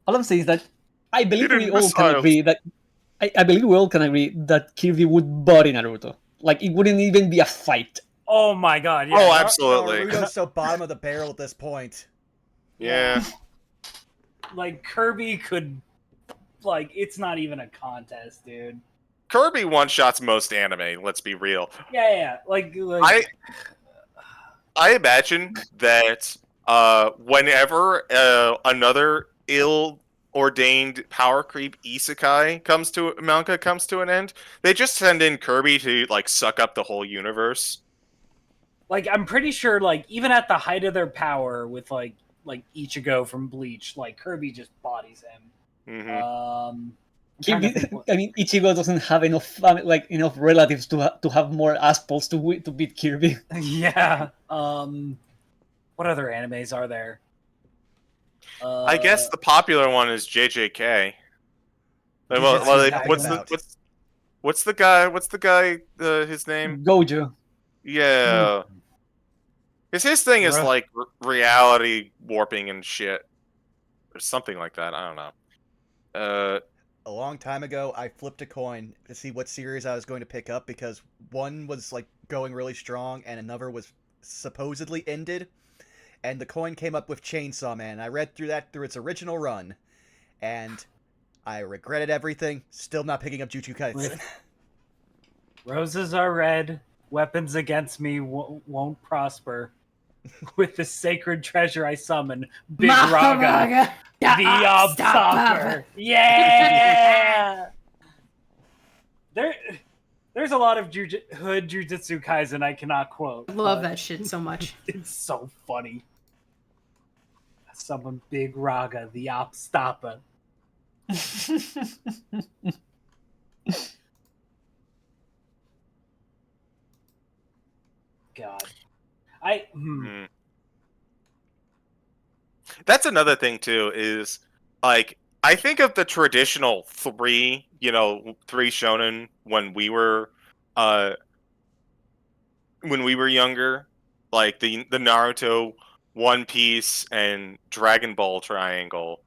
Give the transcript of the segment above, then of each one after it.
all I'm saying is that I believe we Hidden all can missiles. agree that I believe we all can agree that Kirby would body Naruto. Like it wouldn't even be a fight. Oh my god, yeah. Oh, absolutely. Naruto's so bottom of the barrel at this point. Yeah. Like Kirby could, like, it's not even a contest, dude. Kirby one-shots most anime, let's be real. Yeah. Like I imagine that whenever another ill-ordained power creep isekai manga comes to an end, they just send in Kirby to like suck up the whole universe. Like I'm pretty sure, like even at the height of their power, with like Ichigo from Bleach, like Kirby just bodies him. Mm-hmm. I mean, Ichigo doesn't have enough enough relatives to have more assholes to beat Kirby. Yeah. What other animes are there? I guess the popular one is JJK. What's the guy? His name? Gojo. Yeah. Because his thing is like reality warping and shit. Or something like that. I don't know. A long time ago, I flipped a coin to see what series I was going to pick up because one was like going really strong and another was supposedly ended. And the coin came up with Chainsaw Man. I read through its original run. And I regretted everything. Still not picking up Jujutsu Kaisen. Roses are red. Weapons against me won't prosper. With the sacred treasure I summon, Big Raga, the Obstopper. Yeah! There's a lot of hood Jujutsu Kaisen I cannot quote. I love that shit so much. It's so funny. I summon Big Raga, the Obstopper. God. That's another thing too, is like I think of the traditional three shonen when we were younger, like the Naruto, One Piece, and Dragon Ball triangle.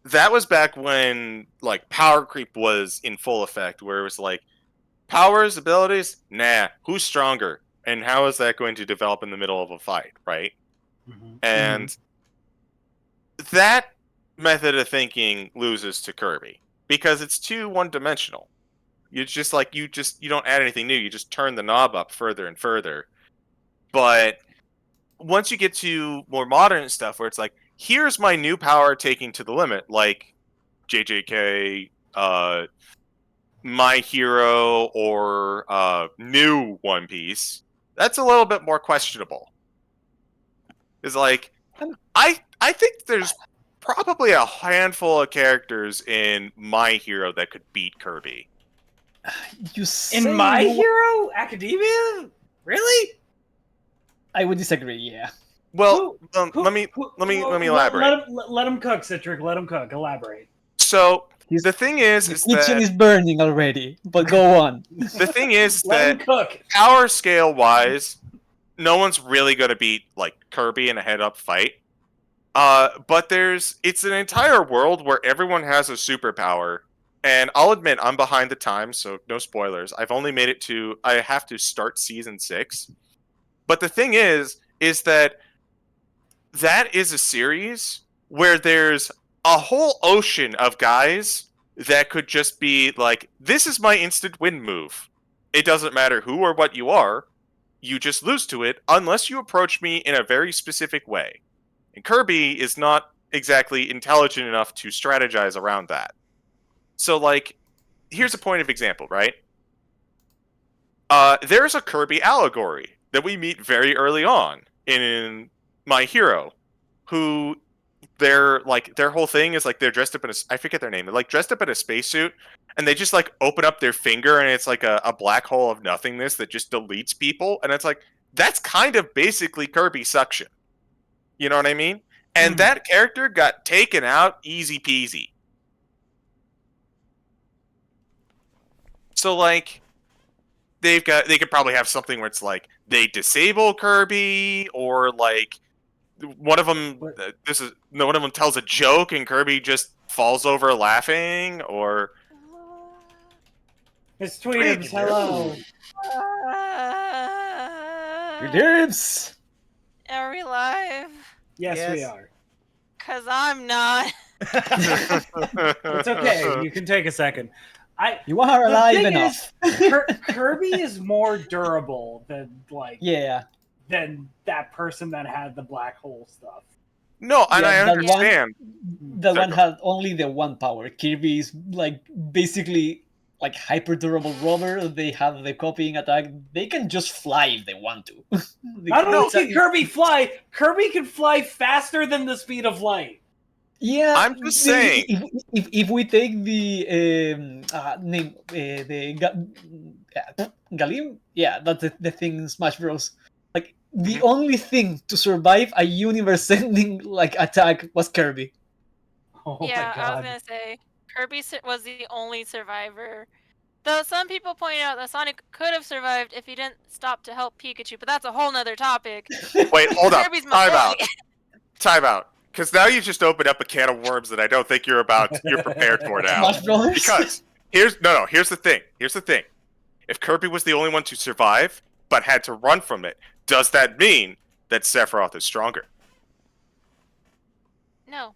That was back when like power creep was in full effect, where it was like powers, abilities, nah, who's stronger? And how is that going to develop in the middle of a fight, right? Mm-hmm. And that method of thinking loses to Kirby because it's too one-dimensional. You don't add anything new. You just turn the knob up further and further. But once you get to more modern stuff, where it's like, here's my new power taking to the limit, like JJK, My Hero, or new One Piece. That's a little bit more questionable. It's like, I think there's probably a handful of characters in My Hero that could beat Kirby. In My Hero Academia? Really? I would disagree. Yeah. Well, let me elaborate. Let him cook, Citric. Let him cook. Elaborate. So the thing is the that kitchen is burning already. But go on. The thing is let him cook. Power scale wise, no one's really going to beat like Kirby in a head-up fight. But it's an entire world where everyone has a superpower. And I'll admit, I'm behind the times, so no spoilers. I've only made it I have to start season 6. But the thing is that is a series where there's a whole ocean of guys that could just be like, this is my instant win move. It doesn't matter who or what you are. You just lose to it unless you approach me in a very specific way. And Kirby is not exactly intelligent enough to strategize around that. So, like, here's a point of example, right? There's a Kirby allegory that we meet very early on in My Hero, who their whole thing is like they're dressed up in I forget their name. They're like dressed up in a spacesuit, and they just like open up their finger, and it's like a black hole of nothingness that just deletes people, and it's like that's kind of basically Kirby suction. You know what I mean? And that character got taken out easy peasy. So like they could probably have something where it's like they disable Kirby, or like one of them What? one of them tells a joke and Kirby just falls over laughing, or It's Tweetums, hello. Dibs! Are we live? Yes, we Yes. are. Cause I'm not. It's okay. You can take a second. You are The alive thing enough. Kirby is more durable than Yeah. than that person that had the black hole stuff. No, and Yeah, I that understand. The Sorry, one go. had only the one power. Kirby is like basically like hyper durable rubber. They have the copying attack. They can just fly if they want to. Not only It's a- can Kirby fly, Kirby can fly faster than the speed of light. Yeah, I'm just saying. If we take the name Galim, yeah, that's the thing in Smash Bros. Like the only thing to survive a universe-ending like attack was Kirby. Oh Yeah, my I was god. gonna say Kirby was the only survivor. Though some people point out that Sonic could have survived if he didn't stop to help Pikachu, but that's a whole nother topic. Wait, hold up. Kirby's my Time boy. out. Time out. Because now you just opened up a can of worms that I don't think you're prepared for now. Smash Bros. Because here's the thing. Here's the thing. If Kirby was the only one to survive, but had to run from it, does that mean that Sephiroth is stronger? No.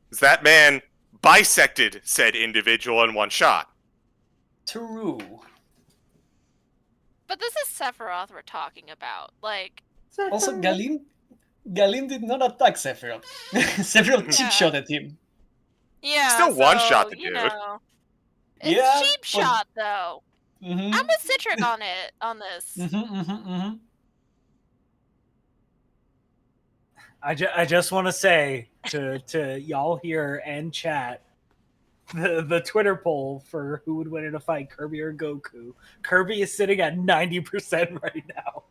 Because that man bisected said individual in one shot. True. But this is Sephiroth we're talking about. Like, Also, Galim did not attack Sephiroth. Sephiroth cheap Yeah. shot at him. yeah. Still so, one-shot the you dude. know. It's Yeah, cheap but- shot though. Mm-hmm. I'm with Citric on this. I just want to say to y'all here and chat, the Twitter poll for who would win in a fight, Kirby or Goku. Kirby is sitting at 90% right now.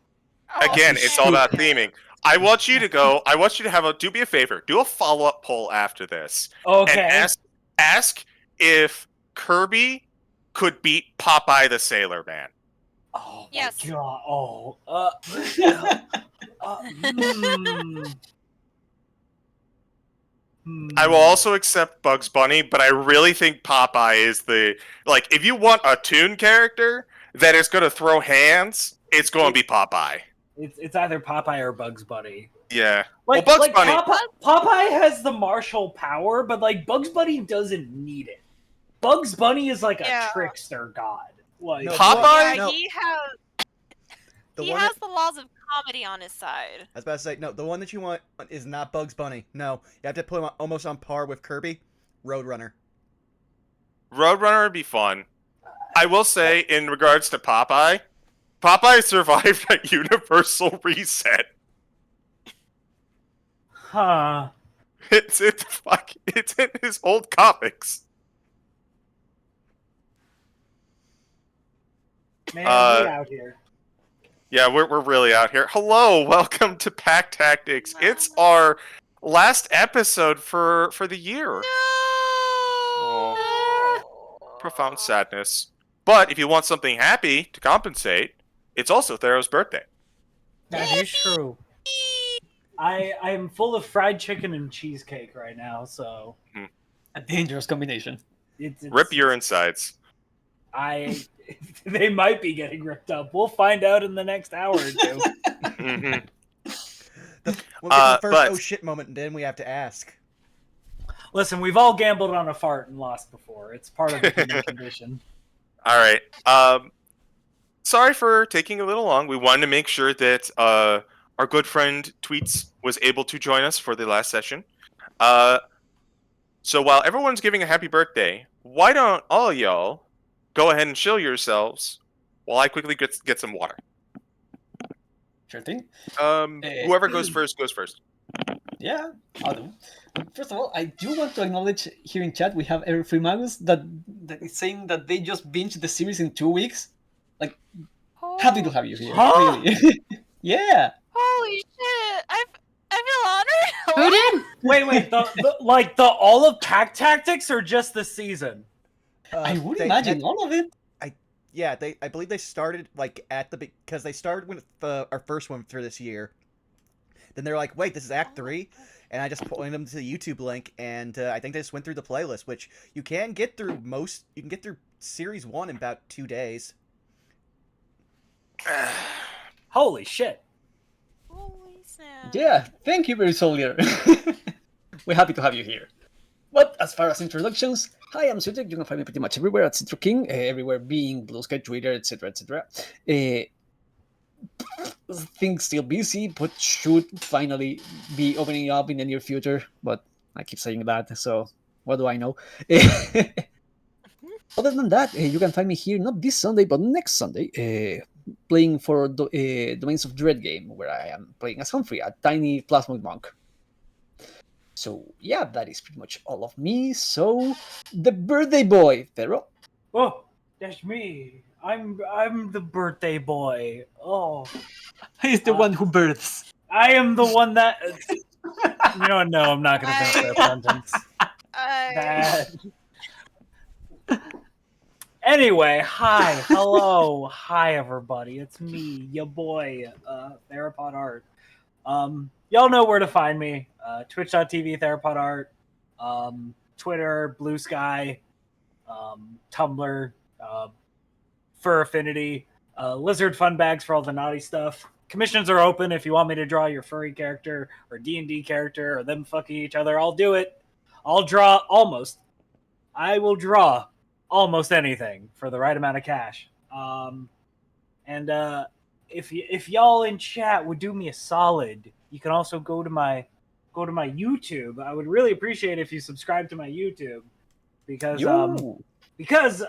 Again, Oh, it's all about okay. theming. I want you to do me a favor. Do a follow-up poll after this. Okay. And ask if Kirby could beat Popeye the Sailor Man. Oh Yes. my god. Oh. I will also accept Bugs Bunny, but I really think Popeye is if you want a toon character that is going to throw hands, it's going to be Popeye. It's either Popeye or Bugs Bunny. Yeah. Like, Bugs Bunny. Popeye has the martial power, but like Bugs Bunny doesn't need it. Bugs Bunny is like a Yeah. trickster god. Like No, Popeye? Yeah, No. he has The he one has that, the laws of comedy on his side. I was about to say, no, the one that you want is not Bugs Bunny. No, you have to put him almost on par with Kirby. Roadrunner. Roadrunner would be fun. I will say, in regards to Popeye survived a universal reset. huh. It's in his old comics. Man, we out here. Yeah, we're really out here. Hello, welcome to Pact Tactics. It's our last episode for the year. Profound sadness. But if you want something happy to compensate, it's also Thero's birthday. That is true. I am full of fried chicken and cheesecake right now, so A dangerous combination. it's Rip your insides. they might be getting ripped up. We'll find out in the next hour or two. Mhm. We'll get the first but- oh shit moment, and then we have to ask. Listen, we've all gambled on a fart and lost before. It's part of the human condition. All right. Sorry for taking a little long. We wanted to make sure that our good friend Tweets was able to join us for the last session. So while everyone's giving a happy birthday, why don't all y'all go ahead and chill yourselves while I quickly get some water. Sure thing. Whoever goes first goes first. Yeah, I'll do. First of all, I do want to acknowledge here in chat we have Eric Freemagus that is saying that they just binged the series in 2 weeks. Like, happy to have you here. Huh? Really. Yeah. Holy shit! I feel honored. Who did? Wait, the all of Pact Tactics or just the season? I would They imagine had- all of it. Yeah, I believe they started like because they started with our first one for this year. Then they're like, wait, this is Act 3? And I just pointed them to the YouTube link, and I think they just went through the playlist, which you can get through Series 1 in about 2 days. Holy shit. Holy snap. Yeah, thank you, very soldier. We're happy to have you here. But as far as introductions, hi, I'm Sutek. You can find me pretty much everywhere at Citro King, everywhere being Blue Sky, Twitter, etc., etc. Things still busy, but should finally be opening up in the near future. But I keep saying that, so what do I know? Other than that, you can find me here not this Sunday, but next Sunday, playing for Domains of Dread game, where I am playing as Humphrey, a tiny plasmoid monk. So yeah, that is pretty much all of me. So the birthday boy, Pharaoh. Oh, that's me. I'm the birthday boy. Oh, He's the one who births. I am the one that. You know what? No, I'm not gonna finish that sentence. Bad. Anyway, hi, hello, hi everybody. It's me, your boy, Therapod Art. Y'all know where to find me. Twitch.tv, Therapod Art. Twitter, Blue Sky. Tumblr. Fur Affinity. Lizard Fun Bags for all the naughty stuff. Commissions are open if you want me to draw your furry character or D&D character or them fucking each other. I'll do it. I'll draw almost. I will draw almost anything for the right amount of cash. And if y'all in chat would do me a solid, you can also go to my YouTube. I would really appreciate if you subscribe to my YouTube because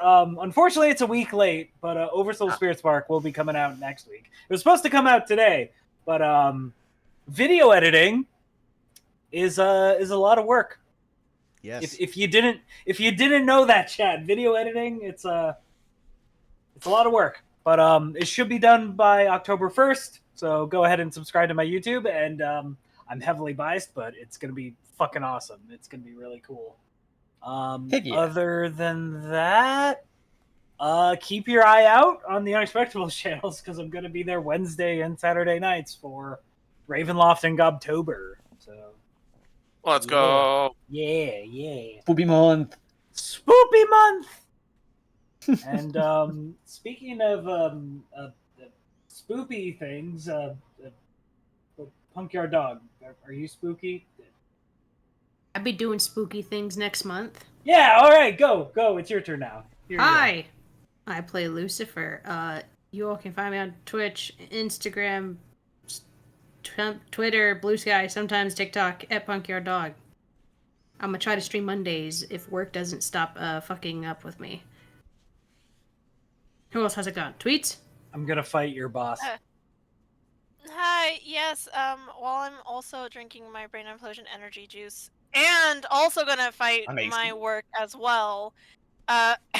unfortunately it's a week late, but Oversoul Spirit Spark will be coming out next week. It was supposed to come out today, but video editing is a lot of work. Yes. If you didn't know that, chat, video editing, it's a lot of work. But it should be done by October 1st. So go ahead and subscribe to my YouTube. And I'm heavily biased, but it's gonna be fucking awesome. It's gonna be really cool. Yeah. Other than that, keep your eye out on the Unexpectables channels because I'm gonna be there Wednesday and Saturday nights for Ravenloft and Gobtober. So Let's go. yeah. Spoopy month. Spoopy month. And speaking of spoopy things, Punkyard Dog, are you spooky? I'll be doing spooky things next month. Yeah, all right, go. It's your turn now. Here you Hi, I play Lucifer. You all can find me on Twitch, Instagram, Twitter, Blue Sky, sometimes TikTok at Punkyard Dog. I'm gonna try to stream Mondays if work doesn't stop fucking up with me. Who else has it gone? Tweets? I'm gonna fight your boss. Hi, yes, while I'm also drinking my brain implosion energy juice and also gonna fight Amazing. my work as well,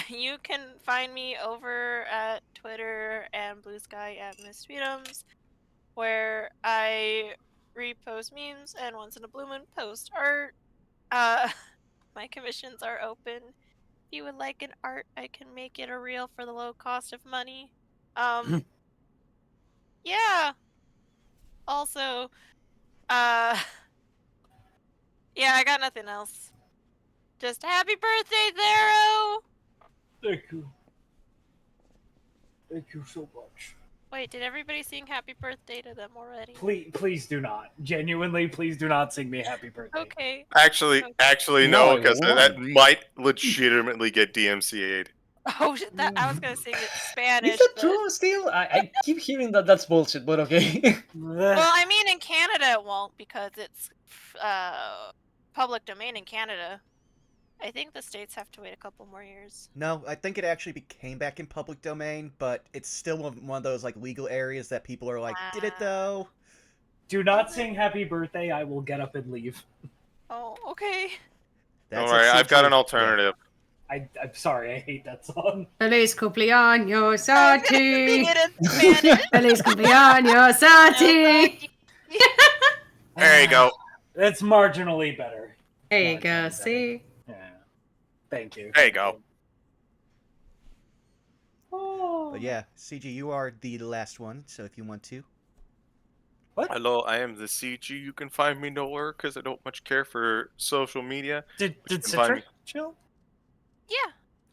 you can find me over at Twitter and Blue Sky at Miss Tweetums, where I repost memes and once in a blue moon post art. My commissions are open. If you would like an art, I can make it a reel for the low cost of money. Yeah. Also, yeah, I got nothing else. Just happy birthday, Thero! Thank you. Thank you so much. Wait, did everybody sing happy birthday to them already? Please do not. Genuinely, please do not sing me happy birthday. Okay. Actually, No, no, I because won't. that might legitimately get DMCA'd. Oh, that, I was gonna sing it in Spanish. Is that but... true still? I keep hearing that's bullshit, but okay. Well, I mean, in Canada it won't because it's public domain in Canada. I think the states have to wait a couple more years. No, I think it actually came back in public domain, but it's still one of those like legal areas that people are like, did it though? Do not sing happy birthday. I will get up and leave. Oh, okay. Don't That's worry, a I've got an CG. alternative. I'm sorry. I hate that song. Feliz cumpleaños I'm a gonna sing ti. it in Spanish. Feliz cumpleaños a ti. There you go. That's marginally better. There you Marginally go. better. See? Yeah. Thank you. There you go. Oh. But yeah, CG, you are the last one, so if you want to. What? Hello, I am the CG. You can find me nowhere because I don't much care for social media. Did you can find Citric me- chill? Yeah,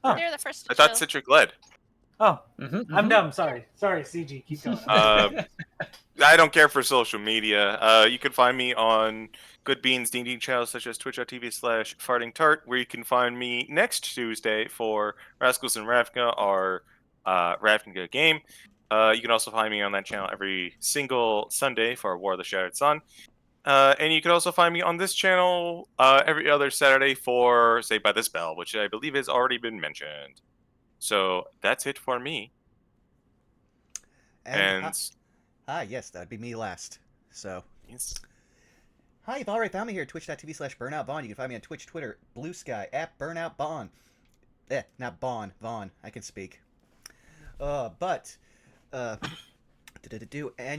Oh. they're the first to I thought chill. Citric led. Oh, Mm-hmm, I'm dumb. Sorry, CG. Keep going. I don't care for social media. You can find me on Good Beans D&D channels such as twitch.tv/fartingtart, where you can find me next Tuesday for Rascals and Ravnica, our Ravnica game. You can also find me on that channel every single Sunday for War of the Shattered Sun. And you can also find me on this channel every other Saturday for Saved by this Bell, which I believe has already been mentioned. So that's it for me. And yes, that'd be me last. So, yes. hi, you've already found me here at twitch.tv/burnoutbond. You can find me on Twitch, Twitter, Blue Sky, at burnoutbond. Not Bond, Vaughn. I can speak. And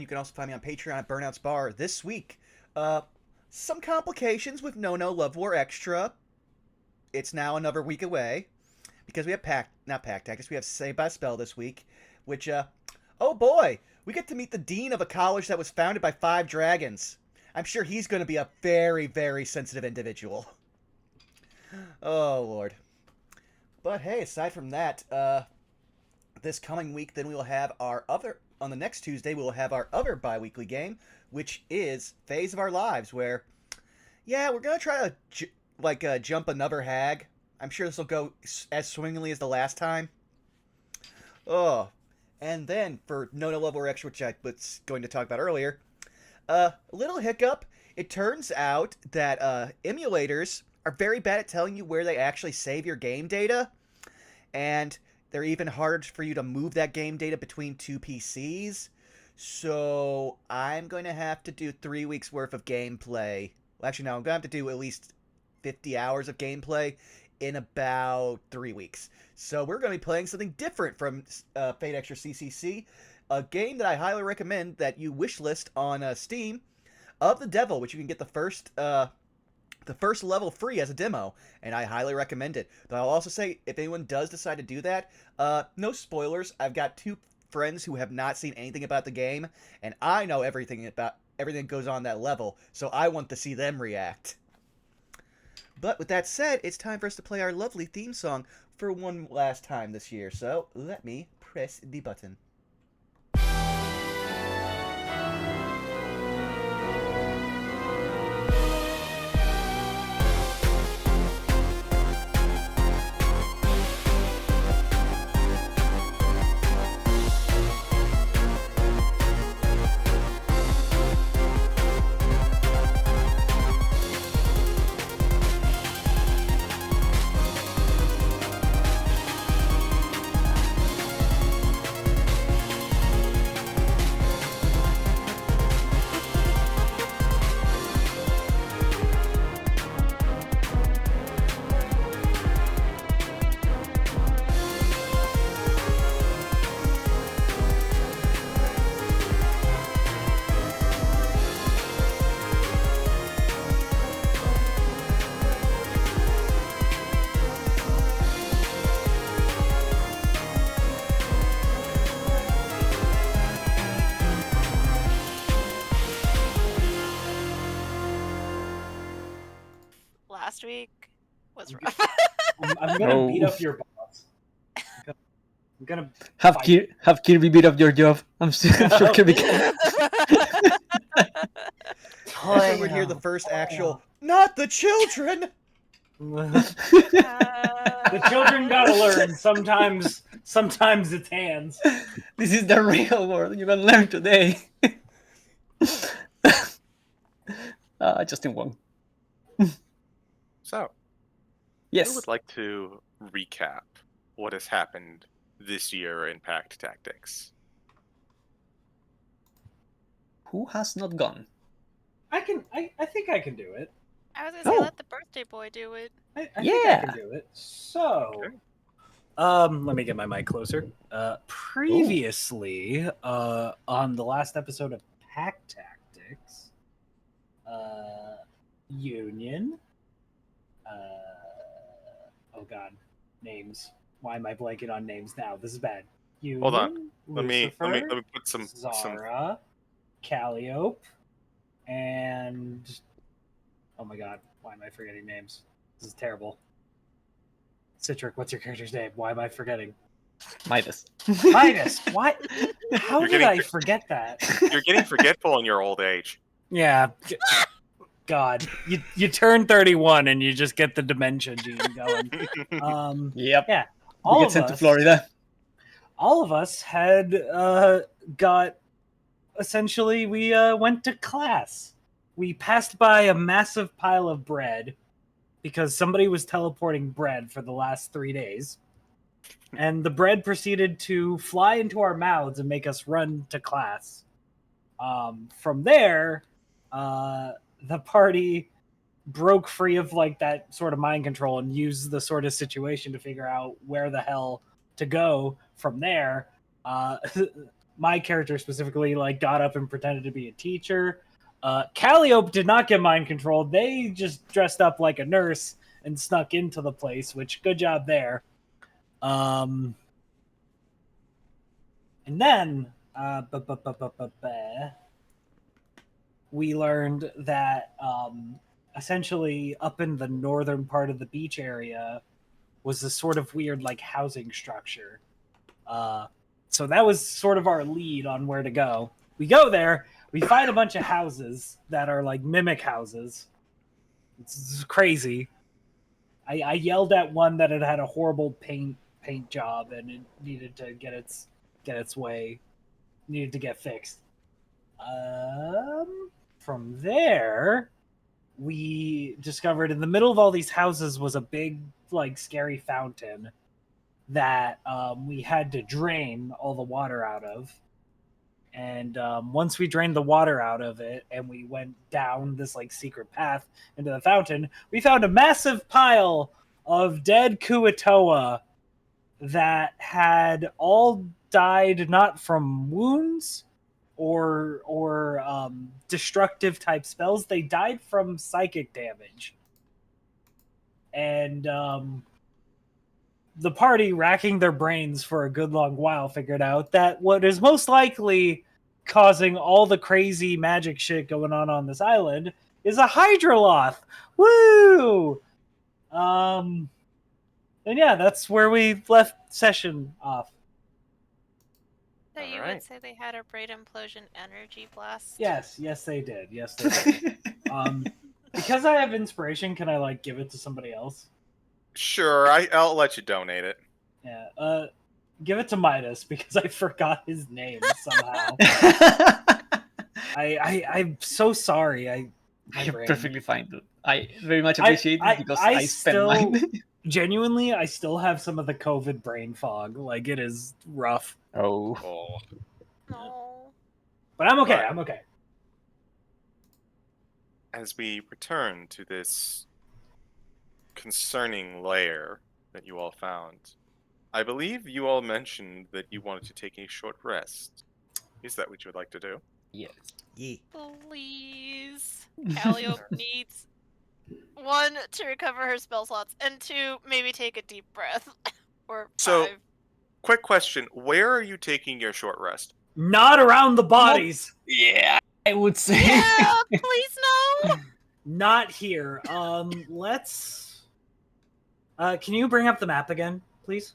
you can also find me on Patreon at Burnout's Bar this week. Some complications with No Love War Extra. It's now another week away because we have not Pact, I guess we have Saved by Spell this week, which, oh boy, we get to meet the dean of a college that was founded by 5 dragons. I'm sure he's going to be a very, very sensitive individual. Oh, Lord. But hey, aside from that, this coming week, then we will have on the next Tuesday, we will have our other bi-weekly game, which is Phase of Our Lives, where, yeah, we're going to try to, jump another hag. I'm sure this will go as swingingly as the last time. Oh, and then for No Love or Extra, which I was going to talk about earlier, a little hiccup. It turns out that emulators are very bad at telling you where they actually save your game data, and they're even harder for you to move that game data between 2 PCs. So I'm going to have to do 3 weeks worth of gameplay. Well, actually, no, I'm going to have to do at least 50 hours of gameplay in about 3 weeks. So we're going to be playing something different from Fate Extra CCC, a game that I highly recommend that you wishlist on Steam, of the Devil, which you can get the first level free as a demo, and I highly recommend it. But I'll also say, if anyone does decide to do that, no spoilers. I've got 2 friends who have not seen anything about the game, and I know everything that goes on that level, so I want to see them react. But with that said, it's time for us to play our lovely theme song for one last time this year, so let me press the button. Last week was rough. I'm gonna No. beat up your boss. I'm gonna Have fight. Kirby beat up your job. I'm sure Kirby can. That's when we hear the first actual, not the children! The children gotta learn. Sometimes it's hands. This is the real world. You're gonna learn today. Justin won. So, Yes. I would like to recap what has happened this year in Pact Tactics. Who has not gone? I think I can do it. I was gonna say, Oh. let the birthday boy do it. I think I Yeah. can do it. So, Okay. let me get my mic closer. Previously, on the last episode of Pact Tactics, Union. Oh God, names. Why am I blanking on names now? This is bad. Union, Hold on. Let me Lucifer, put some Zara, Calliope, and oh my god, why am I forgetting names? This is terrible. Citric, what's your character's name? Why am I forgetting? Midas. Midas. What? How You're did getting- I forget that? You're getting forgetful in your old age. Yeah. God, you turn 31 and you just get the dementia gene going. Yep. Yeah. We All get of sent to us. Florida. All of us had got. Essentially, we went to class. We passed by a massive pile of bread because somebody was teleporting bread for the last 3 days. And the bread proceeded to fly into our mouths and make us run to class. From there, the party broke free of like that sort of mind control and used the sort of situation to figure out where the hell to go from there. My character specifically like got up and pretended to be a teacher. Calliope did not get mind controlled. They just dressed up like a nurse and snuck into the place, which good job there. And then we learned that essentially up in the northern part of the beach area was this sort of weird like housing structure. So that was sort of our lead on where to go. We go there, we find a bunch of houses that are like mimic houses. It's crazy. I yelled at one that had had a horrible paint job and it needed to get its way, needed to get fixed. From there, we discovered in the middle of all these houses was a big, like, scary fountain that we had to drain all the water out of. And once we drained the water out of it and we went down this like secret path into the fountain, we found a massive pile of dead Kua-toa that had all died not from wounds or destructive type spells. They died from psychic damage. And the party, racking their brains for a good long while, figured out that what is most likely causing all the crazy magic shit going on this island is a hydroloth. Woo! And yeah, that's where we left session off. So you Alright. would say they had a brain implosion energy blast? Yes, they did. Yes, they did. Because I have inspiration, can I like give it to somebody else? Sure, I'll let you donate it. Yeah. Give it to Midas because I forgot his name somehow. I'm so sorry. You're perfectly fine, dude. I very much appreciate it because I spent mine. Genuinely, I still have some of the COVID brain fog. Like, it is rough. Oh. Oh. No. But I'm okay. Right. I'm okay. As we return to this concerning lair that you all found, I believe you all mentioned that you wanted to take a short rest. Is that what you would like to do? Yes. Yeah. Please. Calliope needs 1 to recover her spell slots, and 2, maybe take a deep breath. Or 5. So, quick question. Where are you taking your short rest? Not around the bodies. Yeah, I would say. Yeah, please no. Not here. Let's. Can you bring up the map again, please?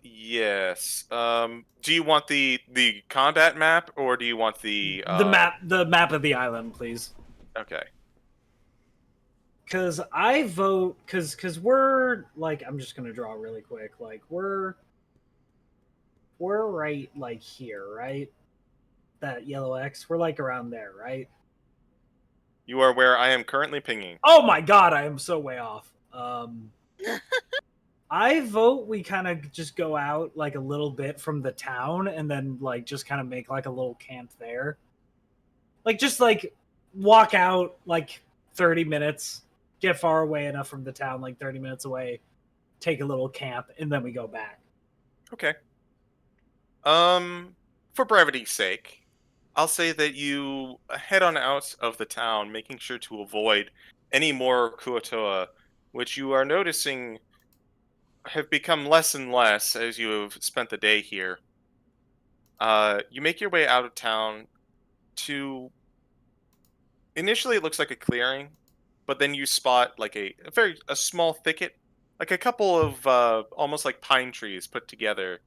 Yes. Do you want the combat map or do you want the The map of the island, please. Okay. Because I vote because we're like, I'm just gonna draw really quick. Like we're right like here, right? That yellow X. We're like around there, right? You are where I am currently pinging. Oh my god, I am so way off. I vote we kind of just go out like a little bit from the town and then like just kind of make like a little camp there. Like just like walk out like 30 minutes, get far away enough from the town, like 30 minutes away, take a little camp, and then we go back. Okay. For brevity's sake, I'll say that you head on out of the town, making sure to avoid any more Kua-toa, which you are noticing have become less and less as you have spent the day here. You make your way out of town to initially it looks like a clearing, but then you spot like a small thicket, like a couple of almost like pine trees put together,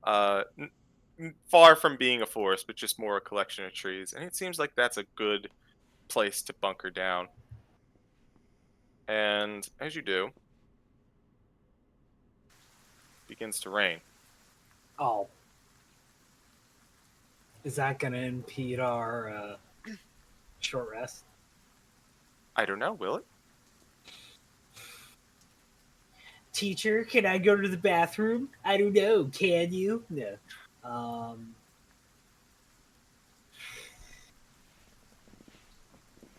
far from being a forest, but just more a collection of trees. And it seems like that's a good place to bunker down. And as you do, it begins to rain. Oh. Is that going to impede our short rest? I don't know, will it? Teacher, can I go to the bathroom? I don't know. Can you? No.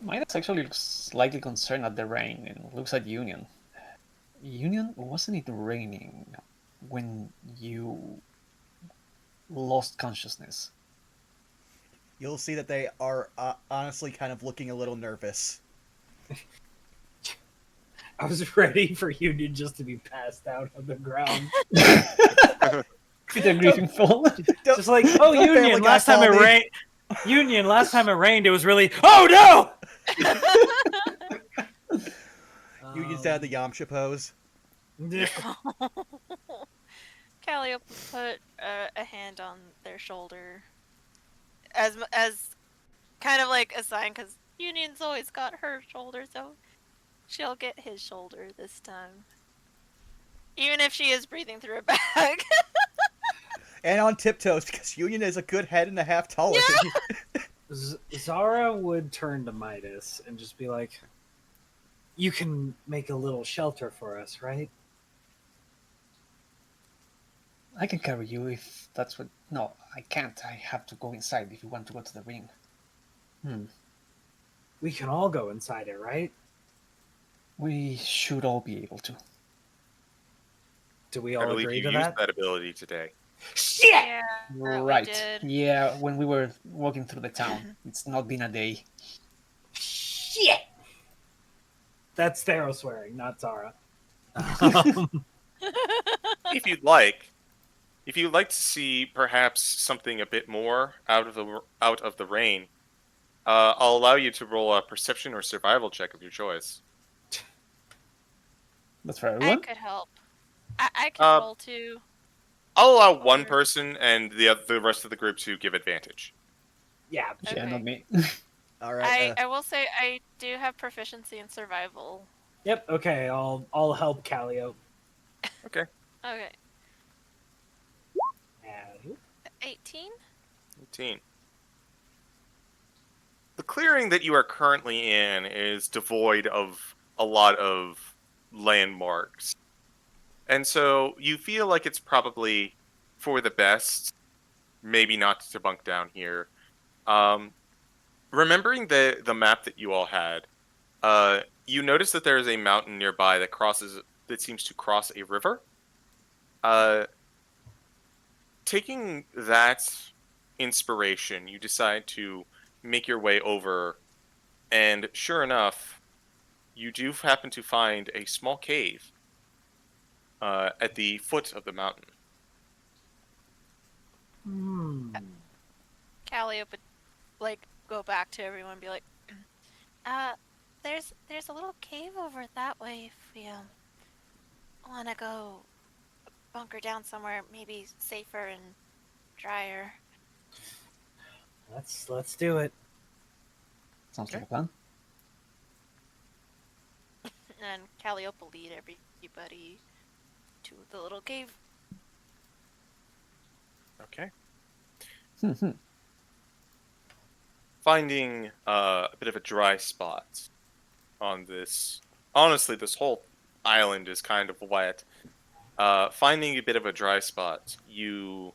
Midas actually looks slightly concerned at the rain and looks at Union. Union, wasn't it raining when you lost consciousness? You'll see that they are honestly kind of looking a little nervous. I was ready for Union just to be passed out on the ground. Peter Griffin fall. Just like, oh, Union, last time it rained. Union, last time it rained, it was really, oh no! Union's down the Yamcha pose. Calliope put a hand on their shoulder as kind of like a sign, because Union's always got her shoulder, so she'll get his shoulder this time. Even if she is breathing through a bag. And on tiptoes, because Union is a good head and a half taller than you. Zara would turn to Midas and just be like, you can make a little shelter for us, right? I can carry you if that's what... No, I can't. I have to go inside if you want to go to the ring. We can all go inside it, right? We should all be able to. Do we I all believe agree you to used that? that ability today. Shit! Yeah, Right. we did. Yeah, when we were walking through the town. It's not been a day. Shit! That's Thero swearing, not Zara. If you'd like to see perhaps something a bit more out of the rain, I'll allow you to roll a perception or survival check of your choice. That's for I everyone? could help. I can roll too. I'll allow one Or- person and the rest of the group to give advantage. Yeah. Yeah, Okay. not me. All right. I will say I do have proficiency in survival. Yep, okay, I'll help Calliope. Okay. Okay. Calliope. 18? 18. The clearing that you are currently in is devoid of a lot of landmarks. And so you feel like it's probably for the best, maybe not to bunk down here. Remembering the map that you all had, you notice that there is a mountain nearby that seems to cross a river. Taking that inspiration, you decide to make your way over, and sure enough, you do happen to find a small cave at the foot of the mountain. Calliope would like go back to everyone and be like, there's a little cave over that way if we wanna go bunker down somewhere maybe safer and drier. Let's do it. Sounds like a plan. And Calliope will lead everybody to the little cave. Okay. Finding a bit of a dry spot on this. Honestly, this whole island is kind of wet. Finding a bit of a dry spot, you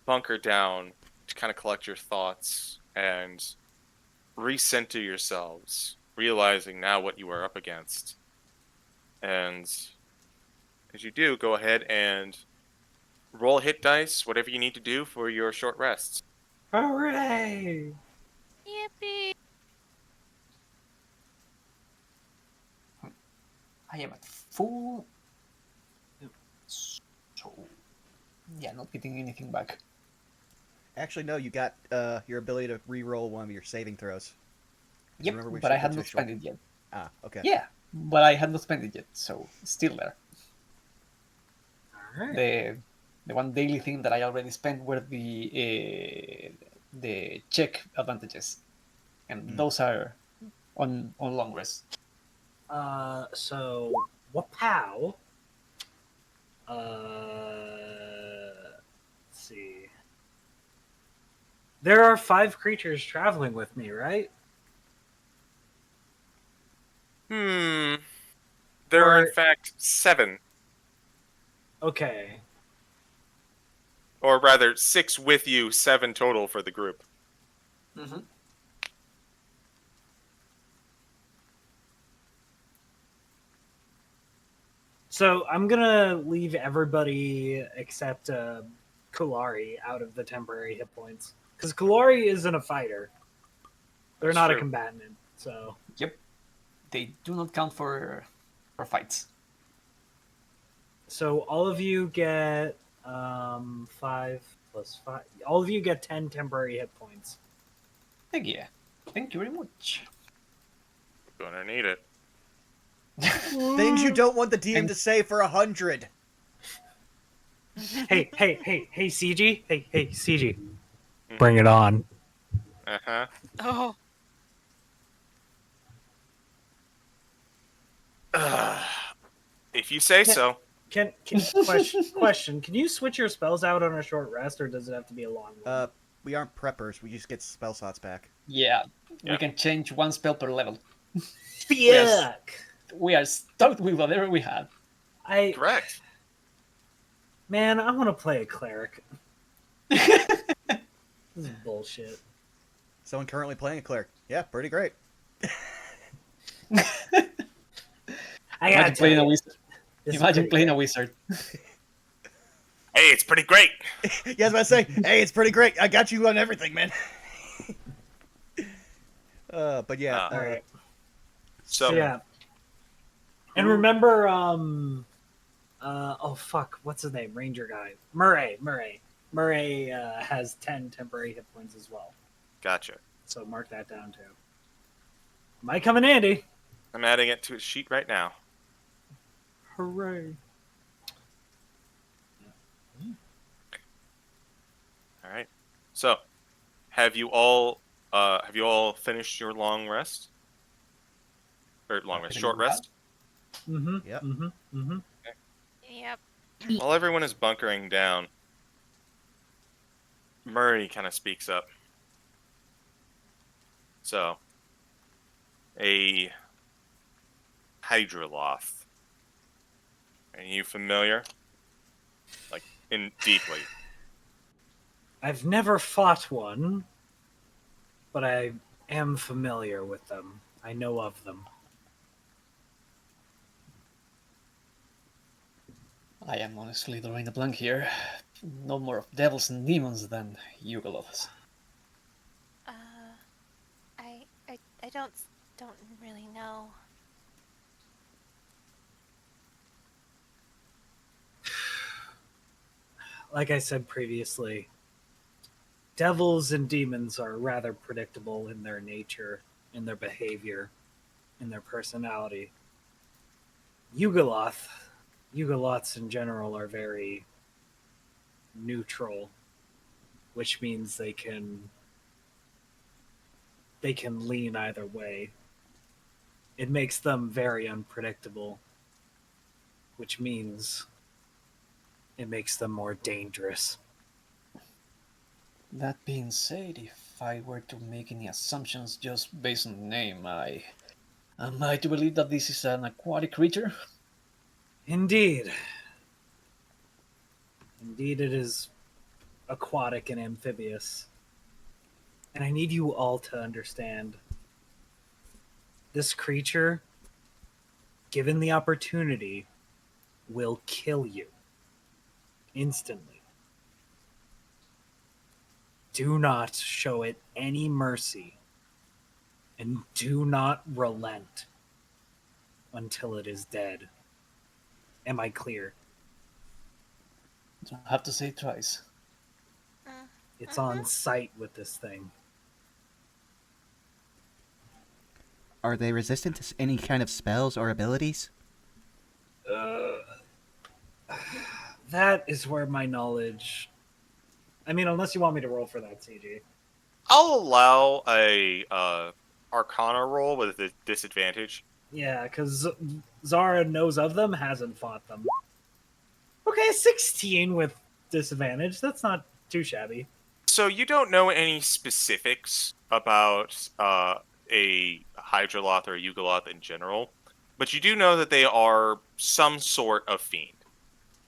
bunker down to kind of collect your thoughts and recenter yourselves, realizing now what you are up against. And as you do, go ahead and roll hit dice, whatever you need to do for your short rests. Hooray! Yippee! I am at full. So, yeah, not getting anything back. Actually, no, you got your ability to re-roll one of your saving throws. Yep, Remember we but I should had go not to spent it yet. Ah, okay. Yeah, but I had not spent it yet, so it's still there. All right. The one daily thing that I already spent were the check advantages, and those are on long rest. So Wapow. Let's see. There are 5 creatures traveling with me, right? There are in fact 7, Okay. or rather 6 with you, 7 total for the group. Mm-hmm. So I'm gonna leave everybody except Kulari out of the temporary hit points because Kulari isn't a fighter. They're That's not a true. combatant. So Yep, they do not count for fights. so all of you get 5 plus 5. All of you get 10 temporary hit points. Heck yeah, thank you very much. Gonna need it. Things you don't want the DM And- to say for 100. Hey, CG. Hey, CG. Bring it on. Uh-huh. Oh, If you say so. Can question? Can you switch your spells out on a short rest, or does it have to be a long one? We aren't preppers. We just get spell slots back. Yeah, Yeah. we can change one spell per level. Yuck! We are stoked with whatever we have. Correct. Man, I want to play a cleric. This is bullshit. Someone currently playing a cleric. Yeah, pretty great. I Imagine gotta tell playing a you, wizard. this is Imagine pretty playing great. a wizard. Hey, it's pretty great. Yeah, I was about to say, hey, it's pretty great. I got you on everything, man. But yeah. All right. So, So yeah. And remember, oh fuck, what's his name? Ranger guy, Murray. Murray has 10 temporary hit points as well. Gotcha. So mark that down too. Might come in handy. I'm adding it to his sheet right now. Hooray! All right. So, have you all finished your long rest? Or long rest, short rest? Mm-hmm. Yep. Mm-hmm. Mm-hmm. yep. While everyone is bunkering down, Murray kind of speaks up. So, a hydroloth. Are you familiar? Like, in deeply. I've never fought one, but I am familiar with them. I know of them. I am honestly drawing a blank here. No more of devils and demons than Yugoloths. I don't really know. Like I said previously, devils and demons are rather predictable in their nature, in their behavior, in their personality. Yugoloths in general are very neutral, which means they can lean either way. It makes them very unpredictable, which means it makes them more dangerous. That being said, if I were to make any assumptions just based on the name, am I to believe that this is an aquatic creature? Indeed. Indeed, it is aquatic and amphibious. And I need you all to understand this creature, given the opportunity, will kill you instantly. Do not show it any mercy, and do not relent until it is dead. Am I clear? Don't have to say it twice. It's on sight with this thing. Are they resistant to any kind of spells or abilities? That is where my knowledge. I mean, unless you want me to roll for that, CG. I'll allow a Arcana roll with a disadvantage. Yeah, because Zara knows of them, hasn't fought them. Okay, 16 with disadvantage. That's not too shabby. So you don't know any specifics about a Hydroloth or a Yugoloth in general, but you do know that they are some sort of fiend.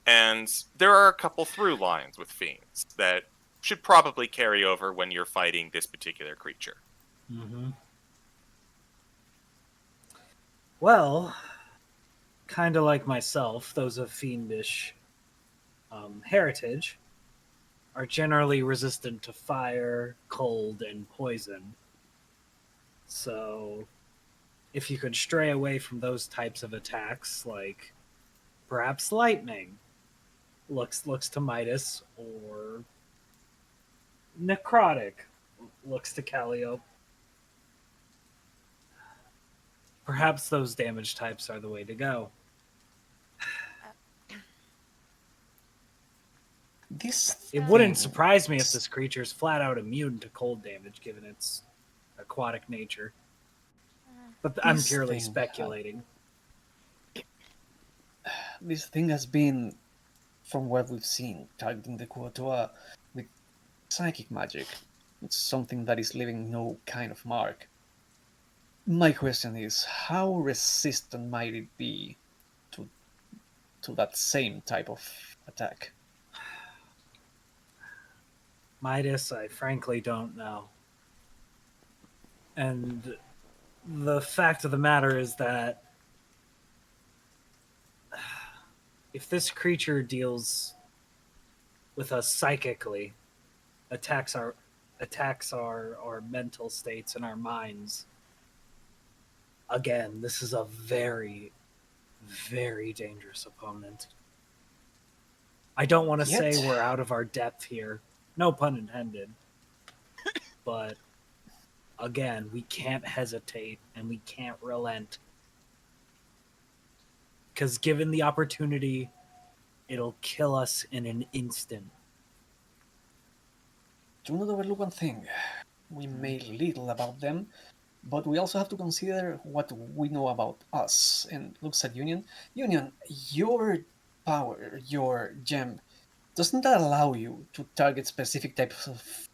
And there are a couple through lines with fiends that should probably carry over when you're fighting this particular creature. Mm-hmm. Well, kind of like myself, those of fiendish heritage are generally resistant to fire, cold, and poison. So, if you could stray away from those types of attacks, like perhaps lightning, looks to Midas, or necrotic, looks to Calliope. Perhaps those damage types are the way to go. This It wouldn't thing- surprise me if this creature's flat out immune to cold damage, given its aquatic nature. But I'm This purely thing, speculating. This thing has been, from what we've seen, targeting the Kua-toa with psychic magic. It's something that is leaving no kind of mark. My question is, how resistant might it be to that same type of attack? Midas, I frankly don't know. And the fact of the matter is that if this creature deals with us psychically, attacks our mental states and our minds, again, this is a very, very dangerous opponent. I don't want to say Yet- we're out of our depth here. No pun intended. But again, we can't hesitate and we can't relent. Because given the opportunity, it'll kill us in an instant. Do not overlook one thing. We may little about them, but we also have to consider what we know about us. And looks at Union. Union, your power, your gem, doesn't that allow you to target specific types of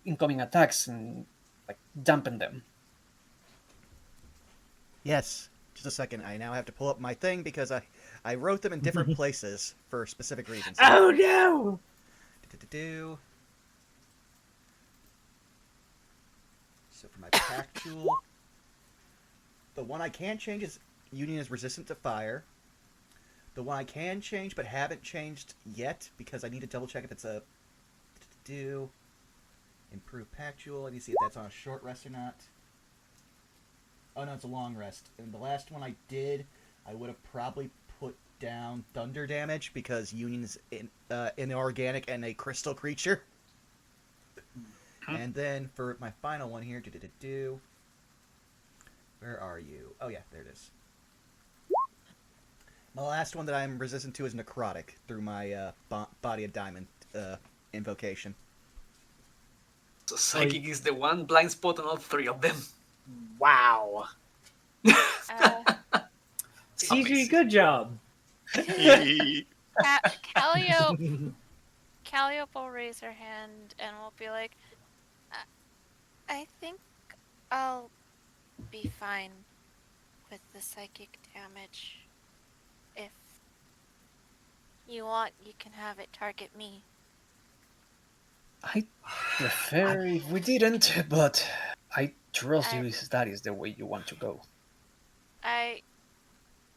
incoming attacks and like dampen them? Yes. Just a second. I now have to pull up my thing because I wrote them in different places for specific reasons. Oh no! Do-do-do-do. So for my Pact tool, the one I can change is Union is resistant to fire. The one I can change but haven't changed yet because I need to double check if it's a do improve Pact tool. I need to see if that's on a short rest or not. Oh no, it's a long rest. And the last one I did, I would have probably put down thunder damage because Union's in organic and a crystal creature. And then for my final one here, where are you? Oh yeah, there it is. My last one that I'm resistant to is necrotic through my body of diamond invocation. So psychic is the one blind spot on all three of them. Wow. CG, Amazing. good job. Calliope will raise her hand and will be like, I think I'll be fine with the psychic damage. If you want, you can have it target me. I prefer if we didn't, but I trust you if that is the way you want to go. I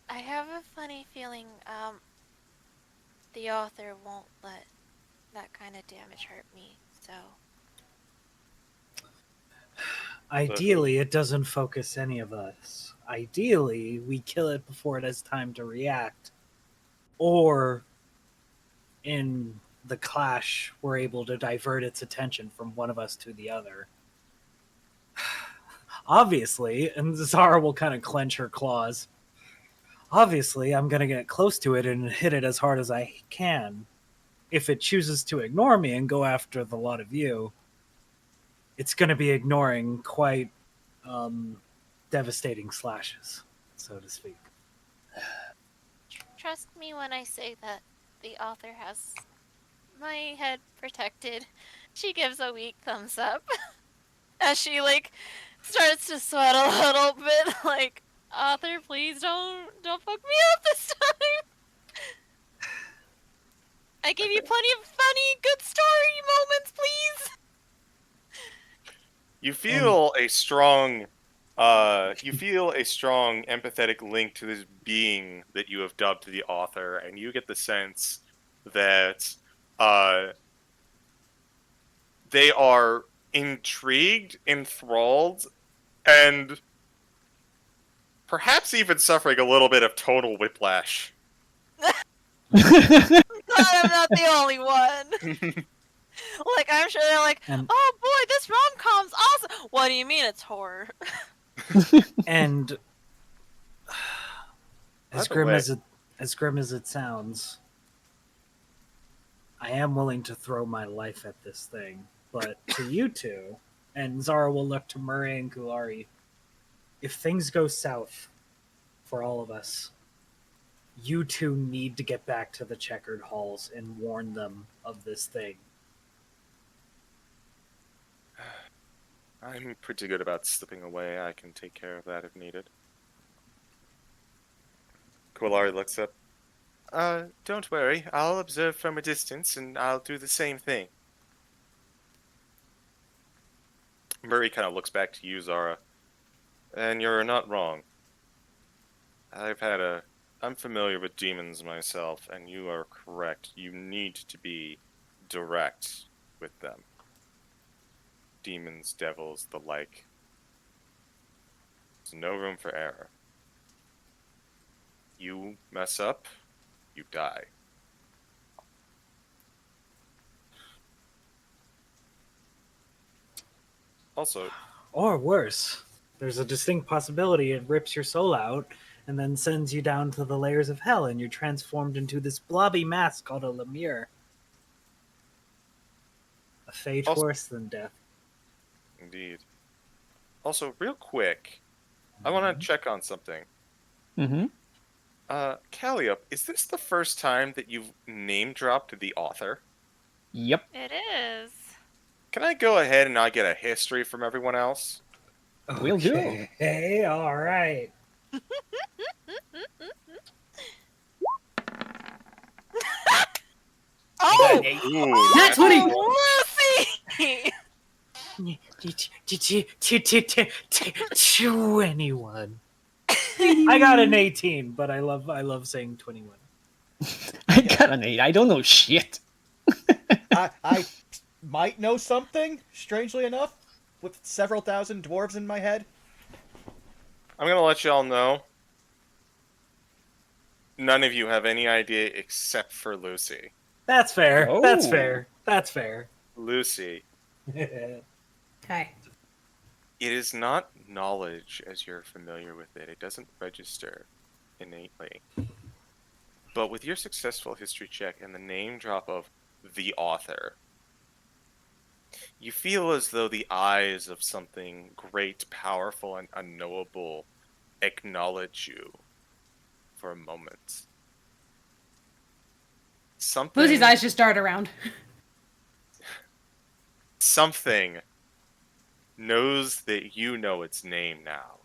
have a funny feeling the author won't let that kind of damage hurt me, so Ideally, it doesn't focus any of us. Ideally, we kill it before it has time to react. Or, in the clash, we're able to divert its attention from one of us to the other. obviously, and Zara will kind of clench her claws. Obviously, I'm going to get close to it and hit it as hard as I can. If it chooses to ignore me and go after the lot of you, it's going to be ignoring quite devastating slashes, so to speak. Trust me when I say that the author has my head protected. She gives a weak thumbs up as she like starts to sweat a little bit. Like, author, please don't fuck me up this time. I gave you plenty of funny, good story moments, please. You feel a strong, empathetic link to this being that you have dubbed the author, and you get the sense that they are intrigued, enthralled, and perhaps even suffering a little bit of tonal whiplash. Glad I'm not the only one. Like, I'm sure they're like, oh boy, this rom-com's awesome. What do you mean it's horror? And as By the grim way- as grim as it sounds, I am willing to throw my life at this thing. But to you two, and Zara will look to Murray and Kulari, if things go south for all of us, you two need to get back to the checkered halls and warn them of this thing. I'm pretty good about slipping away. I can take care of that if needed. Kulari looks up. Don't worry. I'll observe from a distance, and I'll do the same thing. Murray kind of looks back to you, Zara. And you're not wrong. I'm familiar with demons myself, and you are correct. You need to be direct with them. Demons, devils, the like. There's no room for error. You mess up, you die. Also, Or worse, there's a distinct possibility it rips your soul out and then sends you down to the layers of hell and you're transformed into this blobby mass called a lemure. A fate Also- worse than death. indeed. Also, real quick, I want to check on something. Mm-hmm. Calliope, is this the first time that you've name-dropped the author? Yep. It is. Can I go ahead and not get a history from everyone else? Will do. Hey, all right. Oh! Ooh, That's what he- Lucy! 21. I got an 18, but I love saying 21. I got an 8. I don't know shit. I might know something, strangely enough, with several thousand dwarves in my head. I'm gonna let y'all know. None of you have any idea except for Lucy. That's fair. That's Oh. fair. That's fair. Lucy, Hi. it is not knowledge as you're familiar with it. It doesn't register innately. But with your successful history check and the name drop of the author, you feel as though the eyes of something great, powerful, and unknowable acknowledge you for a moment. Something, Lucy's eyes just dart around. something knows that you know its name now.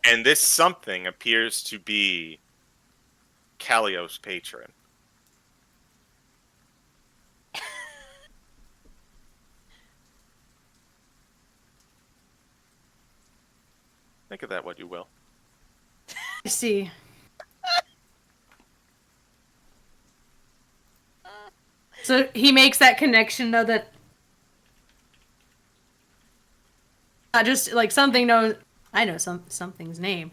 And this something appears to be Calliope's patron. Think of that what you will. I see. So he makes that connection, though, that not just like something knows. I know something's name,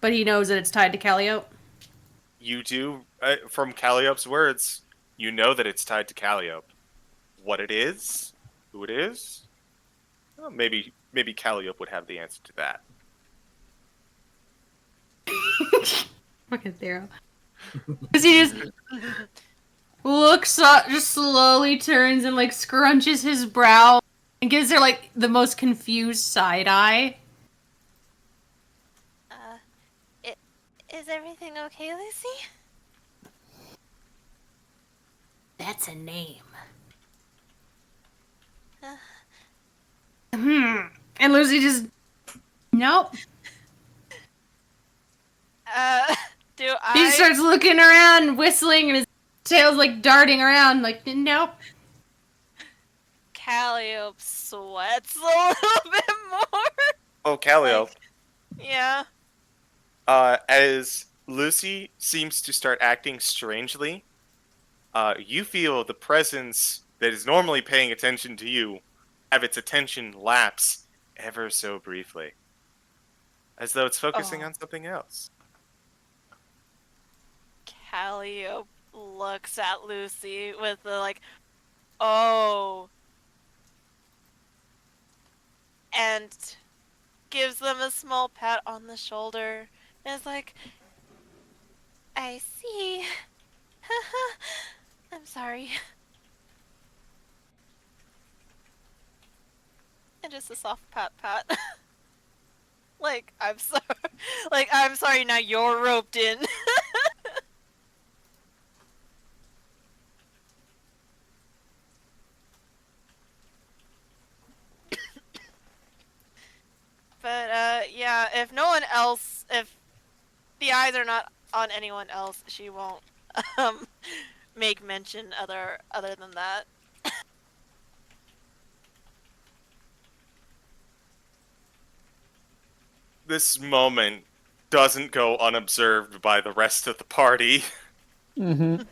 but he knows that it's tied to Calliope. You do, from Calliope's words, You know that it's tied to Calliope. What it is, who it is, well, maybe Calliope would have the answer to that. Fucking Thero. Because he just looks up, just slowly turns and like scrunches his brow and gives her like the most confused side eye. Is everything okay, Lucy? That's a name. Uh. And Lucy just, nope. Do He I? starts looking around, whistling, and his tail's like darting around. Like, nope. Calliope sweats a little bit more. Oh, Calliope. Yeah. As Lucy seems to start acting strangely, you feel the presence that is normally paying attention to you have its attention lapse ever so briefly, as though it's focusing on something else. Calliope looks at Lucy with the like, oh, and gives them a small pat on the shoulder. And is like, I see. I'm sorry. And just a soft pat. Like, I'm sorry. Like, I'm sorry, now you're roped in. But, yeah, if no one else, if the eyes are not on anyone else, she won't, make mention other than that. This moment doesn't go unobserved by the rest of the party. Mm-hmm.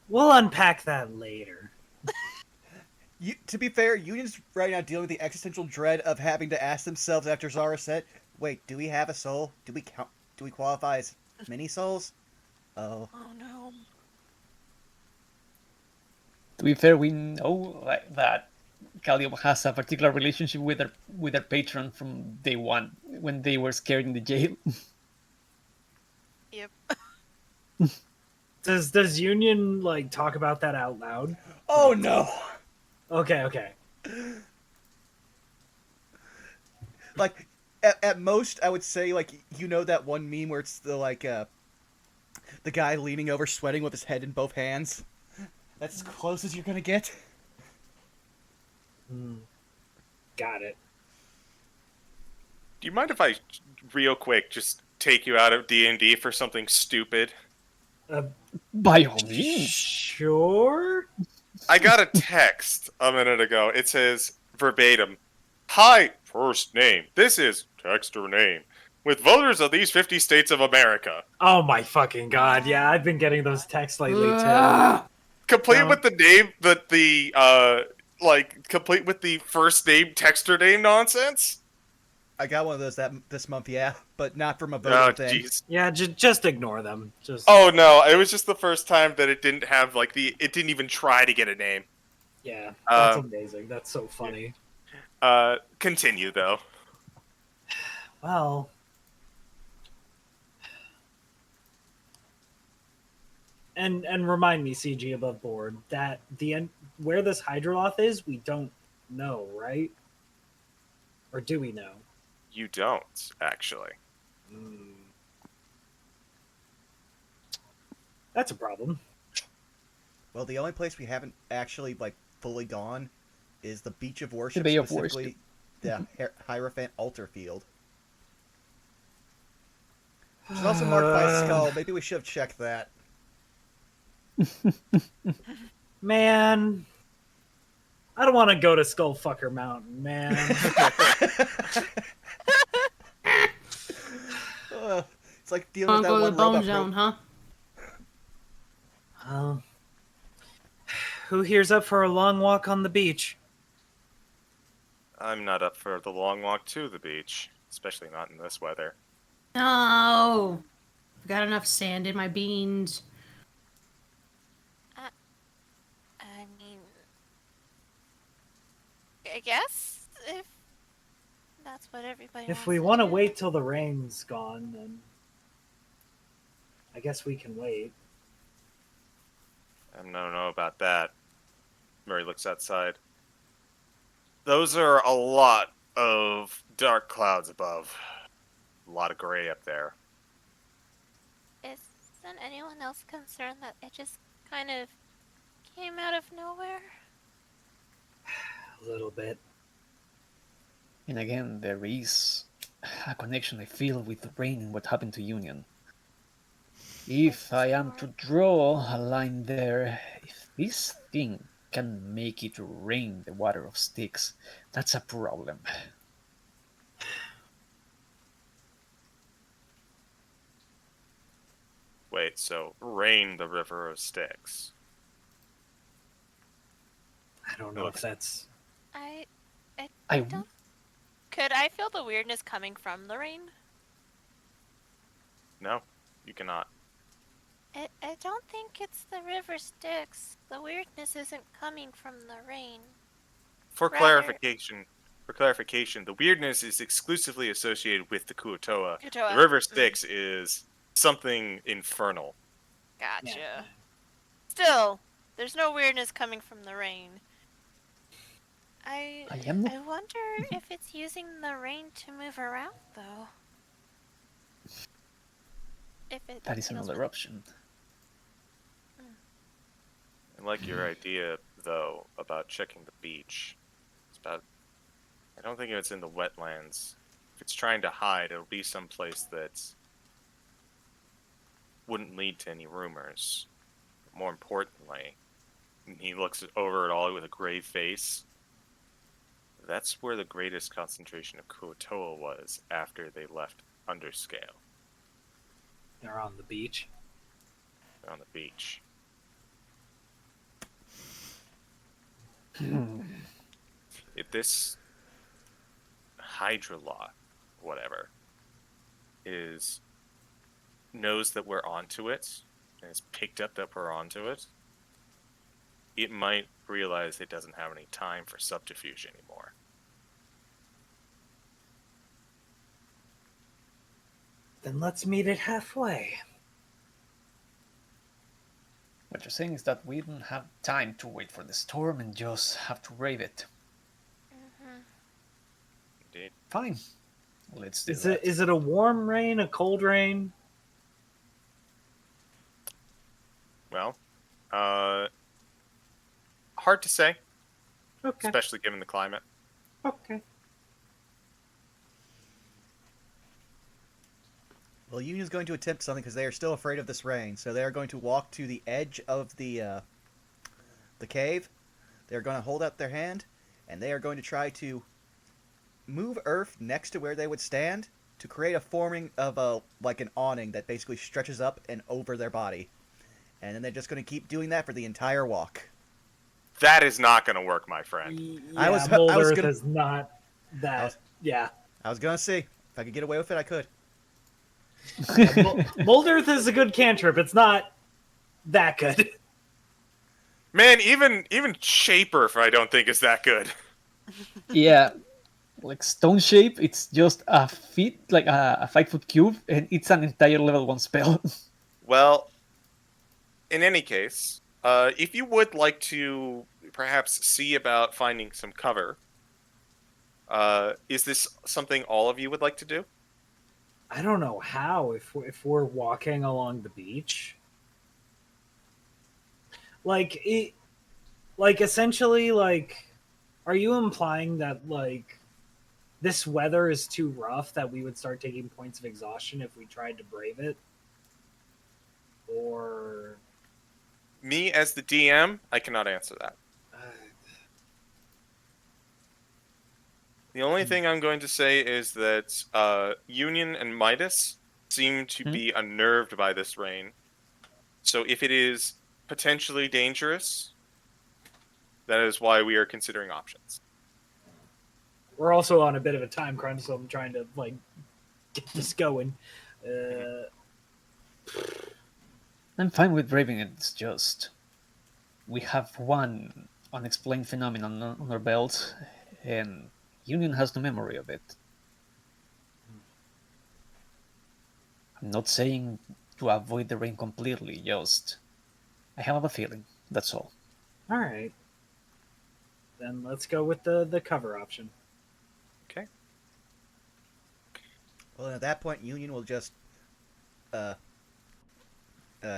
We'll unpack that later. To be fair, Union's right now dealing with the existential dread of having to ask themselves after Zara said, "Wait, do we have a soul? Do we count? Do we qualify as mini souls?" Oh. Oh no. To be fair, we know that Calliope has a particular relationship with her patron from day one when they were scared in the jail. Yep. Does Union like talk about that out loud? Oh no. Okay. Like, at most, I would say, like, you know that one meme where it's the guy leaning over, sweating with his head in both hands? That's as close as you're gonna get. Got it. Do you mind if I, real quick, just take you out of D&D for something stupid? By all means. Sure. I got a text a minute ago. It says, verbatim, "Hi, first name. This is text or name. With voters of these 50 states of America." Oh my fucking god! Yeah, I've been getting those texts lately too. Complete No. with the name, complete with the first name, texter name nonsense? I got one of those this month, yeah, but not from a Oh, voting thing. jeez. Yeah, just ignore them. Just Oh, no, it was just the first time that it didn't have, it didn't even try to get a name. yeah, that's amazing. That's so funny. Continue, though. Well, and remind me, CG above board, that the end where this Hydroloth is, we don't know, right? Or do we know? You don't, actually. That's a problem. Well, the only place we haven't actually, fully gone is the Beach of Worship, Bay of specifically the Hierophant Altar Field. Which is also marked by a skull. Maybe we should have checked that. Man, I don't want to go to Skullfucker Mountain, man. It's like dealing with that Go to one the Bone robot Zone, huh? Who here's up for a long walk on the beach? I'm not up for the long walk to the beach, especially not in this weather. No. I've got enough sand in my beans. if that's what everybody If wants we to want to do. wait till the rain's gone, then I guess we can wait. I don't know about that. Murray looks outside. Those are a lot of dark clouds above. A lot of gray up there. Isn't anyone else concerned that it just kind of came out of nowhere? A little bit. And again, there is a connection I feel with the rain and what happened to Union. If I am to draw a line there, if this thing can make it rain the water of Styx, that's a problem. Wait, so rain the river of Styx. I don't know if that's... I I don't. Could I feel the weirdness coming from the rain? No, you cannot. I don't think it's the river Styx. The weirdness isn't coming from the rain. For Rather- clarification, the weirdness is exclusively associated with the Kua-toa. Kua-toa. The river Styx is something infernal. Gotcha. Yeah. Still, there's no weirdness coming from the rain. I am wonder if it's using the rain to move around, though. If it That is deals another with- option. I like your idea, though, about checking the beach. It's about... I don't think it's in the wetlands. If it's trying to hide, it'll be someplace that wouldn't lead to any rumors. More importantly, he looks over it all with a grave face. That's where the greatest concentration of Kua-toa was after they left Underscale. They're on the beach. They're on the beach. If this Hydra law, whatever, knows that we're onto it, and it's picked up that we're onto it, it might realize it doesn't have any time for subterfuge anymore. Then let's meet it halfway. What you're saying is that we don't have time to wait for the storm and just have to brave it. Mhm. Indeed. Fine. Let's do Is that. it a warm rain, a cold rain? Well, hard to say, Okay. especially given the climate. Okay. Well, Union's going to attempt something because they are still afraid of this rain. So they are going to walk to the edge of the cave. They're going to hold out their hand, and they are going to try to move earth next to where they would stand to create a forming of like an awning that basically stretches up and over their body. And then they're just going to keep doing that for the entire walk. That is not going to work, my friend. Yeah, I was Mold Earth gonna- is not that. Yeah. I was going to see. If I could get away with it, I could. Mold Earth is a good cantrip. It's not that good. Man, even Shaper, I don't think is that good. Yeah, like stone shape, it's just a feet, like a 5-foot cube, and it's an entire level 1 spell. Well, in any case, if you would like to perhaps see about finding some cover, is this something all of you would like to do? I don't know how if we're walking along the beach. Like essentially, like, are you implying that like this weather is too rough that we would start taking points of exhaustion if we tried to brave it? Or Me, as the DM, I cannot answer that. The only thing I'm going to say is that Union and Midas seem to be unnerved by this rain. So if it is potentially dangerous, that is why we are considering options. we're also on a bit of a time crunch, so I'm trying to like get this going. I'm fine with braving it, it's just... we have one unexplained phenomenon on our belt, and Union has no memory of it. I'm not saying to avoid the rain completely, just I have a feeling, that's all. All right. Then let's go with the cover option. Okay. Well, at that point, Union will just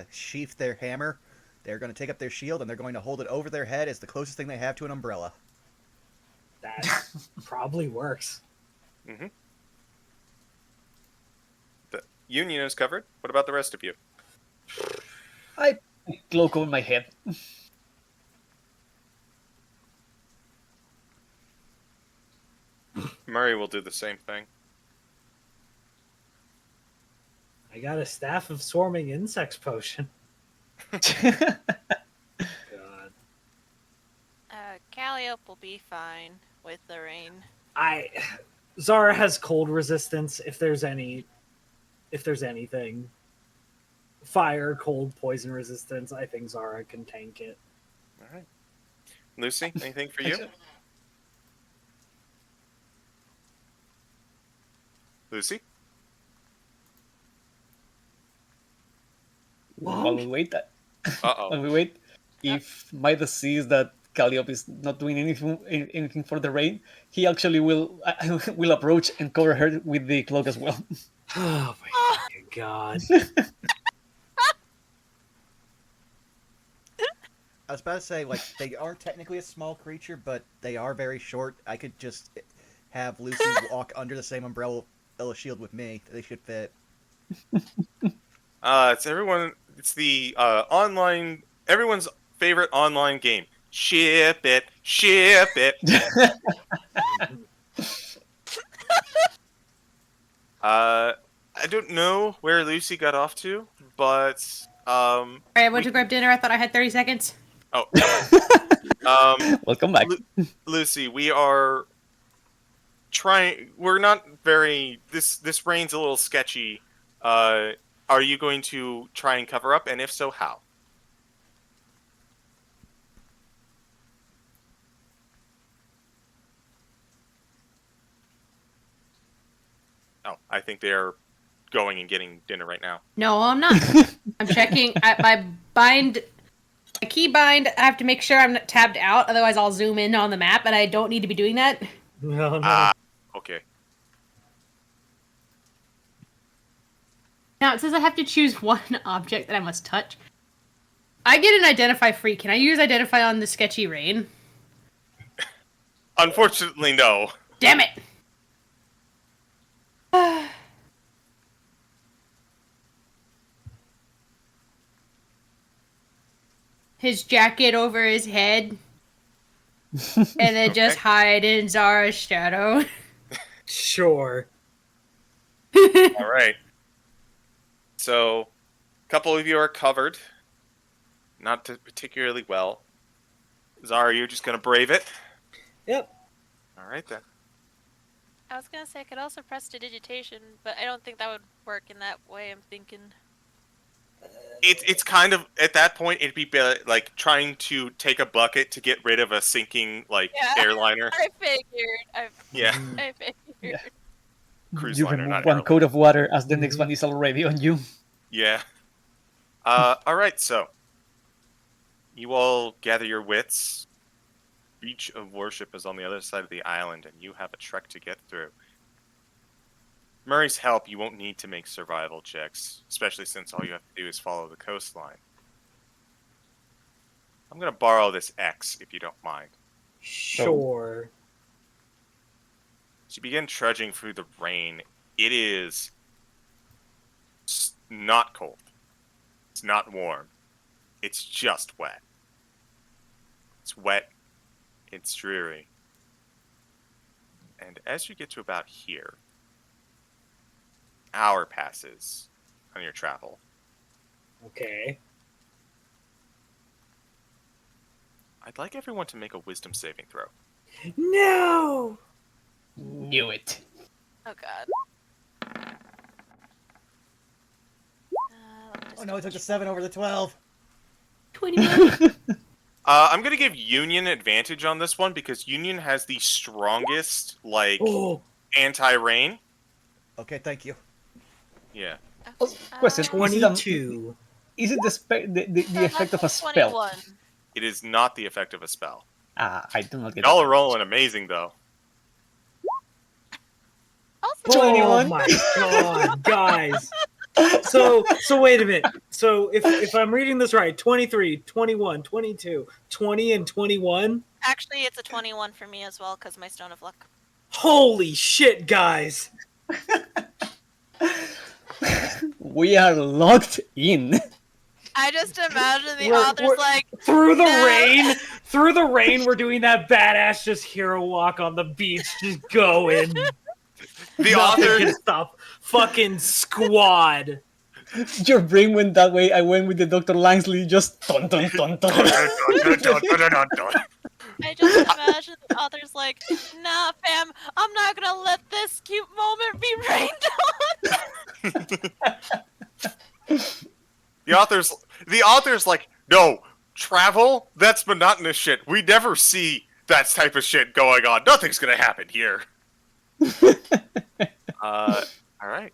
sheath their hammer. They're going to take up their shield, and they're going to hold it over their head as the closest thing they have to an umbrella. That probably works. Mm-hmm. The Union is covered. What about the rest of you? I cloak over my head. Murray will do the same thing. I got a staff of swarming insects potion. God. Calliope will be fine with the rain. Zara has cold resistance if there's anything. Fire, cold, poison resistance. I think Zara can tank it. All right. Lucy, anything for you? Lucy? While we wait, Uh-oh. while we wait, if Midas sees that Calliope is not doing anything for the rain, he actually will will approach and cover her with the cloak as well. Oh my god. I was about to say, like, they aren't technically a small creature, but they are very short. I could just have Lucy walk under the same umbrella shield with me. They should fit. It's everyone. It's the online. Everyone's favorite online game. Ship it. Ship it. I don't know where Lucy got off to, but Alright, I went to grab dinner. I thought I had 30 seconds. oh, Welcome back. Lucy, we are trying. We're not very. This rain's a little sketchy. Are you going to try and cover up, and if so, how? Oh, I think they're going and getting dinner right now. No, I'm not. I'm checking my key bind. I have to make sure I'm not tabbed out, otherwise I'll zoom in on the map, and I don't need to be doing that. No. Okay. Now it says I have to choose one object that I must touch. I get an identify free. Can I use identify on the sketchy rain? Unfortunately, no. Damn it! His jacket over his head. And then just hide in Zara's shadow. Sure. All right. So, a couple of you are covered. Not particularly well. Zara, you're just going to brave it? Yep. All right, then. I was gonna say I could also prestidigitation, but I don't think that would work in that way. I'm thinking. It's kind of, at that point, it'd be like trying to take a bucket to get rid of a sinking, airliner. I figured. Yeah. I figured. Yeah. Cruise You liner, remove not one airliner. coat of water as the next one is already on you. Yeah. Alright, so. You all gather your wits. Reach of Worship is on the other side of the island, and you have a trek to get through. Murray's help, you won't need to make survival checks, especially since all you have to do is follow the coastline. I'm going to borrow this X, if you don't mind. Sure. As you begin trudging through the rain, it is not cold. It's not warm. It's just wet. It's wet. It's dreary. And as you get to about here, an hour passes on your travel. Okay. I'd like everyone to make a wisdom saving throw. No! Knew it. Oh god. Oh no, I took the 7 over the 12. 20 minutes. I'm gonna give Union advantage on this one because Union has the strongest Oh, anti-rain. Okay, thank you. Yeah. Oh, question: Is it 22. is it the effect of a spell? 21. It is not the effect of a spell. I do not get Y'all that. are rolling amazing though. Also, 21. Oh my god, guys. So wait a minute. So if I'm reading this right, 23, 21, 22, 20 and 21. actually, it's a 21 for me as well because my Stone of Luck. Holy shit, guys. We are locked in. I just imagine the We're- author's we're- like, Through the No. rain, we're doing that badass just hero walk on the beach, just going. The Nothing author can stop fucking squad. Your brain went that way. I went with the Dr. Langsley. Just dun dun dun dun. I just imagine the author's like, nah, fam, I'm not gonna let this cute moment be rained on. the author's like, no, travel? That's monotonous shit. We never see that type of shit going on. Nothing's gonna happen here. Alright.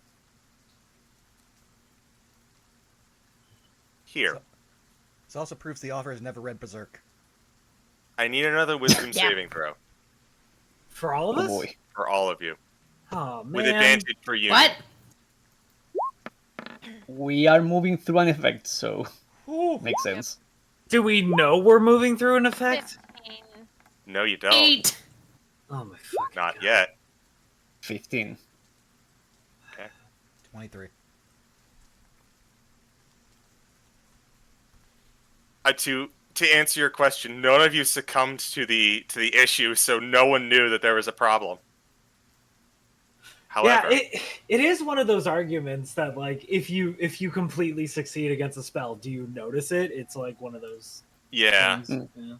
Here. This also proves the author has never read Berserk. I need another wisdom Yeah. saving throw For all of Oh us? boy. for all of you. Oh, man. With advantage for you. What? We are moving through an effect, so Ooh. makes sense. Do we know we're moving through an effect? 15. No, you don't. 8. Oh my fucking Not god. yet. 15. 23. To answer your question, none of you succumbed to the issue, so no one knew that there was a problem. However, Yeah, it is one of those arguments that like if you completely succeed against a spell, do you notice it? It's like one of those yeah. things. Yeah.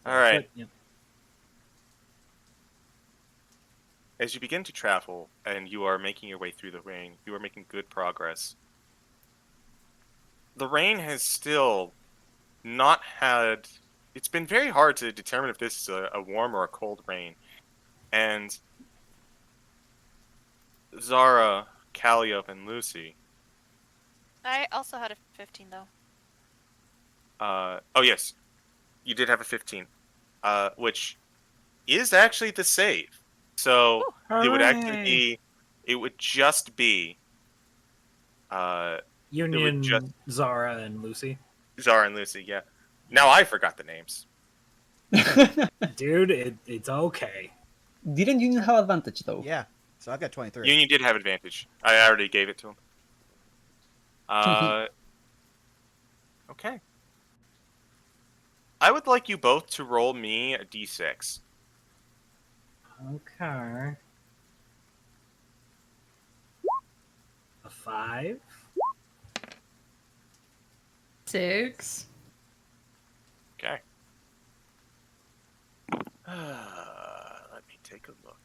All right. But, yeah. As you begin to travel and you are making your way through the rain, you are making good progress. The rain has still not had... It's been very hard to determine if this is a warm or a cold rain. And Zara, Calliope, and Lucy... I also had a 15 though. oh yes, you did have a 15. Which is actually the save. So it would actually Hooray. be... It would just be... Union, just- Zara, and Lucy. Zara and Lucy, yeah. Now I forgot the names. Dude, it's okay. Didn't Union have advantage though? Yeah, so I've got 23. Union did have advantage. I already gave it to him. Okay. I would like you both to roll me a d6. Okay. A 5. 6. Okay. Let me take a look.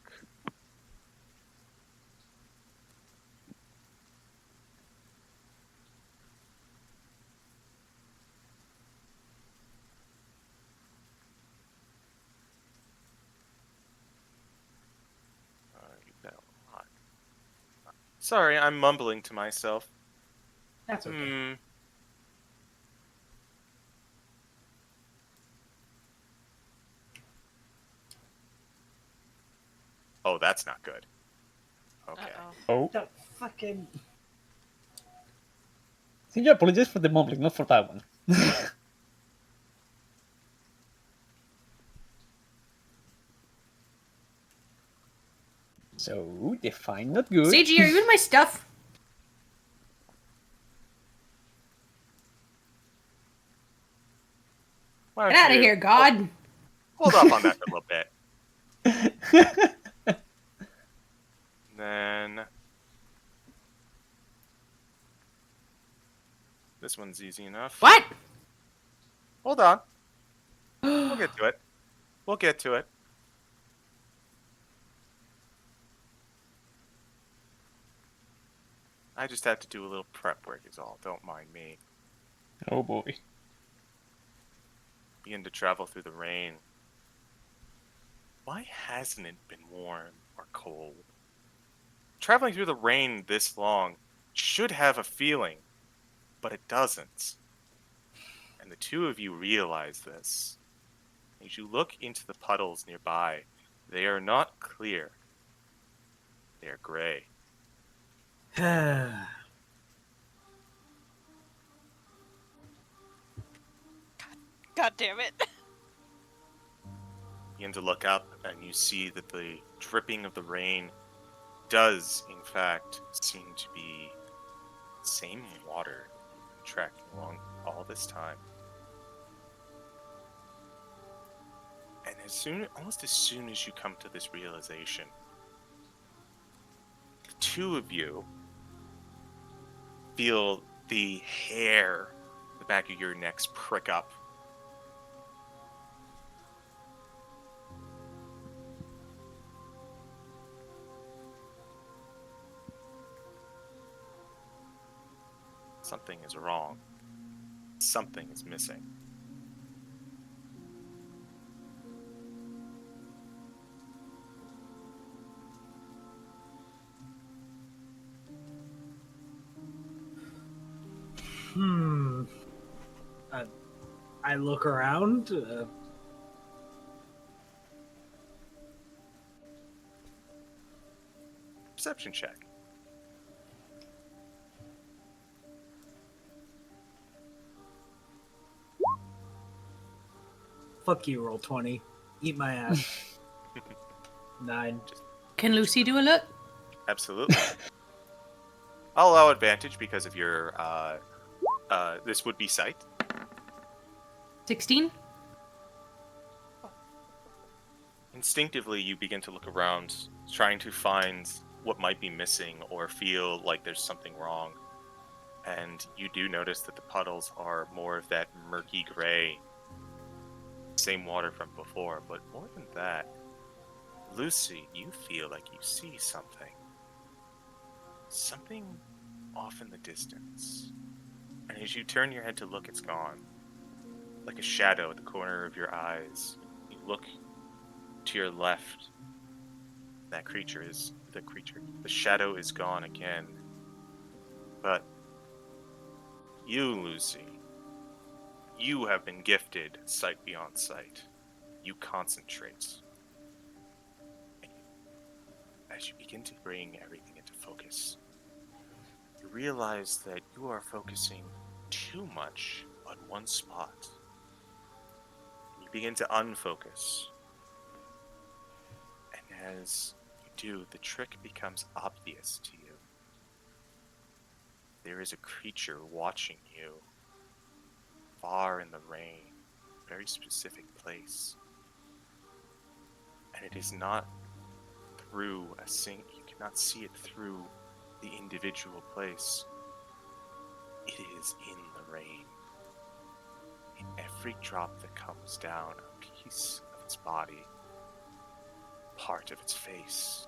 You've got a lot. Sorry, I'm mumbling to myself. That's okay. Oh, that's not good. Okay. Uh-oh. Oh. That fucking... So you apologize for the mumbling, not for that one. So, define not good. CG, are you in my stuff? Why Get don't out of you here, God. Hold up on that for a little bit. Then this one's easy enough. What? Hold on. We'll get to it. We'll get to it. I just have to do a little prep work is all. Don't mind me. Oh boy. begin to travel through the rain. Why hasn't it been warm or cold? Traveling through the rain this long should have a feeling, but it doesn't. And the two of you realize this. As you look into the puddles nearby, they are not clear. They are gray. God damn it. You begin to look up, and you see that the dripping of the rain does, in fact, seem to be the same water tracking along all this time. And almost as soon as you come to this realization, the two of you feel the hair, the back of your necks prick up. Something is wrong. Something is missing. I look around. Perception check. Fuck you, roll 20. Eat my ass. 9. Can Lucy do a look? Absolutely. I'll allow advantage because of your, this would be sight. 16? Instinctively, you begin to look around, trying to find what might be missing or feel like there's something wrong. And you do notice that the puddles are more of that murky gray, same water from before, but more than that, Lucy, you feel like you see something. Something off in the distance. And as you turn your head to look, it's gone. Like a shadow at the corner of your eyes. You look to your left. The shadow is gone again. But you, Lucy, you have been gifted sight beyond sight. You concentrate. As you begin to bring everything into focus, you realize that you are focusing too much on one spot. You begin to unfocus. And as you do, the trick becomes obvious to you. There is a creature watching you far in the rain, a very specific place. And it is not through a sink. You cannot see it through the individual place. It is in the rain. In every drop that comes down, a piece of its body, part of its face,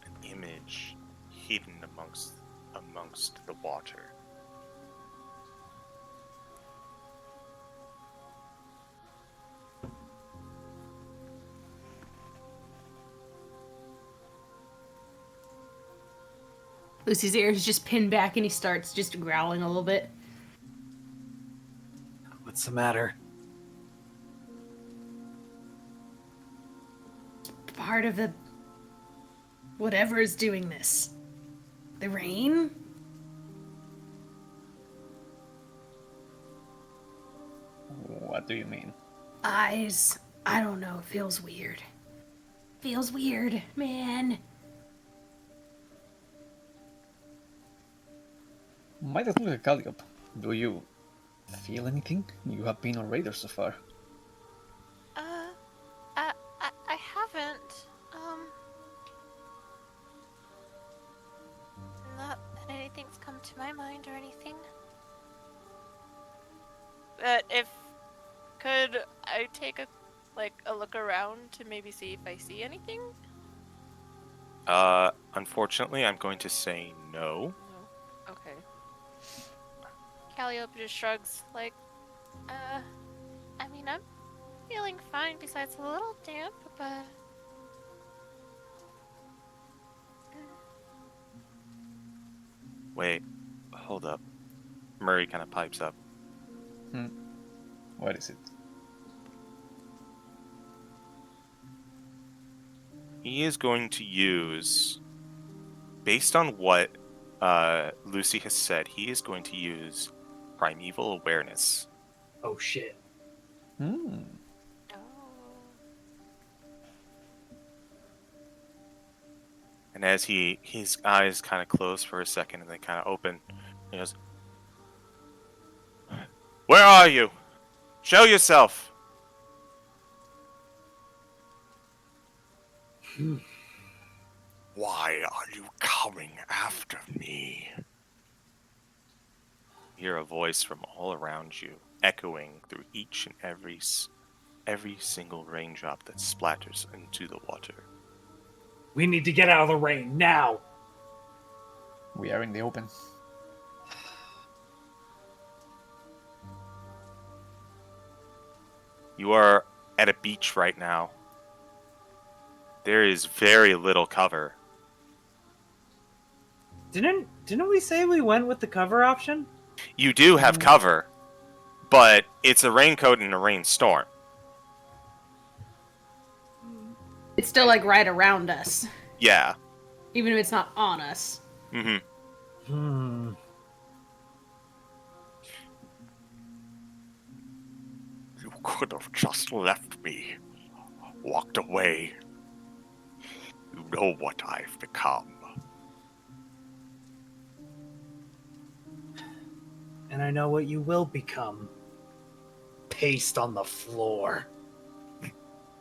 an image hidden amongst the water. Lucy's ears just pin back and he starts just growling a little bit. What's the matter? Part of the... whatever is doing this. The rain? What do you mean? Eyes. I don't know. It feels weird. Feels weird, man. Might as well Calliope. Do you feel anything? You have been on radar so far. I haven't. Not that anything's come to my mind or anything. But could I take a look around to maybe see if I see anything? Unfortunately, I'm going to say no. No. Okay. Calliope just shrugs, like, I mean, I'm feeling fine besides a little damp, but... Wait, hold up. Murray kind of pipes up. What is it? He is going to use, based on what Lucy has said, he is going to use primeval awareness. Oh shit. Hmm. Oh. And as his eyes kind of close for a second and they kind of open, he goes, "Where are you? Show yourself!" "Why are you coming after me?" You hear a voice from all around you, echoing through each and every single raindrop that splatters into the water. We need to get out of the rain now. We are in the open. You are at a beach right now. There is very little cover. Didn't we say we went with the cover option? You do have cover, but it's a raincoat in a rainstorm. It's still like right around us, Yeah. even if it's not on us. Mm-hmm. You could have just left me. Walked away. You know what I've become. And I know what you will become. Paste on the floor.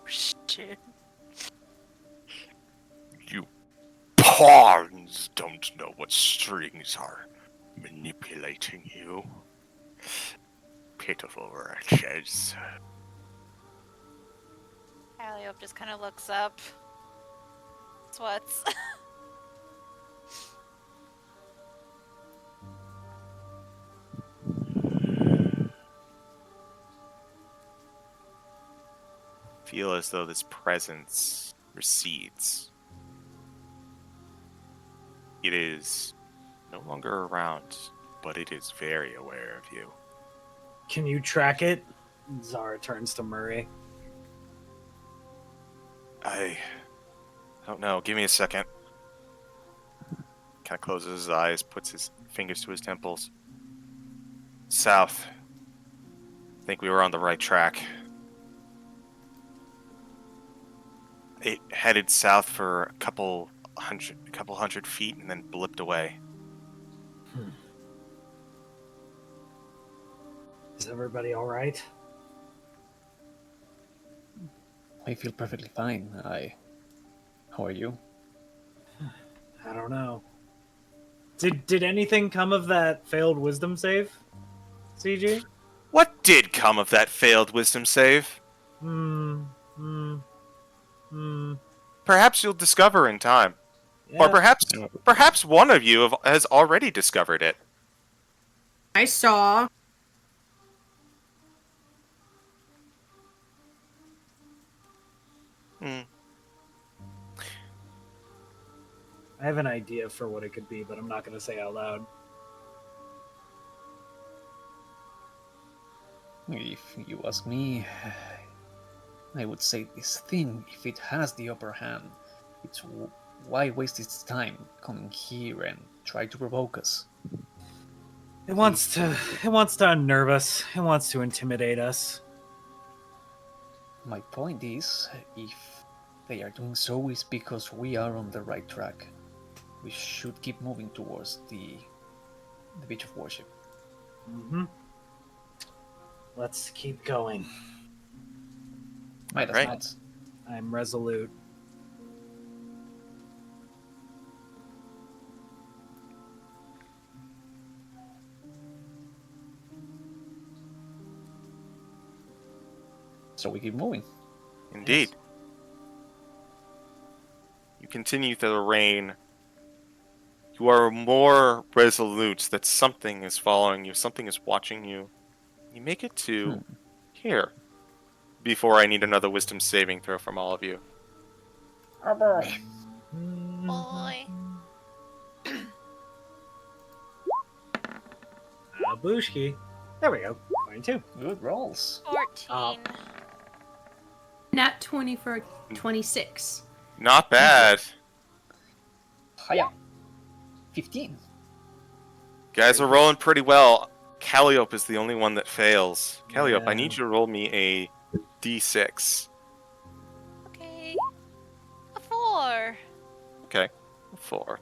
Shit. You pawns don't know what strings are manipulating you. Pitiful wretches. Calliope just kind of looks up. Sweats. Feel as though this presence recedes. It is no longer around, but it is very aware of you. Can you track it? Zara turns to Murray. I don't know. Give me a second. Kind of closes his eyes, puts his fingers to his temples. South. I think we were on the right track. It headed south for a couple hundred feet and then blipped away. Is everybody all right? I feel perfectly fine. How are you? I don't know. Did anything come of that failed wisdom save, CG? What did come of that failed wisdom save? Perhaps you'll discover in time. Yeah. Or perhaps one of you has already discovered it. I saw. Hmm. I have an idea for what it could be, but I'm not going to say out loud. If you ask me, I would say this thing, if it has the upper hand, it's why waste its time coming here and try to provoke us? It wants to unnerve us. It wants to intimidate us. My point is, if they are doing so, is because we are on the right track. We should keep moving towards the beach of worship. Let's keep going. Might as Right. not. I'm resolute. So we keep moving. Indeed. Yes. You continue through the rain. You you are more resolute that something is following you, something is watching you. You make it to here before I need another wisdom saving throw from all of you. Oh boy. Boy. Bushki. There we go. 22. Good rolls. 14. Nat 20 for 26. Not bad. Hiya. 15. Guys are rolling pretty well. Calliope is the only one that fails. Calliope, I Yeah. need you to roll me a d6. Okay. A 4. Okay, 4.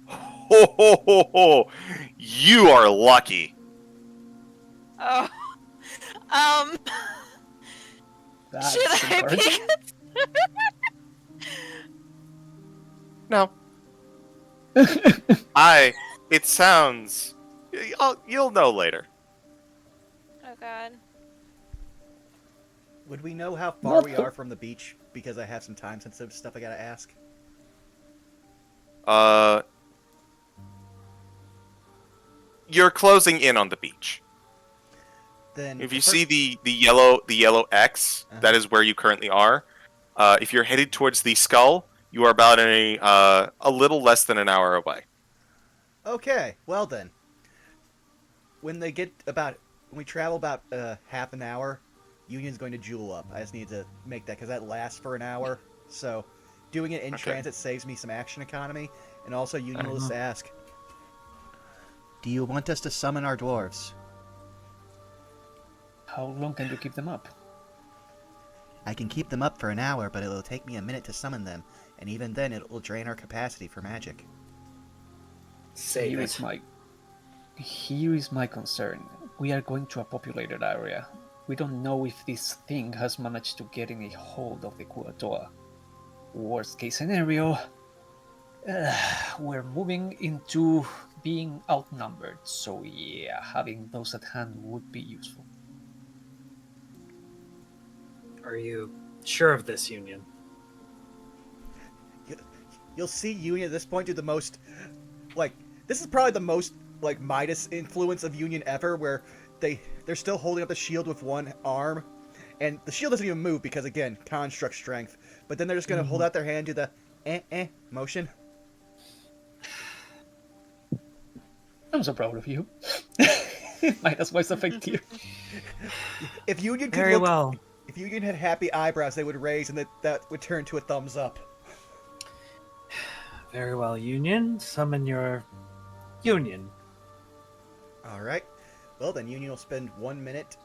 Ho ho ho ho! You are lucky. Oh. Um. That's Should I encouraging. be? No. It sounds. You'll know later. Oh god. Would we know how far we are from the beach? Because I have some time-sensitive stuff I gotta ask. You're closing in on the beach. Then If you first- see the yellow X, Uh-huh. that is where you currently are. If you're headed towards the skull, you are about a little less than an hour away. Okay, well then. When we travel about half an hour, Union's going to jewel up. I just need to make that because that lasts for an hour. So, doing it in Okay. transit saves me some action economy, and also Union will just ask, "Do you want us to summon our dwarves?" How long can you keep them up? I can keep them up for an hour, but it'll take me a minute to summon them, and even then it will drain our capacity for magic. Save Here it. is my concern. We are going to a populated area. We don't know if this thing has managed to get in a hold of the Kua-toa. Worst case scenario, we're moving into being outnumbered, so yeah, having those at hand would be useful. Are you sure of this, Union? You'll see Union at this point do the most, this is probably the most, Midas influence of Union ever, where they're still holding up the shield with one arm, and the shield doesn't even move because, again, construct strength, but then they're just going to hold out their hand, do the motion. I'm so proud of you. Midas voice effect here. If Union could Very look, well. if Union had happy eyebrows, they would raise, and that would turn to a thumbs up. Very well, Union. Summon your Union. Alright. Well, then Union will spend 1 minute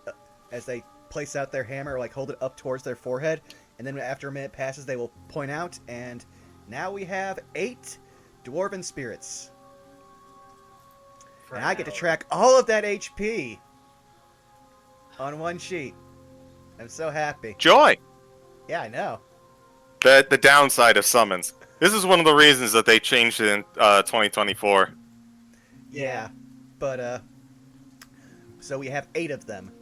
as they place out their hammer, hold it up towards their forehead, and then after a minute passes, they will point out, and now we have 8 dwarven spirits. And I get to track all of that HP on one sheet. I'm so happy. Joy! Yeah, I know. The downside of summons. This is one of the reasons that they changed it in 2024. Yeah, but so we have 8 of them.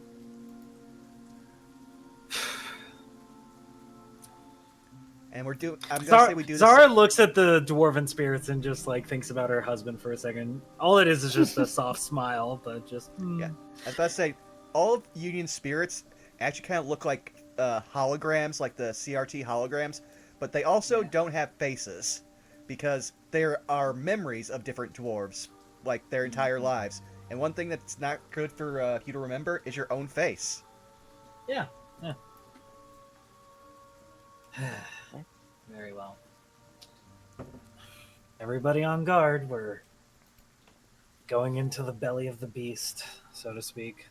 And I'm gonna say we do this. Zara looks at the dwarven spirits and just thinks about her husband for a second. All it is just a soft smile, but just Yeah. I was about to say, all of Union spirits actually kind of look like holograms, like the CRT holograms, but they also don't have faces, because there are memories of different dwarves, their entire lives. And one thing that's not good for you to remember is your own face. Yeah. Very well. Everybody on guard. We're going into the belly of the beast, so to speak.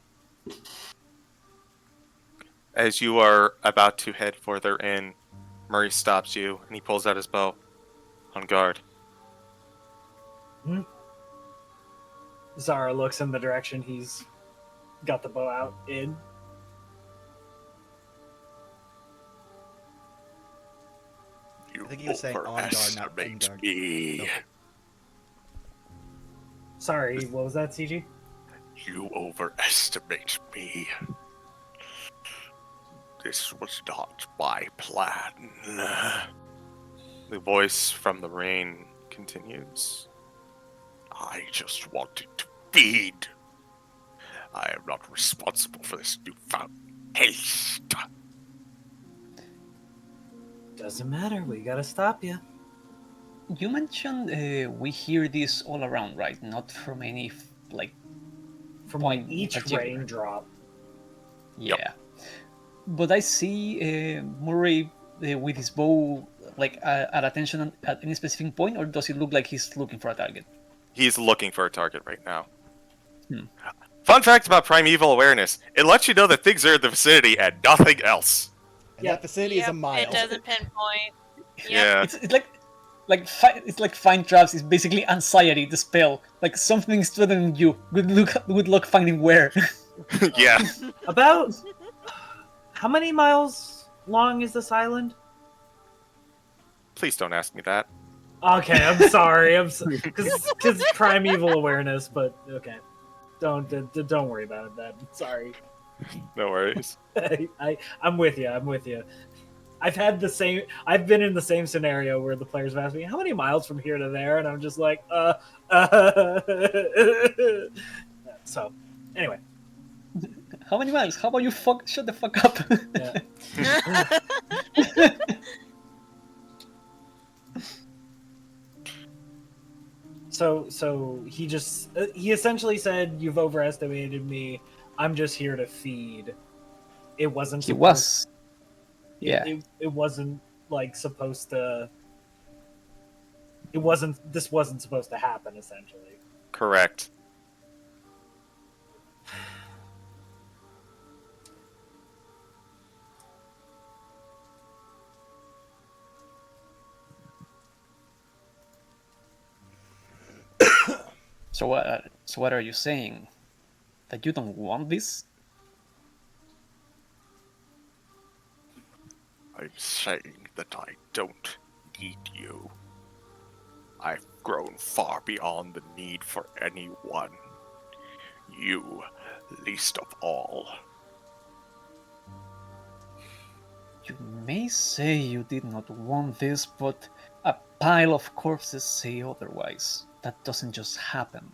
As you are about to head further in, Murray stops you and he pulls out his bow. On guard. Zara looks in the direction he's got the bow out in. You I think he was saying on guard, not in overestimate guard. me. No. Sorry, what was that, CG? You overestimate me. This was not my plan. The voice from the rain continues. I just wanted to feed. I am not responsible for this newfound haste. Doesn't matter. We gotta stop you. You mentioned we hear this all around, right? Not from any From point in each particular. raindrop. Yeah, but I see Murray with his bow at attention at any specific point, or does it look like he's looking for a target? He's looking for a target right now. Hmm. Fun fact about primeval awareness: it lets you know that things are in the vicinity and nothing else. And that vicinity is a mile. It doesn't pinpoint. Yep. Yeah. It's like find traps is basically anxiety, the spell. Like something's threatening you. Good luck finding where. Yeah. About how many miles long is this island? Please don't ask me that. Okay, I'm sorry. Because primeval awareness, but okay. Don't worry about it. Then sorry. No worries. I'm with you. I'm with you. I've been in the same scenario where the players have asked me how many miles from here to there, and I'm just like, So, anyway. How many miles? How about you shut the fuck up? Yeah. So he essentially said, "You've overestimated me. I'm just here to feed." It wasn't. He was. Yeah. It wasn't like supposed to. This wasn't supposed to happen. Essentially. Correct. So what are you saying? That you don't want this? I'm saying that I don't need you. I've grown far beyond the need for anyone. You, least of all. You may say you did not want this, but a pile of corpses say otherwise. That doesn't just happen.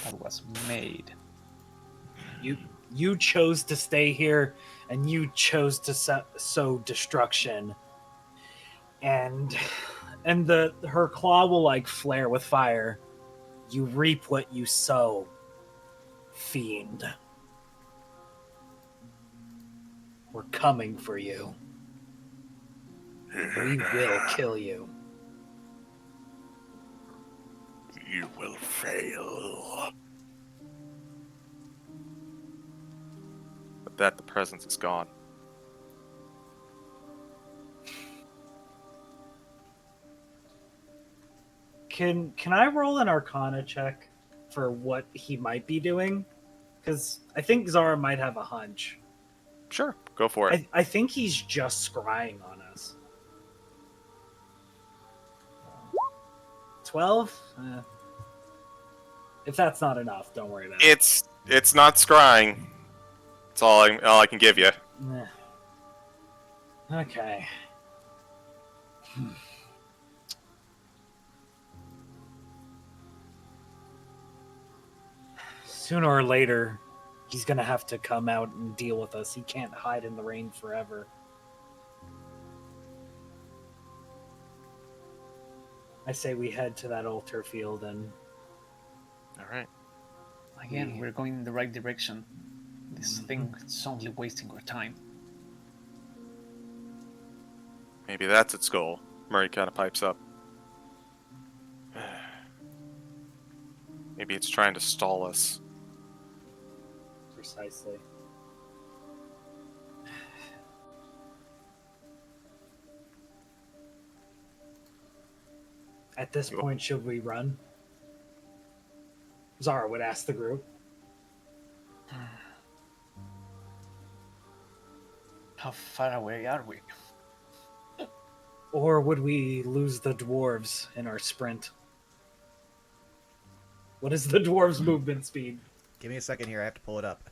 That was made. You chose to stay here, and you chose to sow destruction. And her claw will like flare with fire. You reap what you sow, fiend. We're coming for you. We will kill you. You will fail. With that, the presence is gone. Can I roll an Arcana check for what he might be doing? Because I think Zara might have a hunch. Sure, go for it. I think he's just scrying on us. 12? If that's not enough, don't worry about it. It's not scrying. That's all I can give you. Okay. Sooner or later, he's gonna have to come out and deal with us. He can't hide in the rain forever. I say we head to that altar field and... Alright. Again, we're going in the right direction. This thing is only wasting our time. Maybe that's its goal. Murray kind of pipes up. Maybe it's trying to stall us. Precisely. At this point, should we run? Zara would ask the group. How far away are we? Or would we lose the dwarves in our sprint? What is the dwarves' movement speed? Give me a second here. I have to pull it up.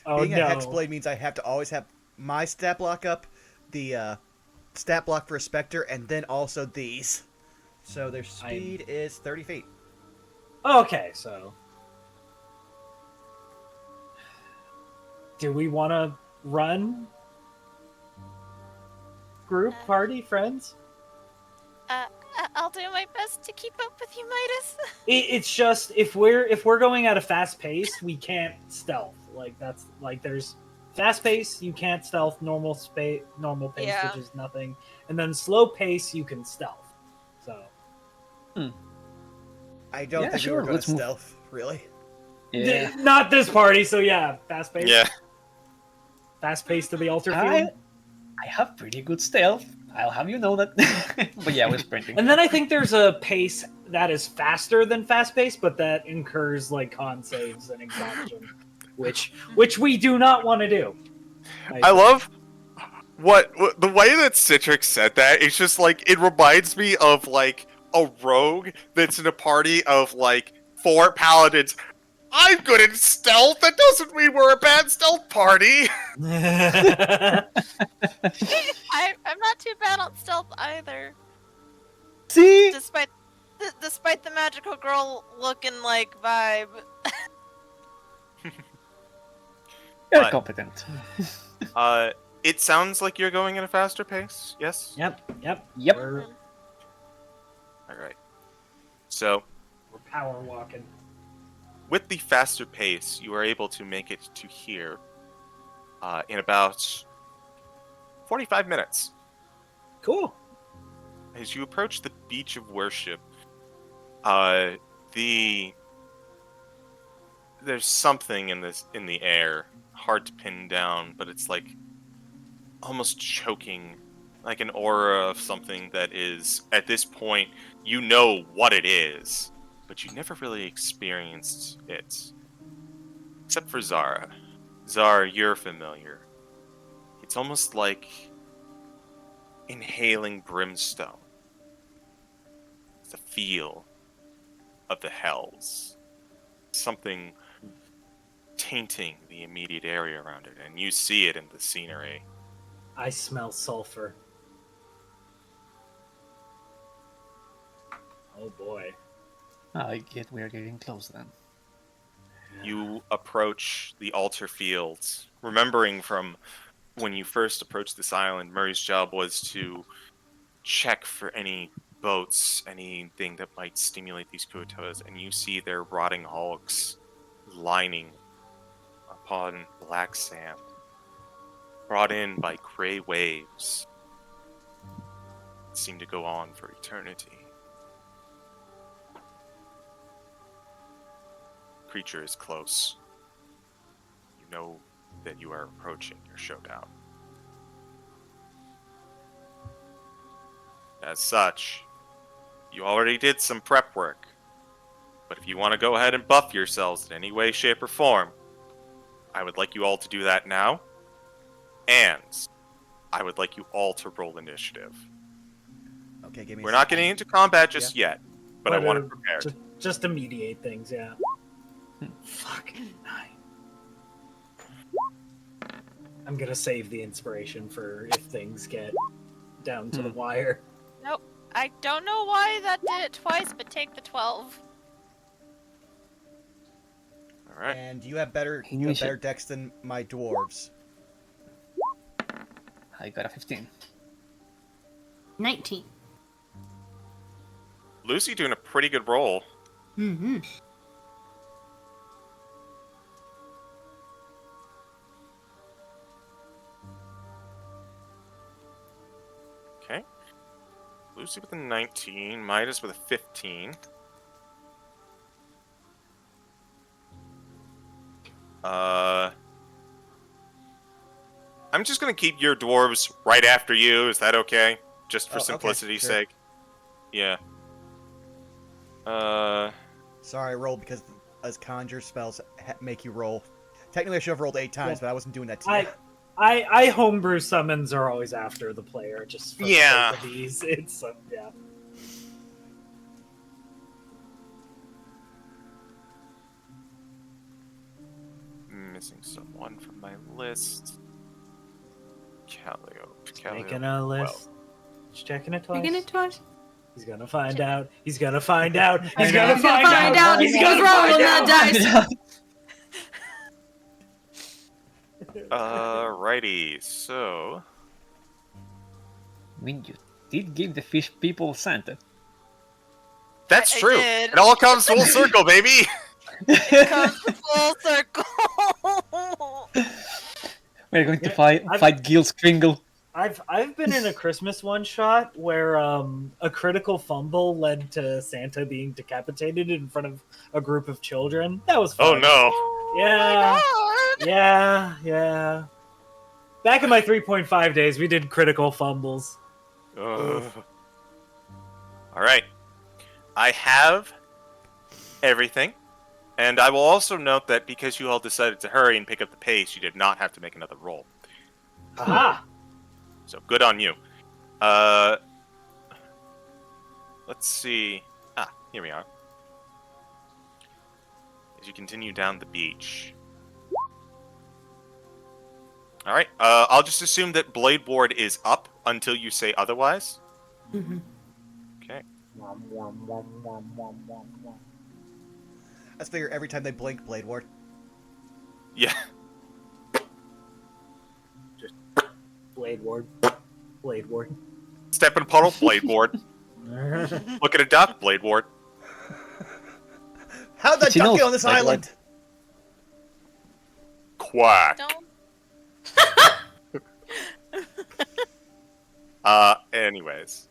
Oh, Being no. a hexblade means I have to always have my stat block up, the stat block for a Spectre, and then also these. So their speed is 30 feet. Okay, so do we want to run? Group, party, friends? I'll do my best to keep up with you, Midas. It's just if we're going at a fast pace, we can't stealth. Like that's like there's fast pace, you can't stealth. Normal pace, Yeah. which is nothing, and then slow pace, you can stealth. So I don't Yeah, think we sure, were going let's to move. stealth, really. Yeah. not this party. So yeah, fast pace. Yeah. Fast pace to the altar I field. have pretty good stealth. I'll have you know that. But yeah, we're sprinting. And then I think there's a pace that is faster than fast pace, but that incurs like con saves and exhaustion, which we do not want to do. I love what the way that Citrix said that. It's just like it reminds me of like a rogue that's in a party of like 4 paladins. I'm good at stealth. That doesn't mean we're a bad stealth party. I'm not too bad on stealth either, See? despite the magical girl looking like vibe. You're But- competent. It sounds like you're going at a faster pace. Yes. Yep. Yep. We're All right. So, power walking. with the faster pace, you are able to make it to here in about 45 minutes. Cool. As you approach the beach of worship, there's something in the air, hard to pin down, but it's like almost choking, like an aura of something that is, at this point, you know what it is, but you never really experienced it. Except for Zara. Zara, you're familiar. It's almost like inhaling brimstone. It's the feel of the hells. Something tainting the immediate area around it, and you see it in the scenery. I smell sulfur. Oh boy. I get we're getting close then. You approach the altar fields, remembering from when you first approached this island, Murray's job was to check for any boats, anything that might stimulate these Kua-toas, and you see their rotting hulks lining upon black sand, brought in by gray waves that seem to go on for eternity. Creature is close. You know that you are approaching your showdown. As such, you already did some prep work, but if you want to go ahead and buff yourselves in any way, shape, or form, I would like you all to do that now, and I would like you all to roll initiative. Okay, give me. We're not getting into combat just yet, but I want to But, prepare. Just to mediate things, yeah. Fucking 9. I'm gonna save the inspiration for if things get down to the wire. Nope. I don't know why that did it twice, but take the 12. All right. And you have better Initiative. decks than my dwarves. I got a 15. 19. Lucy doing a pretty good roll. Mm-hmm. Okay. Lucy with a 19, Midas with a 15. I'm just gonna keep your dwarves right after you. Is that okay? Just for Oh, okay, simplicity's sure. sake. Yeah. Sorry, I rolled because as conjure spells make you roll. Technically, I should have rolled 8 times, Yeah. but I wasn't doing that to you. I homebrew summons are always after the player, just for Yeah. the sake of these. It's yeah. Missing someone from my list. Calliope. Making a list. Just checking it twice. Taking it twice. He's gonna find out. He's gonna find out. He's I know. gonna He's gonna find find out. out. He's He's gonna rolling find that out. dice. Alrighty, so I mean, you did give the fish people Santa. that's I true. did. It all comes full circle, baby. It comes full circle. We're going to Yeah, fight Gil Skringle. I've been in a Christmas one shot where a critical fumble led to Santa being decapitated in front of a group of children. That was Oh fun. no. Yeah. Oh my God. Yeah. Back in my 3.5 days, we did critical fumbles. All right. I have everything. And I will also note that because you all decided to hurry and pick up the pace, you did not have to make another roll. Aha! So good on you. Let's see. Here we are. As you continue down the beach. Alright, I'll just assume that Blade Ward is up until you say otherwise. Mhm. Okay. I just figure every time they blink, Blade Ward. Yeah. Blade Ward. Blade Ward. Step in a puddle, Blade Ward. Look at a duck, Blade Ward. How'd that But you duck know, get on this Blade island? Quack. Don't. Anyways.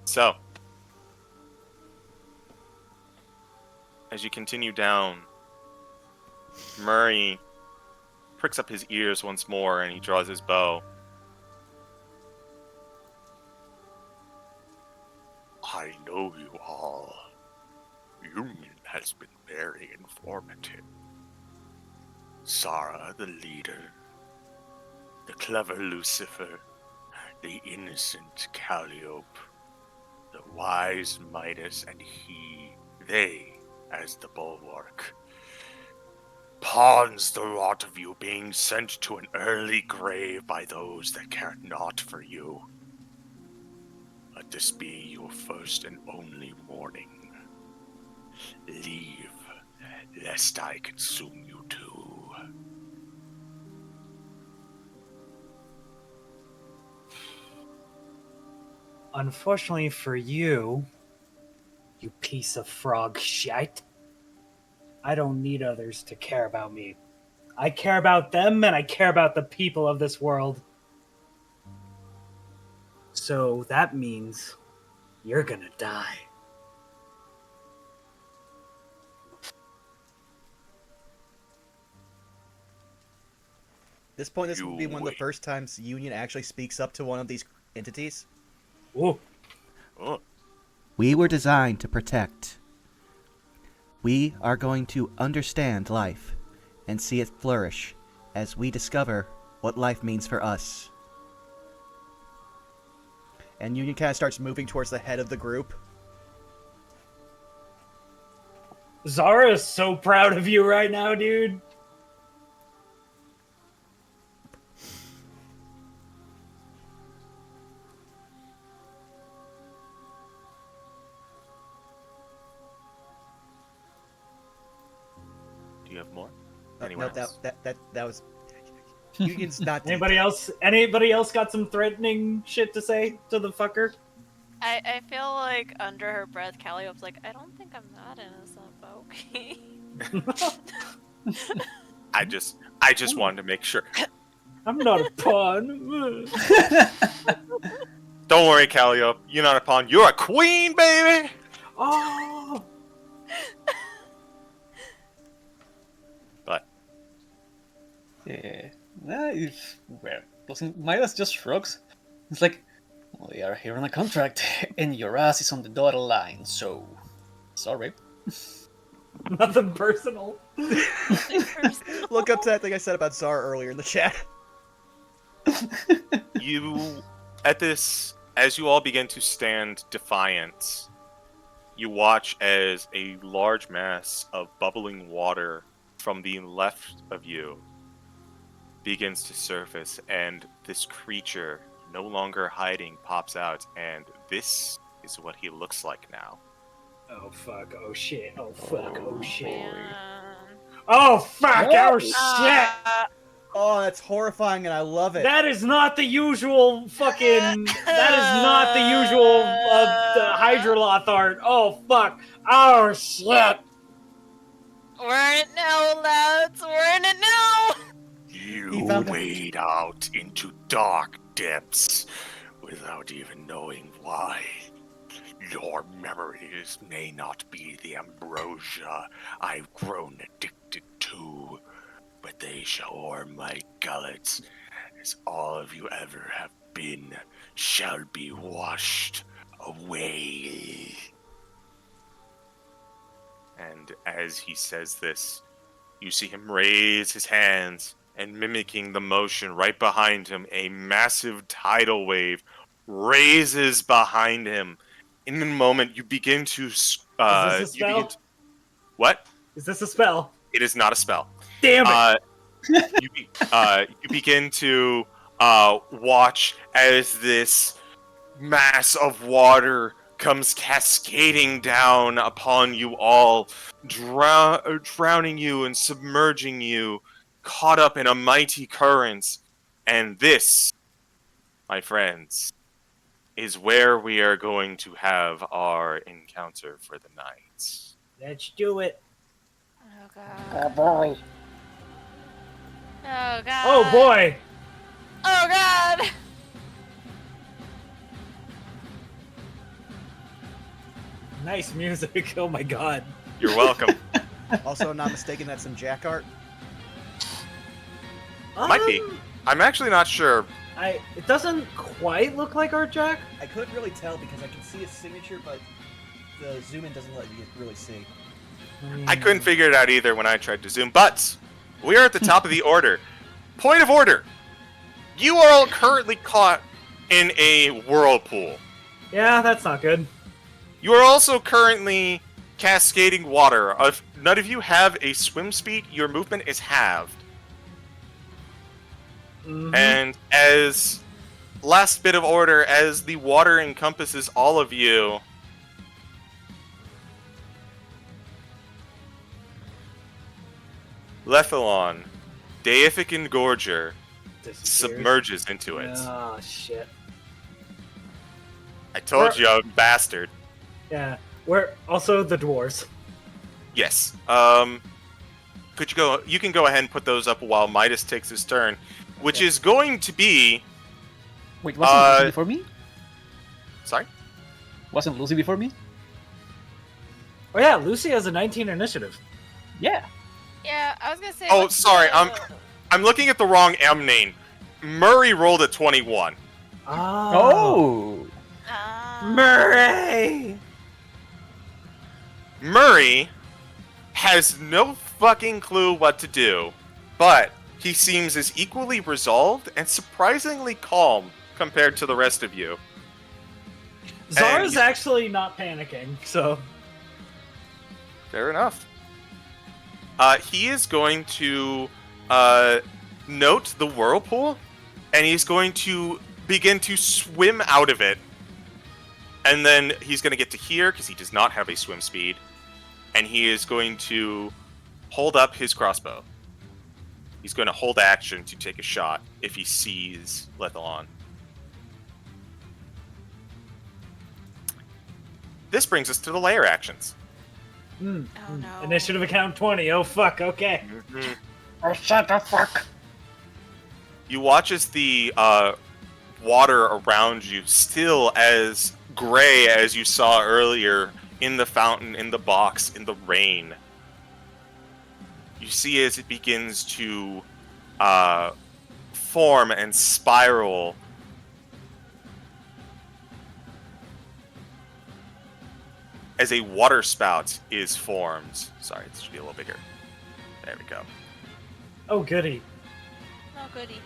So. As you continue down, Murray pricks up his ears once more and he draws his bow. I know you all. Union has been very informative. Zara, the leader. The clever Lucifer. The innocent Calliope. The wise Midas and they, as the bulwark. Pawns the lot of you being sent to an early grave by those that care not for you. Let this be your first and only warning. Leave, lest I consume you too. Unfortunately for you, you piece of frog shite, I don't need others to care about me. I care about them and I care about the people of this world. So that means you're gonna die. At this point, this You will be one of the wait. first times Union actually speaks up to one of these entities. Ooh. Oh, We were designed to protect. We are going to understand life and see it flourish as we discover what life means for us. And Union kind of starts moving towards the head of the group. Zara is so proud of you right now, dude. do you have more? No, Anyone that, else? that was... Union's not... Anybody else got some threatening shit to say to the fucker? I feel like under her breath, Calliope's like, I don't think I'm that innocent, but okay. I just wanted to make sure. I'm not a pawn. Don't worry, Calliope. You're not a pawn. You're a queen, baby! Oh! But Yeah. Midas just shrugs. It's like, well, we are here on a contract, and your ass is on the dotted line, so sorry. Nothing personal. Look up to that thing I said about Zara earlier in the chat. you, as you all begin to stand defiant, you watch as a large mass of bubbling water from the left of you begins to surface, and this creature, no longer hiding, pops out, and this is what he looks like now. Oh fuck! Oh shit! Oh fuck! Oh shit! Man. Oh fuck! Oh. Oh shit! Oh, that's horrifying, and I love it. That is not the usual fucking. That is not the usual the Hydroloth art. Oh fuck! Oh shit! We're in it now, lads. We're in it now. You He found it. wade out into dark depths without even knowing why. Your memories may not be the ambrosia I've grown addicted to, but they shall warm my gullets, as all of you ever have been shall be washed away. And as he says this, you see him raise his hands, and mimicking the motion right behind him, a massive tidal wave raises behind him. In a moment, you begin to... Is this a spell? What? Is this a spell? It is not a spell. Damn it! You begin to watch as this mass of water comes cascading down upon you all, drowning you and submerging you, caught up in a mighty current. And this, my friends, is where we are going to have our encounter for the night. Let's do it. Oh god. Oh boy. Oh god. Oh boy! Oh god. Nice music. Oh my god. You're welcome. Also, I'm not mistaken, that's some Jack art. Might be. I'm actually not sure. It doesn't quite look like Art Jack. I couldn't really tell because I can see his signature, but the zoom in doesn't let you really see. I couldn't figure it out either when I tried to zoom, but we are at the top of the order. Point of order. You are all currently caught in a whirlpool. Yeah, that's not good. You are also currently cascading water. If none of you have a swim speed, your movement is halved. Mhm. And as last bit of order, as the water encompasses all of you, Lethalon, Deific Engorger, Disappears. submerges into it. Oh shit. I told you, I'm a bastard. Yeah. We're also the dwarves. Yes. Could you go? You can go ahead and put those up while Midas takes his turn, which is going to be. Wait, wasn't Lucy before me? Sorry. Wasn't Lucy before me? Oh yeah, Lucy has a 19 initiative. Yeah. Yeah, I was gonna say. Oh, what's sorry. the- I'm looking at the wrong M name. Murray rolled a 21. Oh. Murray! Murray has no fucking clue what to do, but he seems as equally resolved and surprisingly calm compared to the rest of you. Zara's And- actually not panicking, so. Fair enough. He is going to note the whirlpool, and he's going to begin to swim out of it. And then he's going to get to here, because he does not have a swim speed. And he is going to hold up his crossbow. He's going to hold action to take a shot if he sees Lethalon. This brings us to the layer actions. Hmm. Oh no. Initiative account 20. Oh fuck, okay. Oh, shut the fuck. You watch as the water around you, still as gray as you saw earlier in the fountain, in the box, in the rain. You see as it begins to form and spiral. As a water spout is formed. Sorry, this should be a little bigger. There we go. Oh goody. No goody.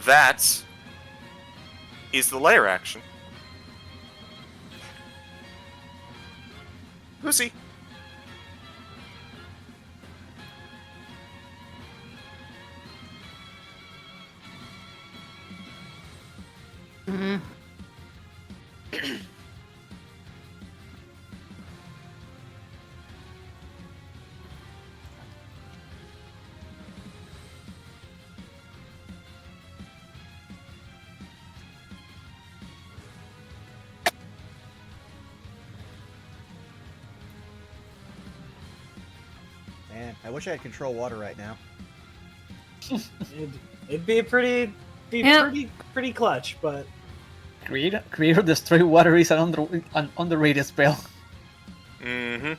That is the layer action. Lucy. Mm-hmm. Man, I wish I had control water right now. It'd be Yeah. pretty clutch, but Create or destroy water is an underrated spell. Mm-hmm.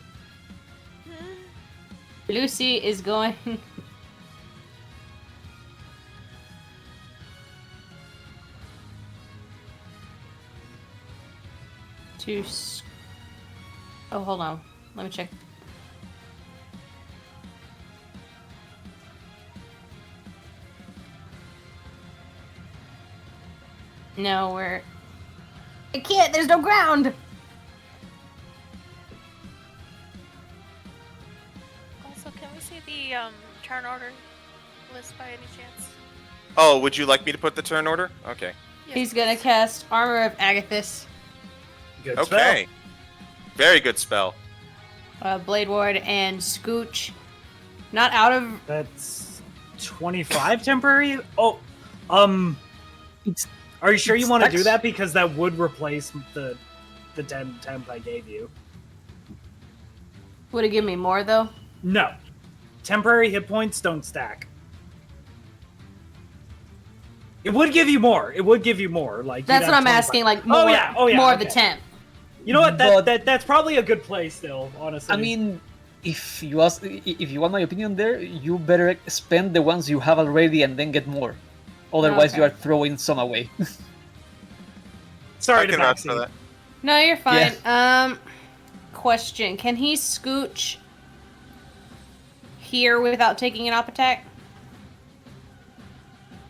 Lucy is going. to. Oh, hold on. Let me check. No, we're. I can't. There's no ground. Also, can we see the turn order list by any chance? Oh, would you like me to put the turn order? Okay. Yes, He's gonna please. cast Armor of Agathis, good Okay. Very good spell. Blade Ward, and Scooch. Not out of. spell. That's 25 temporary. Oh, It's are you sure you want to do stacks. that? Because that would replace the 10 temp I gave you. Would it give me more though? No, temporary hit points don't stack. It would give you more. It would give you more. Like you'd That's have what I'm 25. asking. Like more. Oh yeah. More of the okay. temp. You know what? But- That's probably a good play still. Honestly. I mean, if you want my opinion there, you better spend the ones you have already and then get more. Otherwise, you Okay. are throwing some away. sorry I to can vouch for backseat. that. No, you're fine. Question: can he scooch here without taking an op attack?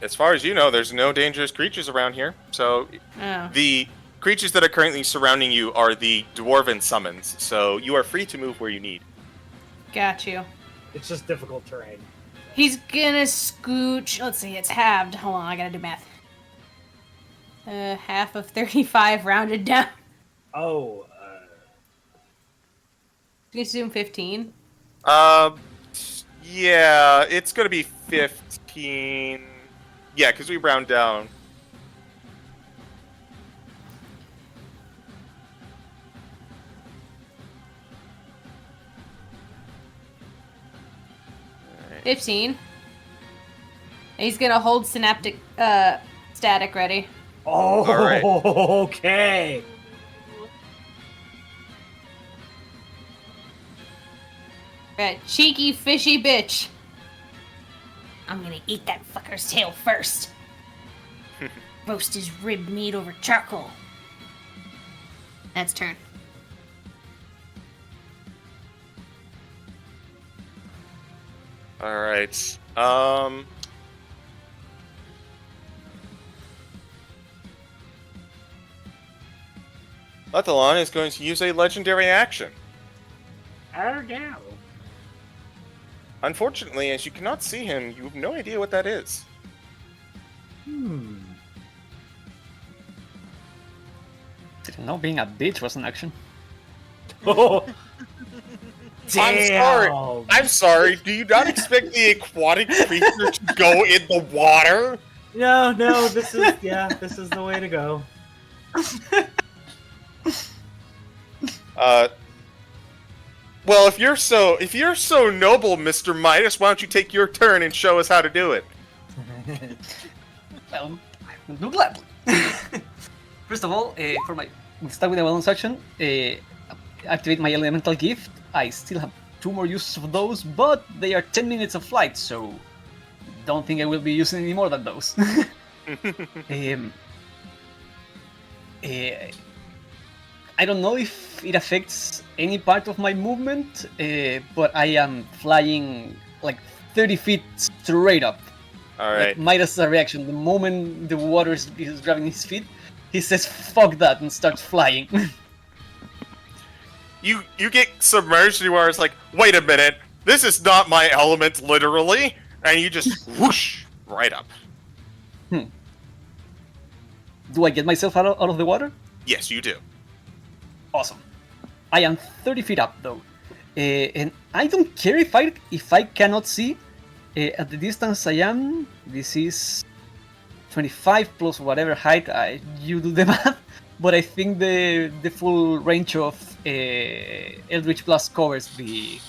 As far as you know, there's no dangerous creatures around here. So Oh. the creatures that are currently surrounding you are the dwarven summons. So you are free to move where you need. Got you. It's just difficult terrain. He's gonna scooch. Let's see, it's halved. Hold on, I gotta do math. Half of 35 rounded down. Oh. You assume 15. Yeah, it's gonna be 15. Yeah, because we round down. Alright. 15. He's gonna hold synaptic static ready. Oh. Alright. Okay. Right, cheeky fishy bitch. I'm gonna eat that fucker's tail first. Roast his rib meat over charcoal. That's turn. All right. Lethalon is going to use a legendary action. Oh no. Unfortunately, as you cannot see him, you have no idea what that is. Hmm. Didn't know being a bitch was an action. Oh. I'm sorry. I'm sorry. Do you not expect the aquatic creature to go in the water? No, this is the way to go. Well, if you're so noble, Mr. Midas, why don't you take your turn and show us how to do it? Well, I will do gladly. First of all, for my start with the bonus action, activate my elemental gift. I still have 2 more uses of those, but they are 10 minutes of flight, so don't think I will be using any more than those. I don't know if it affects any part of my movement, but I am flying like 30 feet straight up. All Like right. Midas' reaction, the moment the water is grabbing his feet, he says "fuck that" and starts flying. You get submerged in water. It's like, wait a minute, this is not my element, literally, and you just whoosh right up. Do I get myself out of the water? Yes, you do. Awesome. I am 30 feet up though, and I don't care if I cannot see. At the distance I am, this is 25 plus whatever height. You do the math, but I think the full range of Eldritch Blast covers the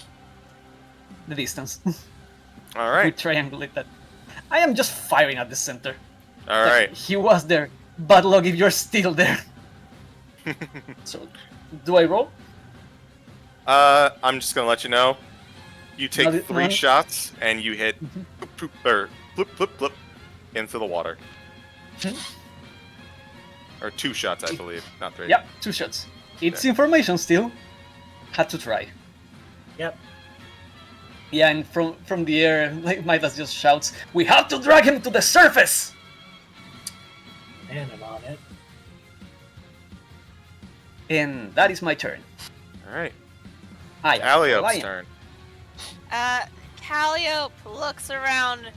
distance. All We right. triangulate that. I am just firing at the center. All Like, right. he was there. Bad luck if you're still there. So, do I roll? I'm just gonna let you know. You take Not- 3 not- shots and you hit Mhm. poop, or flip, flip, flip into the water. Mhm. Or 2 shots, I believe, not 3. Yep, 2 shots. It's information still. Had to try. Yep. Yeah, and from the air, like Midas just shouts, "We have to drag him to the surface!" Man, I'm on it. And that is my turn. All right. I am Alliope's Lion. turn. Calliope looks around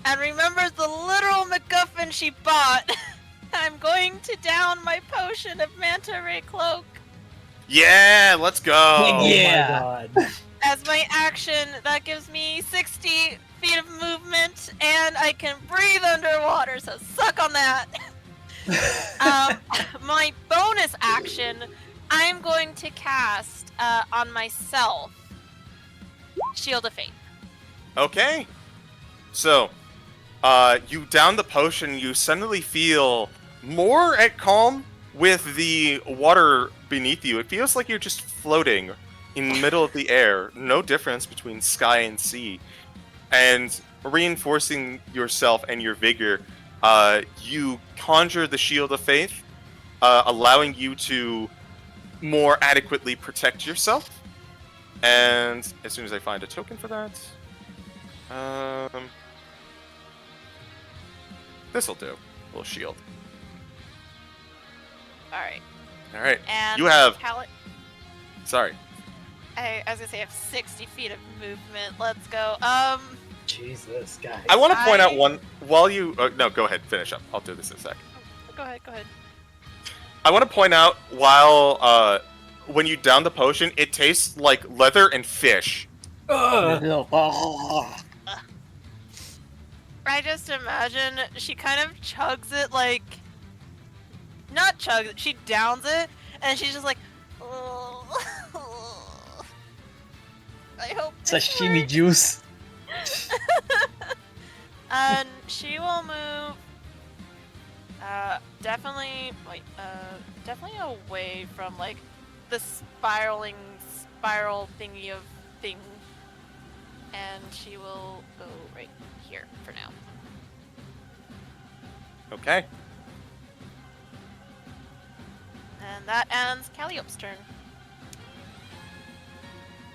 and remembers the literal MacGuffin she bought. I'm going to down my potion of Manta Ray Cloak. Yeah, let's go. Yeah. Oh my god. As my action, that gives me 60 feet of movement, and I can breathe underwater, so suck on that. My bonus action, I'm going to cast on myself Shield of Fate. Okay. So, you down the potion, you suddenly feel more at calm with the water beneath you. It feels like you're just floating in the middle of the air. No difference between sky and sea. And reinforcing yourself and your vigor, you conjure the Shield of Faith, allowing you to more adequately protect yourself. And as soon as I find a token for that, this'll do. A little shield. Alright. All right. And You have- Sorry. I was gonna say I have 60 feet of movement. Let's go. Jesus, guys. I want to point out I- one while you. No, go ahead. Finish up. I'll do this in a sec. Go ahead. I want to point out while when you down the potion, it tastes like leather and fish. Ugh. I just imagine she kind of chugs it like, not chugs it, she downs it, and she's just like, I hope this Sashimi works." juice. And she will move, definitely away from like the spiral thingy of thing, and she will go right here for now. Okay. And that ends Calliope's turn.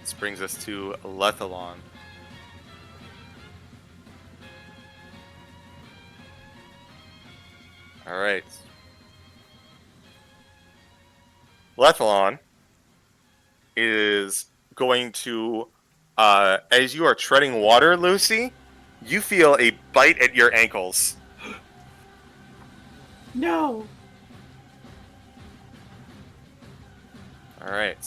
This brings us to Lethalon. All right. Lethalon is going to, as you are treading water, Lucy, you feel a bite at your ankles. No. All right.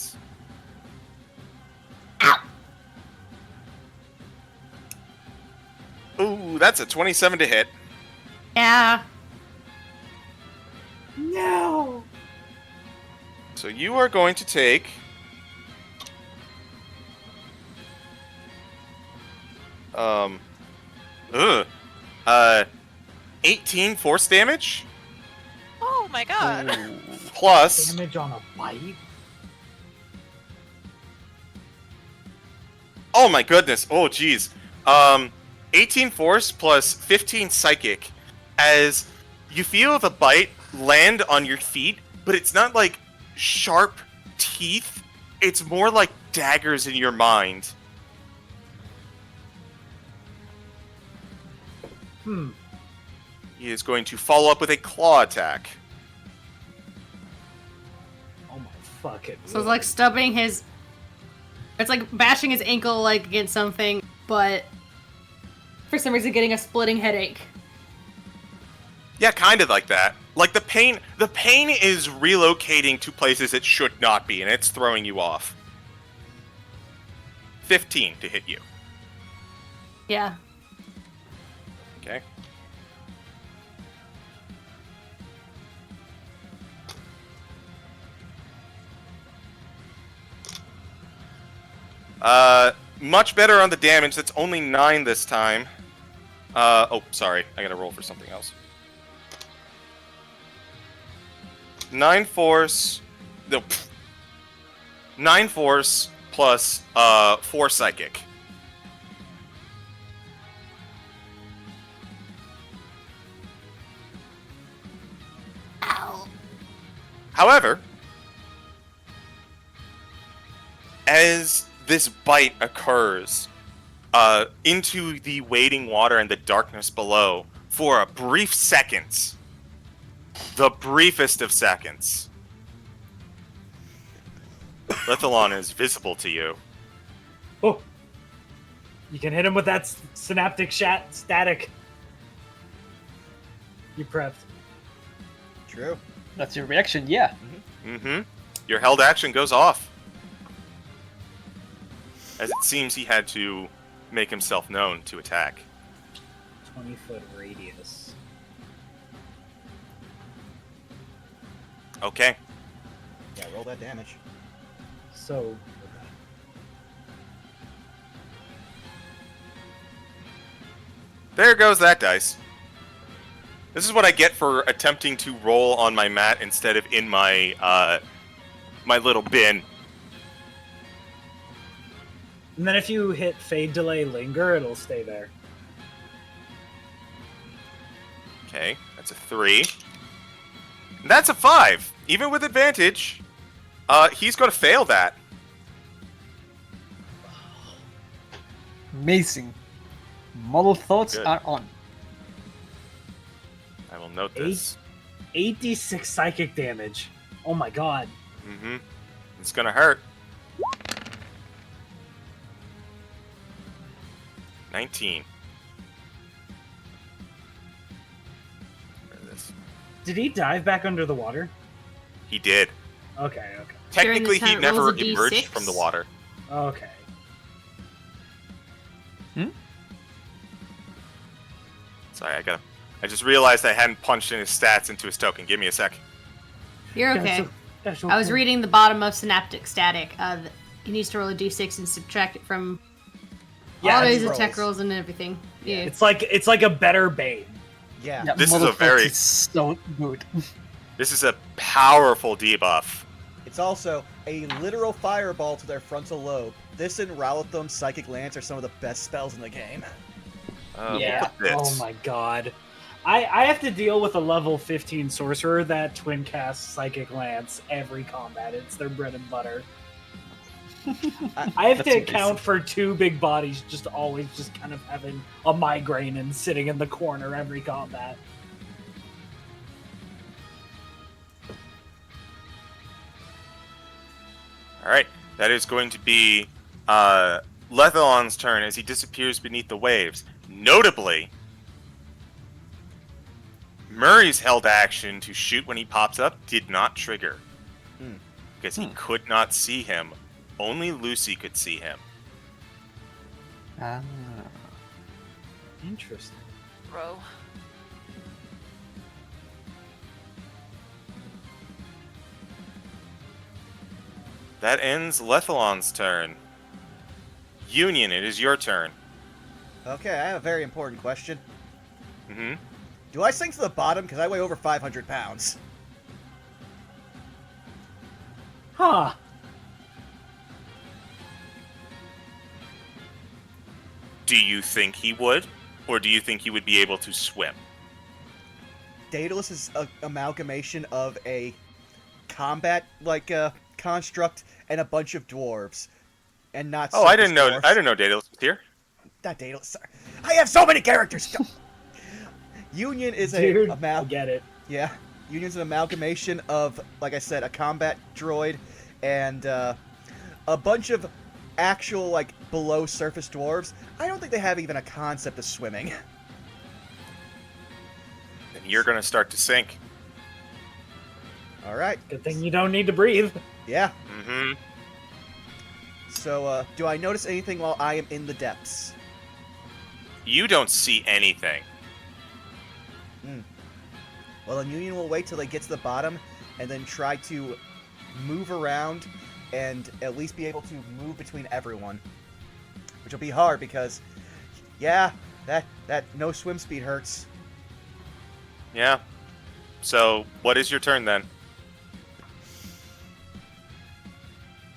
Ooh, that's a 27 to hit. Yeah. No. So you are going to take 18 force damage Oh my god. plus Damage on a bite. oh my goodness. Oh geez. 18 force plus 15 psychic as you feel the bite land on your feet, but it's not like sharp teeth. It's more like daggers in your mind. He is going to follow up with a claw attack. Oh my fucking. So it's like stubbing his. It's like bashing his ankle like against something, but for some reason getting a splitting headache. Yeah, kind of like that. Like the pain is relocating to places it should not be, and it's throwing you off. 15 to hit you. Yeah. Okay. Much better on the damage. That's only 9 this time. Oh, sorry. I gotta roll for something else. 9 force. No. 9 force plus 4 psychic. Ow. However, as this bite occurs into the waiting water and the darkness below, for a brief seconds, the briefest of seconds, Lithalon is visible to you. Oh, you can hit him with that synaptic static. You prepped. True. That's your reaction, yeah. Mm-hmm. Your held action goes off. As it seems he had to make himself known to attack. 20-foot radius. Okay. Yeah, roll that damage. So, There goes that dice. This is what I get for attempting to roll on my mat instead of in my my little bin. and then if you hit fade, delay, linger, it'll stay there. Okay, that's a 3. And that's a 5. Even with advantage, he's going to fail that. Amazing. Model thoughts Good. are on. I will note this. 8d6 psychic damage. Oh my god. Mm-hmm. It's going to hurt. 19. Where is this? Did he dive back under the water? He did. Okay. Technically, During he the time it never rolls a emerged D6? from the water. Okay. Sorry, I just realized I hadn't punched in his stats into his token. Give me a sec. You're okay. That's I was reading the bottom of synaptic static. He needs to roll a d6 and subtract it from all he his rolls. attack rolls and everything. Yeah. It's like a better Bane. Yeah. Yeah, This is model a very- thoughts is so good. This is a powerful debuff. It's also a literal fireball to their frontal lobe. This and Rowletham's Psychic Lance are some of the best spells in the game. Yeah. Look at this. Oh my god. I have to deal with a level 15 sorcerer that twin casts Psychic Lance every combat. It's their bread and butter. I have That's to amazing. account for 2 big bodies just always just kind of having a migraine and sitting in the corner every combat. Alright, that is going to be Lethalon's turn as he disappears beneath the waves. Notably, Murray's held action to shoot when he pops up did not trigger. Because he could not see him. Only Lucy could see him. Ah. Interesting. Bro. That ends Lethalon's turn. Union, it is your turn. Okay, I have a very important question. Mm-hmm. Do I sink to the bottom because I weigh over 500 pounds? Huh. Do you think he would? Or do you think he would be able to swim? Daedalus is an amalgamation of a combat construct and a bunch of dwarves, and not. Oh, I surface didn't know. dwarves. I didn't know Daedalus was here. Not Daedalus. Sorry. I have so many characters. Union is Dude, a I get it. Yeah, Union's an amalgamation of, like I said, a combat droid and a bunch of actual below surface dwarves. I don't think they have even a concept of swimming. And you're going to start to sink. All right. Good thing you don't need to breathe. Yeah. Mm-hmm. So, do I notice anything while I am in the depths? You don't see anything. Well, then Union will wait till they get to the bottom, and then try to move around, and at least be able to move between everyone, which will be hard because, yeah, that no swim speed hurts. Yeah. So, what is your turn then?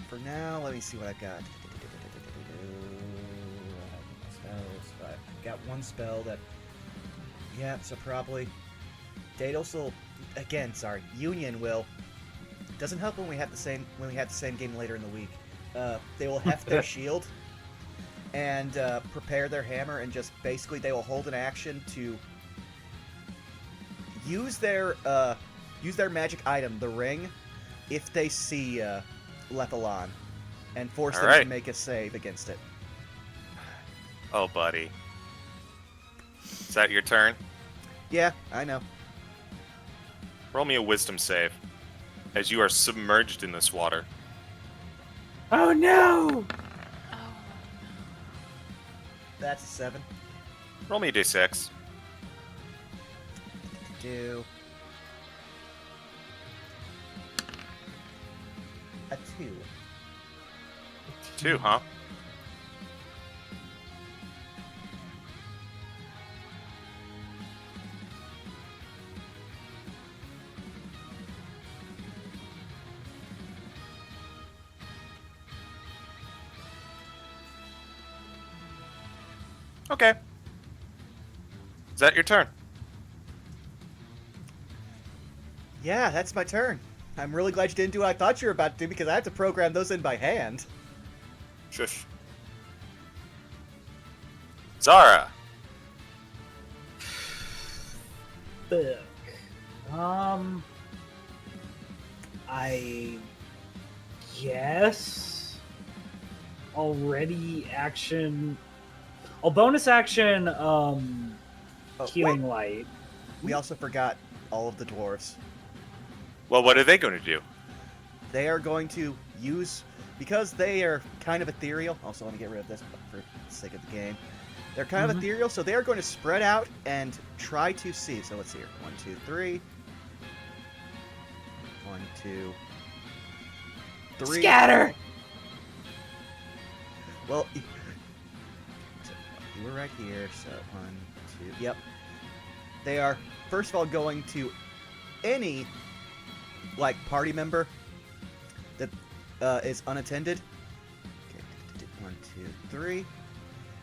For now, let me see what I've got. Spells. I've got one spell that. Yeah, so probably. Daedalus will. Again, sorry. Union will. Doesn't help when we have the same game later in the week. They will heft their shield and prepare their hammer, and just basically they will hold an action to use their magic item, the ring, if they see Lethalon, and force them to make a save against it. Oh, buddy. Is that your turn? Yeah, I know. Roll me a wisdom save, as you are submerged in this water. Oh no! Oh. That's a 7. Roll me a d6. Do a 2. 2, huh? Okay. Is that your turn? Yeah, that's my turn. I'm really glad you didn't do what I thought you were about to do, because I have to program those in by hand. Shush. Zara. Fuck. I guess already action. I'll bonus action healing light. We also forgot all of the dwarves. Well, what are they going to do? They are going to use, because they are kind of ethereal. Also, let me get rid of this for the sake of the game. They're kind of ethereal, so they are going to spread out and try to see. So let's see here. 1, 2, 3. 1, 2, 3. Scatter! Well, you were right here, so 1, 2. Yep. They are, first of all, going to any, like, party member that is unattended. Okay, 1, 2, 3.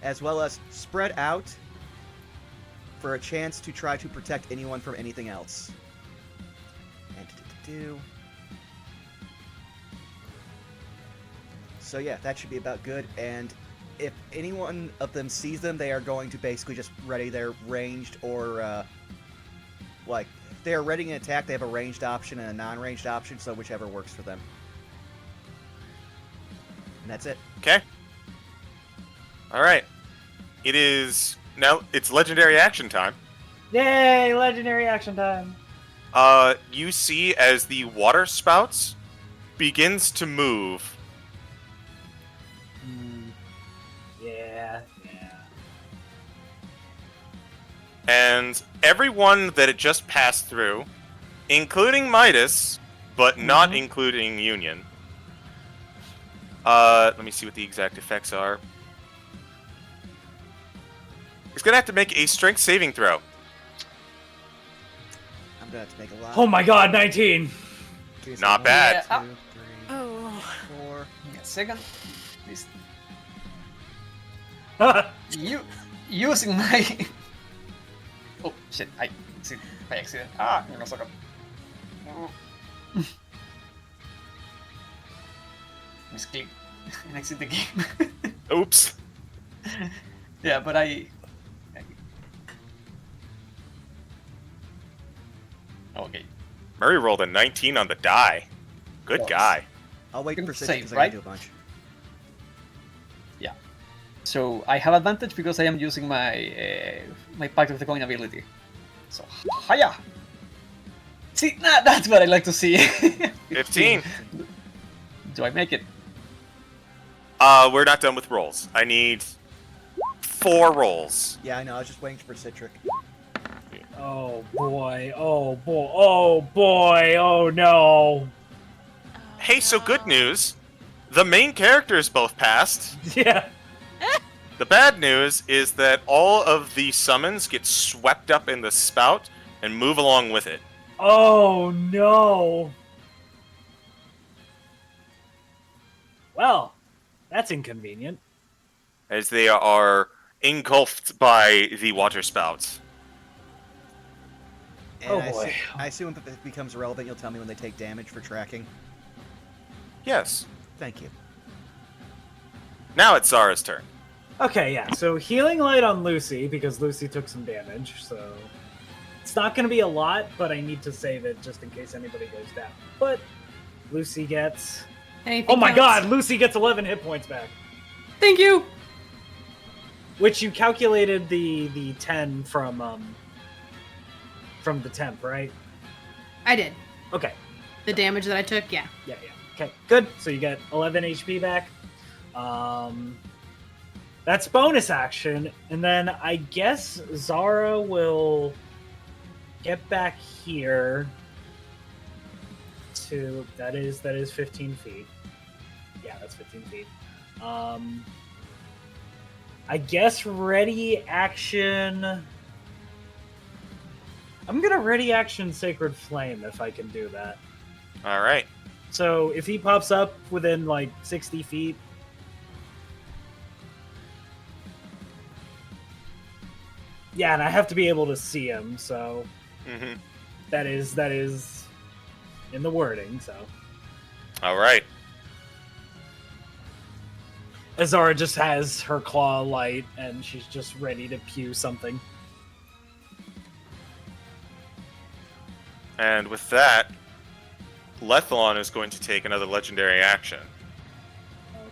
As well as spread out for a chance to try to protect anyone from anything else. And so yeah, that should be about good. And if any one of them sees them, they are going to basically just ready their ranged or like they are ready an attack. They have a ranged option and a non-ranged option, so whichever works for them. And that's it. Okay. All right. It is now. It's legendary action time. Yay! Legendary action time. You see as the water spouts begins to move. Yeah. And everyone that it just passed through, including Midas, but not including Union. Let me see what the exact effects are. He's gonna have to make a strength saving throw. I'm gonna have to make a lot. Oh my god, 19! Okay, so Not 1, bad. 2, 3, Oh. 4. Give me a second. Please. You using my. Oh shit! I see by accident. No second. Misclick and exit the game. Oops. Yeah, but Okay. Murray rolled a 19 on the die. Good Nice. guy. I'll wait for Save, City because I right? gotta do a bunch. Yeah. So I have advantage because I am using my my Pact of the Coin ability. So hiya! See, that's what I like to see. 15. Do I make it? We're not done with rolls. I need 4 rolls. Yeah, I know. I was just waiting for Citric. Oh boy! Oh boy! Oh boy! Oh no! Hey, so good news. The main characters both passed. Yeah. The bad news is that all of the summons get swept up in the spout and move along with it. Oh no! Well, that's inconvenient. As they are engulfed by the water spouts. And Oh, boy. I assume if it becomes relevant, you'll tell me when they take damage for tracking. Yes. Thank you. Now it's Zara's turn. Okay, yeah. So healing light on Lucy because Lucy took some damage. So it's not going to be a lot, but I need to save it just in case anybody goes down. But Lucy gets. Anything Oh my counts. God! Lucy gets 11 hit points back, Thank you. which you calculated the 10 from the temp, right? I did. Okay. The damage that I took, yeah. Yeah. Okay, good. So you get 11 HP back. That's bonus action, and then I guess Zara will get back here to that is 15 feet. Yeah, that's 15 feet. I guess ready action. I'm gonna ready action Sacred Flame if I can do that. All right. So if he pops up within like 60 feet. Yeah, and I have to be able to see him, so Mm-hmm. that is in the wording, so. All right. Azara just has her claw light and she's just ready to pew something. And with that, Lethalon is going to take another legendary action.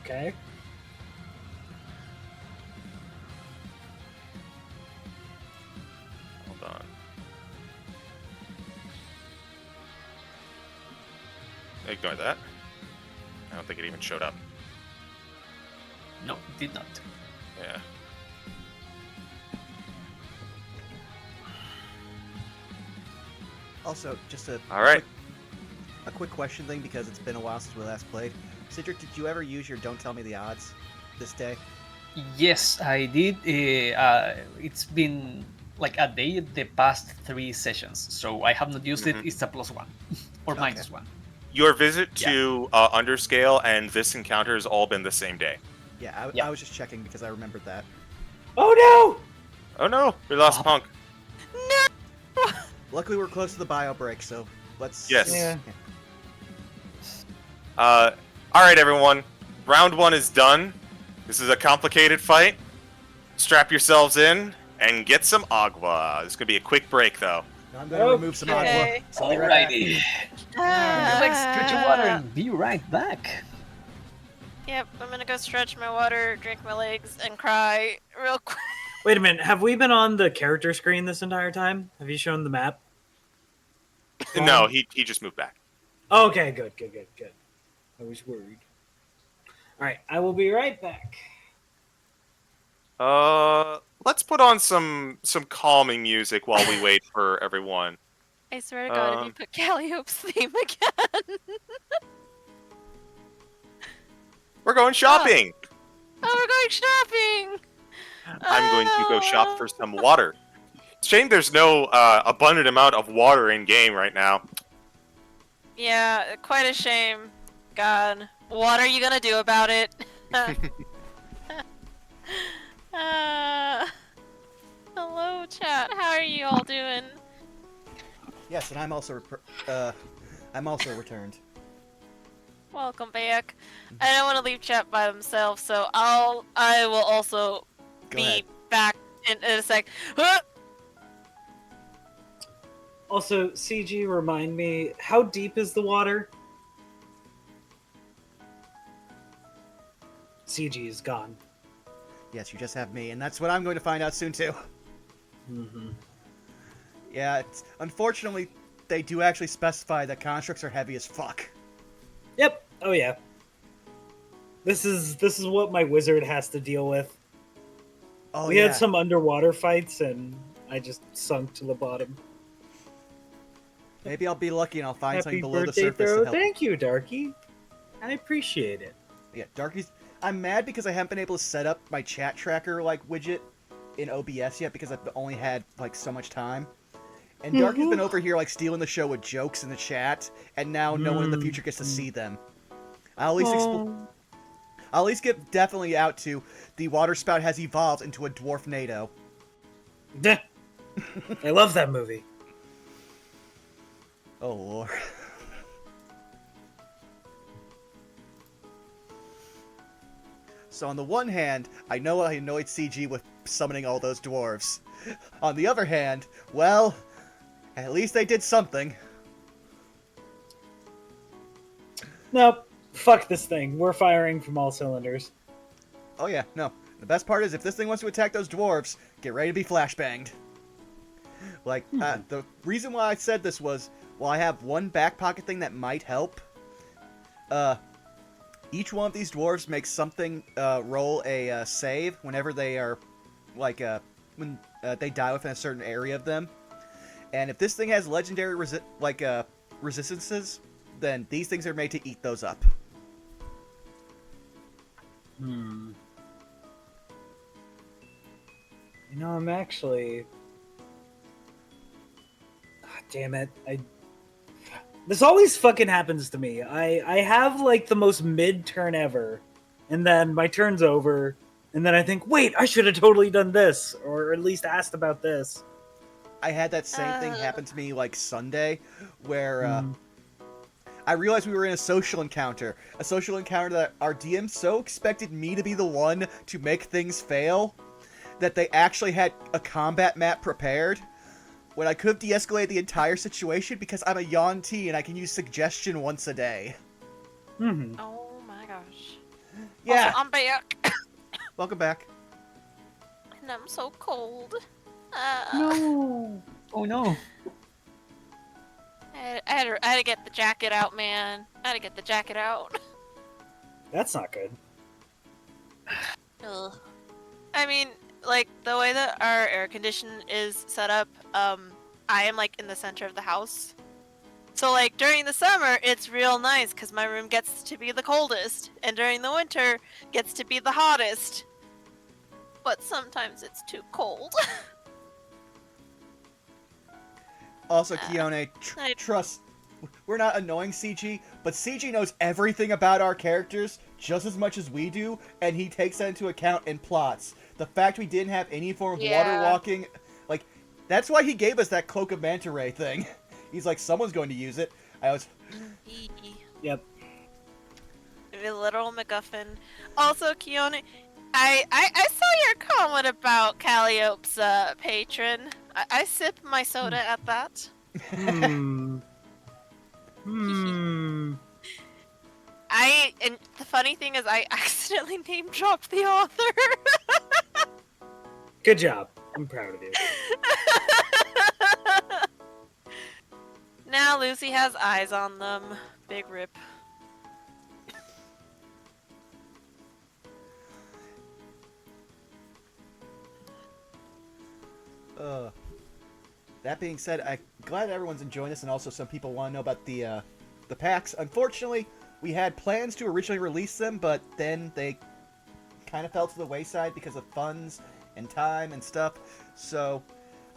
Okay. Hold on. Ignore that. I don't think it even showed up. No, did not. Yeah. Also, just All right. a quick question thing because it's been a while since we last played. Citric, did you ever use your Don't Tell Me the Odds this day? Yes, I did. It's been like a day the past 3 sessions, so I have not used it. Mhm. It's a +1 or Okay. -1. Your visit to Underscale and this encounter has all been the same day. Yeah, Yeah. I was just checking because I remembered that. Oh Oh no, we lost Punk. No! Luckily, we're close to the bio break, so let's. Yes. Yeah. All right, everyone. Round 1 is done. This is a complicated fight. Strap yourselves in and get some agua. This could be a quick break, though. Now I'm going to remove some agua. Okay. So I'll be right back. Alrighty. Ah. Relax, drink your water, and be right back. Yep, I'm gonna go stretch my water, drink my legs, and cry real quick. Wait a minute, have we been on the character screen this entire time? Have you shown the map? No, he just moved back. Okay, good. I was worried. Alright, I will be right back. Let's put on some calming music while we wait for everyone. I swear to God, if you put Calliope's theme again. We're going shopping. Oh, we're going shopping! I'm going to go shop for some water. Shame there's no abundant amount of water in game right now. Yeah, quite a shame. God. What are you gonna do about it? Hello, chat. How are you all doing? Yes, and I'm also returned. Welcome back. I don't want to leave chat by themselves, so I will also Go be ahead. back in a sec. Huh! Also, CG, remind me, how deep is the water? CG is gone. Yes, you just have me, and that's what I'm going to find out soon too. Mm-hmm. Yeah, unfortunately, they do actually specify that constructs are heavy as fuck. Yep. Oh yeah. This is what my wizard has to deal with. Oh, We yeah. had some underwater fights, and I just sunk to the bottom. Maybe I'll be lucky and I'll find something Happy below the birthday, surface Throw. to help. Thank you, Darky. I appreciate it. Yeah, Darky's... I'm mad because I haven't been able to set up my chat tracker, like, widget in OBS yet because I've only had, like, so much time. And Darky's been over here, like, stealing the show with jokes in the chat, and now no one in the future gets to see them. I'll at least get definitely out to the water spout has evolved into a dwarf NATO. Duh. I love that movie. Oh, Lord. So on the one hand, I know I annoyed CG with summoning all those dwarves. On the other hand, well, at least they did something. Nope. Fuck this thing. We're firing from all cylinders. Oh yeah, no. The best part is if this thing wants to attack those dwarves, get ready to be flashbanged. Like, the reason why I said this was, well, I have one back pocket thing that might help. Each one of these dwarves makes something roll a save whenever they are, like, when they die within a certain area of them. And if this thing has legendary resistances, then these things are made to eat those up. You know, I'm actually... God damn it. This always fucking happens to me. I have, like, the most mid-turn ever, and then my turn's over, and then I think, wait, I should have totally done this, or at least asked about this. I had that same thing happen to me, like, Sunday, where I realized we were in a social encounter that our DM so expected me to be the one to make things fail that they actually had a combat map prepared when I could have de-escalated the entire situation because I'm a Yawn T and I can use suggestion once a day. Oh my gosh. Yeah. Also, I'm back. Welcome back. And I'm so cold. No. Oh no. I had to get the jacket out, man. I had to get the jacket out. That's not good. Ugh. I mean, like, the way that our air condition is set up, I am, like, in the center of the house. So, like, during the summer, it's real nice, because my room gets to be the coldest. And during the winter, gets to be the hottest. But sometimes it's too cold. Also, Kione, trust, we're not annoying CG, but CG knows everything about our characters just as much as we do, and he takes that into account in plots. The fact we didn't have any form of water walking, like, that's why he gave us that Cloak of Manta Ray thing. He's like, someone's going to use it. Yep. The literal MacGuffin. Also, Kione, I saw your comment about Calliope's patron. I sip my soda at that. And the funny thing is I accidentally name dropped the author. good job. I'm proud of you. Now Lucy has eyes on them. Big rip. That being said, I'm glad everyone's enjoying this, and also some people want to know about the packs. Unfortunately, we had plans to originally release them, but then they kind of fell to the wayside because of funds and time and stuff. So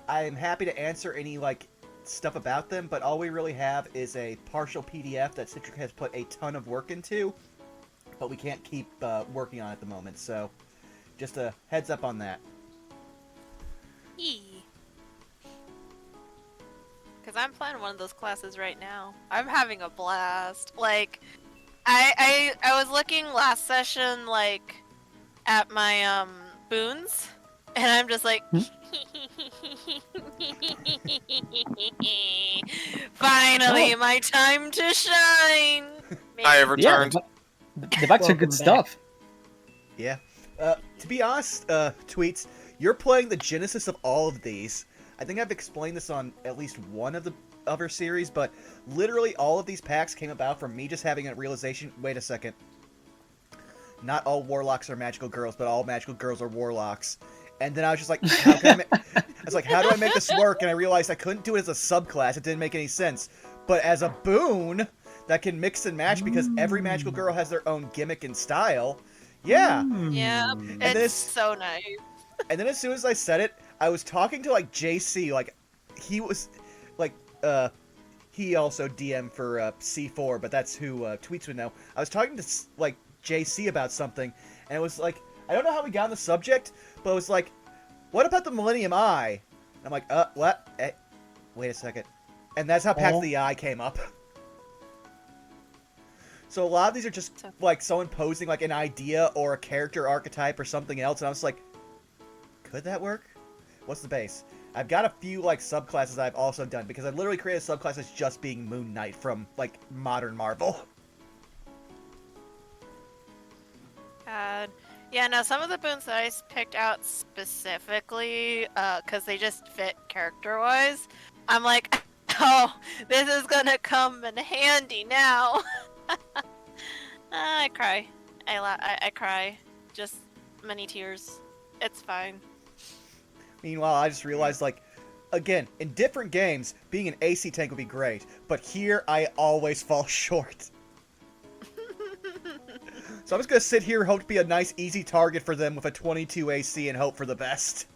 I am happy to answer any, like, stuff about them, but all we really have is a partial PDF that Citric has put a ton of work into, but we can't keep working on it at the moment. So just a heads up on that. Because I'm playing one of those classes right now. I'm having a blast. Like, I was looking last session, like, at my boons, and I'm just like, finally, my time to shine. I have returned. Yeah, the backs are good stuff. Yeah. To be honest, Tweets, you're playing the genesis of all of these. I think I've explained this on at least one of the other series, but literally all of these packs came about from me just having a realization, wait a second. Not all warlocks are magical girls, but all magical girls are warlocks. And then I was just like, how do I make this work? And I realized I couldn't do it as a subclass. It didn't make any sense. But as a boon that can mix and match because every magical girl has their own gimmick and style. Yeah. Yeah, And it's so nice. And then as soon as I said it, I was talking to like JC, like he was like he also DM for C4, but that's who tweets would know. I was talking to like JC about something, and it was like, I don't know how we got on the subject, but it was like, what about the Millennium Eye? And I'm like, what? Wait a second. And that's how Pact of the Eye came up. So a lot of these are just like someone posing like an idea or a character archetype or something else, and I was like, could that work? What's the base? I've got a few like subclasses I've also done because I've literally created subclasses just being Moon Knight from like modern Marvel. God. Yeah, no, some of the boons that I picked out specifically, because they just fit character-wise, I'm like, oh, this is gonna come in handy now. I cry. I cry. Just many tears. It's fine. Meanwhile, I just realized, like, again, in different games, being an AC tank would be great, but here I always fall short. So I'm just gonna sit here and hope to be a nice, easy target for them with a 22 AC and hope for the best.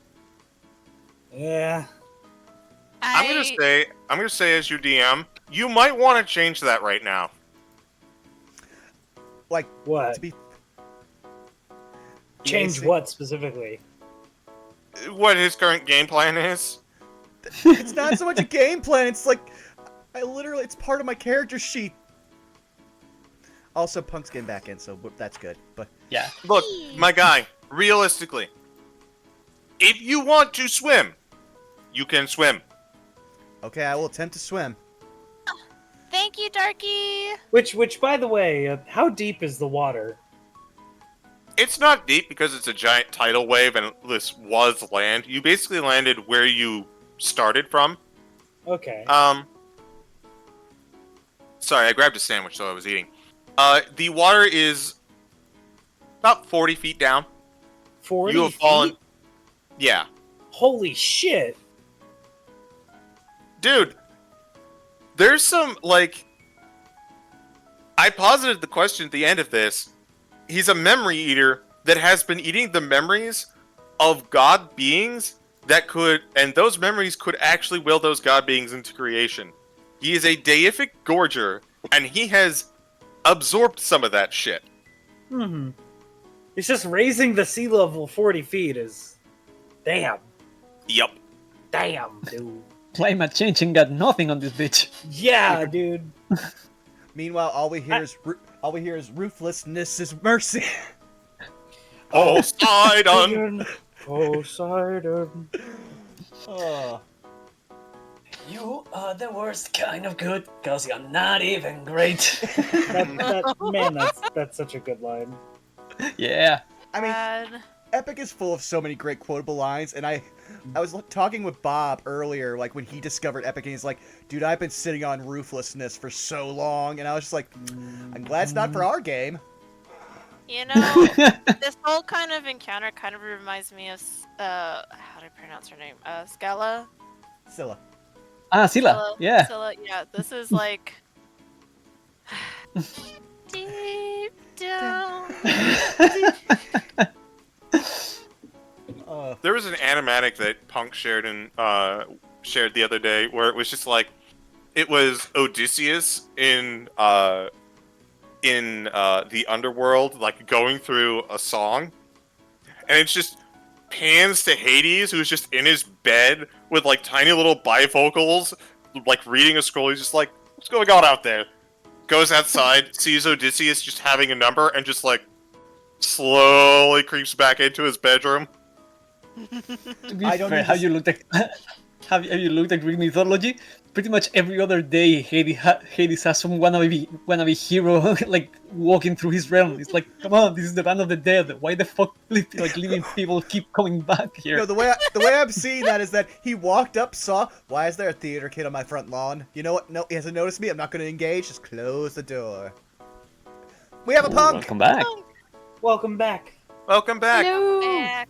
Yeah. I'm gonna say as your DM, you might want to change that right now. Like, What? to be... Change AC? what specifically? What his current game plan is. It's not so much a game plan, it's like, it's part of my character sheet. Also, Punk's getting back in, so that's good, but... Yeah. Look, my guy, realistically, if you want to swim, you can swim. Okay, I will attempt to swim. Thank you, Darky. Which, by the way, how deep is the water? It's not deep because it's a giant tidal wave and this was land. You basically landed where you started from. Okay. Sorry, I grabbed a sandwich so I was eating. The water is about 40 feet down. 40 You have fallen. feet? Yeah. Holy shit. Dude, there's some, like... I posited the question at the end of this. He's a memory eater that has been eating the memories of god beings that could... And those memories could actually will those god beings into creation. He is a deific gorger, and he has absorbed some of that shit. It's just raising the sea level 40 feet is... Damn. Yep. Damn, dude. Climate change ain't got nothing on this bitch. Yeah, dude. Meanwhile, all we hear is ruthlessness is mercy. Poseidon! Poseidon. Oh. You are the worst kind of good, cause you're not even great. Man, that's such a good line. Yeah. I mean, God. Epic is full of so many great quotable lines, and I was talking with Bob earlier, like when he discovered Epic, and he's like, dude, I've been sitting on ruthlessness for so long, and I was just like, I'm glad it's not for our game. You know, this whole kind of encounter kind of reminds me of, how do I pronounce her name? Scala? Scylla. Ah, Scylla. Yeah. Scylla, yeah, this is like... deep down. There was an animatic that Punk shared shared the other day where it was just like it was Odysseus in the underworld, like going through a song, and it's just pans to Hades, who's just in his bed with like tiny little bifocals, like reading a scroll. He's just like, "What's going on out there?" Goes outside, sees Odysseus just having a number, and just like slowly creeps back into his bedroom. To be fair, have you looked at Greek mythology? pretty much every other day, Hades has some wannabe hero like walking through his realm. It's like, come on, this is the land of the dead. Why the fuck like living people keep coming back here? No, the way I'm seeing that is that he walked up, saw, why is there a theater kid on my front lawn? You know what? No, he hasn't noticed me. I'm not going to engage. Just close the door. We have a punk. Welcome back. Welcome back. Welcome back. Hello. Back.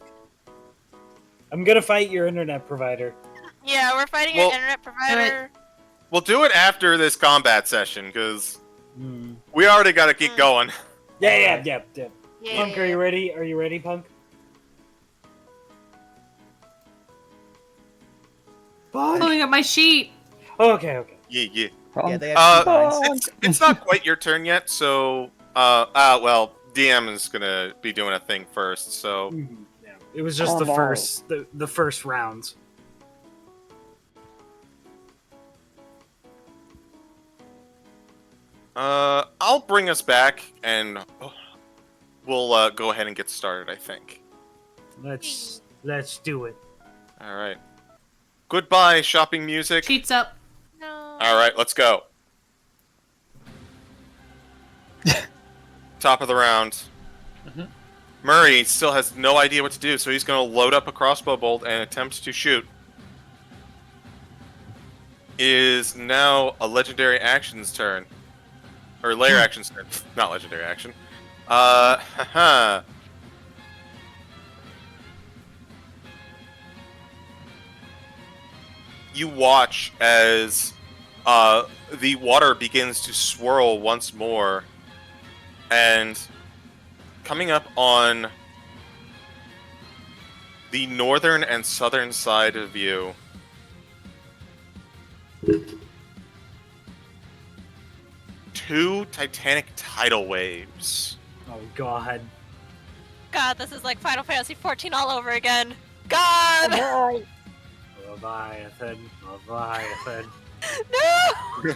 I'm gonna fight your internet provider. Yeah, we're fighting Well- your internet provider. We'll do it after this combat session, because we already got to keep going. Yeah. Yeah. Punk, are you ready? Are you ready, Punk? Pulling up my sheet. Okay. Yeah. Yeah, they have two Uh, lines. It's not quite your turn yet, so well, DM is gonna be doing a thing first, so Yeah. It was just the first rounds. I'll bring us back and we'll go ahead and get started, I think. Let's do it. All right. Goodbye, shopping music. Sheets up. No. All right, let's go. Top of the round. Mhm. Murray still has no idea what to do, so he's going to load up a crossbow bolt and attempt to shoot. Is now a legendary action's turn. Or layer action's turn. Not legendary action. Haha. You watch as the water begins to swirl once more, and coming up on the northern and southern side of you, two titanic tidal waves. Oh God. God, this is like Final Fantasy 14 all over again. God! Leviathan. No!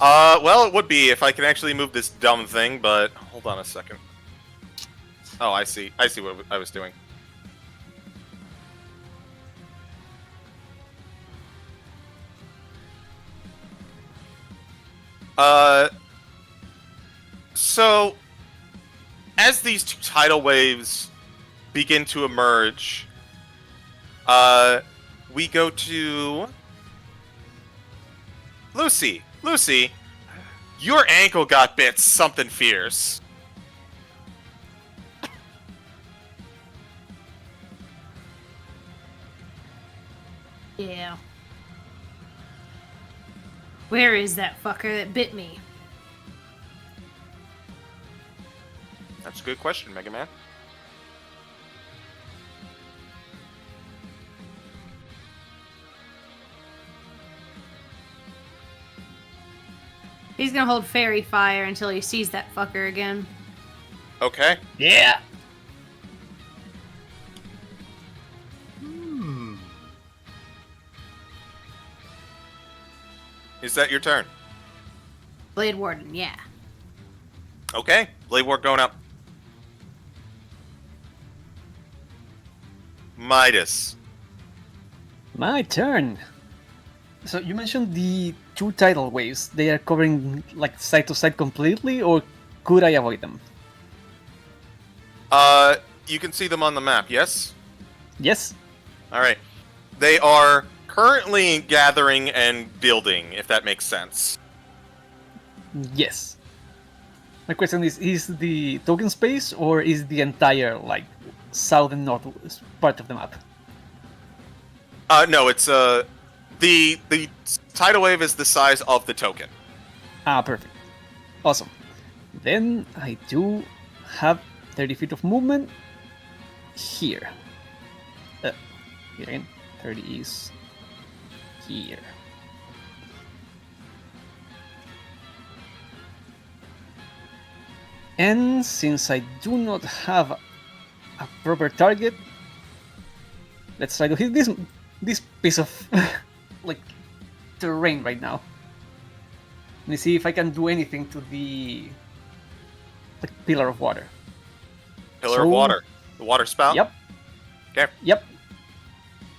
Well, it would be if I can actually move this dumb thing, but hold on a second. Oh, I see. I see what I was doing. So, as these two tidal waves begin to emerge, we go to Lucy. Lucy, your ankle got bit something fierce. Yeah. Where is that fucker that bit me? That's a good question, Mega Man. He's gonna hold fairy fire until he sees that fucker again. Okay. Yeah. Is that your turn? Blade Warden, yeah. Okay. Blade Ward going up. Midas. My turn. So you mentioned the two tidal waves. They are covering like side to side completely, or could I avoid them? You can see them on the map, yes? Yes. All right. They are currently gathering and building, if that makes sense. Yes. My question is the token space, or is the entire like south and north part of the map? No, it's the tidal wave is the size of the token. Ah, perfect. Awesome. Then I do have 30 feet of movement here. Here again. 30 is here. And since I do not have a proper target, let's try to hit this piece of like terrain right now. Let me see if I can do anything to the pillar of water. Pillar of water. The water spout? Yep. Okay. Yep.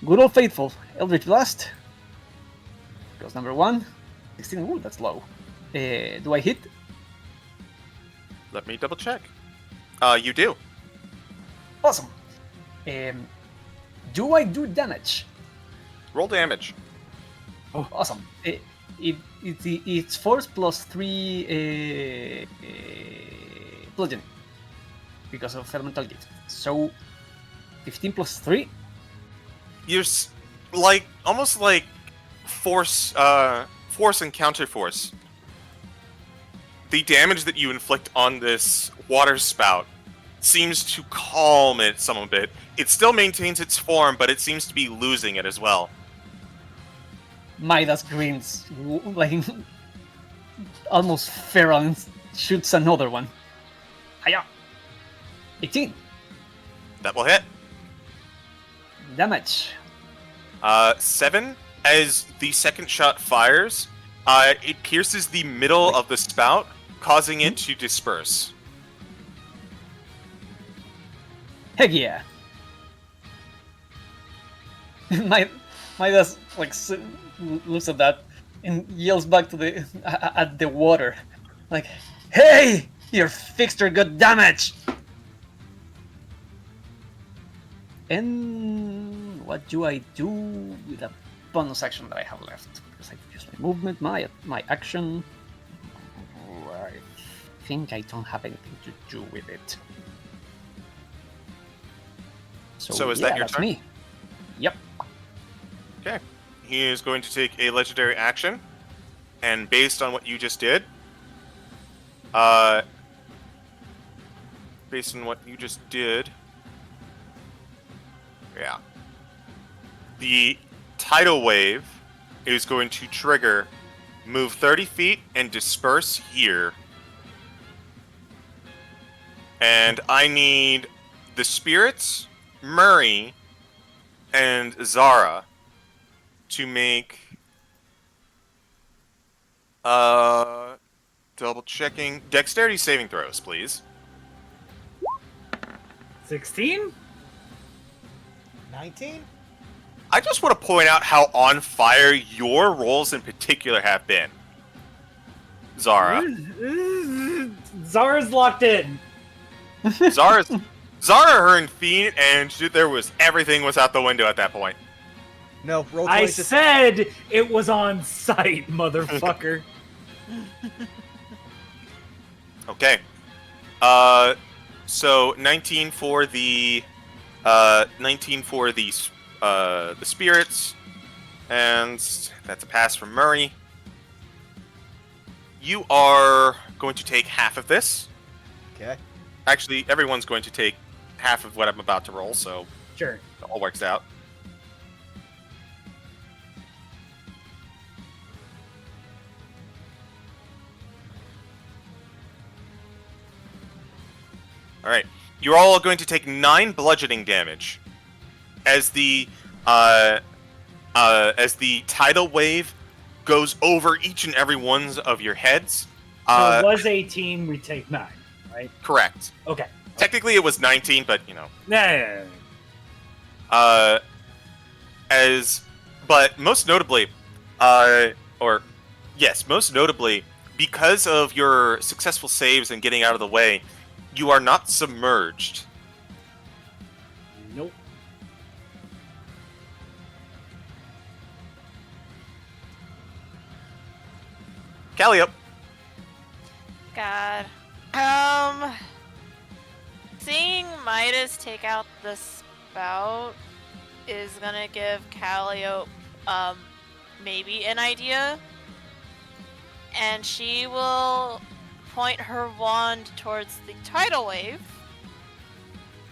Good old faithful Eldritch Blast. goes number 1. 16. Ooh, that's low. Do I hit? Let me double check. You do. Awesome. Do I do damage? Roll damage. Awesome. It's force plus 3 bludgeoning because of elemental gift. So 15 plus 3. You're almost like force and counter force. The damage that you inflict on this water spout seems to calm it some bit. It still maintains its form, but it seems to be losing it as well. Midas grins like almost feral and shoots another one. Hiya! 18 That will hit. damage. 7. As the second shot fires, it pierces the middle of the spout, causing it to disperse. Heck yeah! Midas like looks at that and yells back to at the water, like, "Hey, your fixture got damage!" And what do I do with a bonus action that I have left? Because I've used my movement, my action. I think I don't have anything to do with it. So is that your that's turn? me. Yep. Okay. He is going to take a legendary action, and based on what you just did, yeah, the tidal wave is going to trigger, move 30 feet, and disperse here. And I need the spirits, Murray, and Zara to make double checking dexterity saving throws, please. 16? 19? I just want to point out how on fire your rolls in particular have been. Zara. Zara's locked in. Zara, her and Fiend, and everything was out the window at that point. No, roll I 20 said it was on site, motherfucker. Okay. So 19 for the spirits, and that's a pass from Murray. You are going to take half of this. Okay. Actually, everyone's going to take half of what I'm about to roll, so Sure. it all works out. Alright. You're all going to take 9 bludgeoning damage. As the tidal wave goes over each and every one of your heads. So it was 18, we take 9, right? Correct. Okay. Technically it was 19, but you know. Yeah. But most notably, because of your successful saves and getting out of the way, you are not submerged. Nope. Callie up. God. Seeing Midas take out the spout is gonna give Calliope, maybe an idea. And she will point her wand towards the tidal wave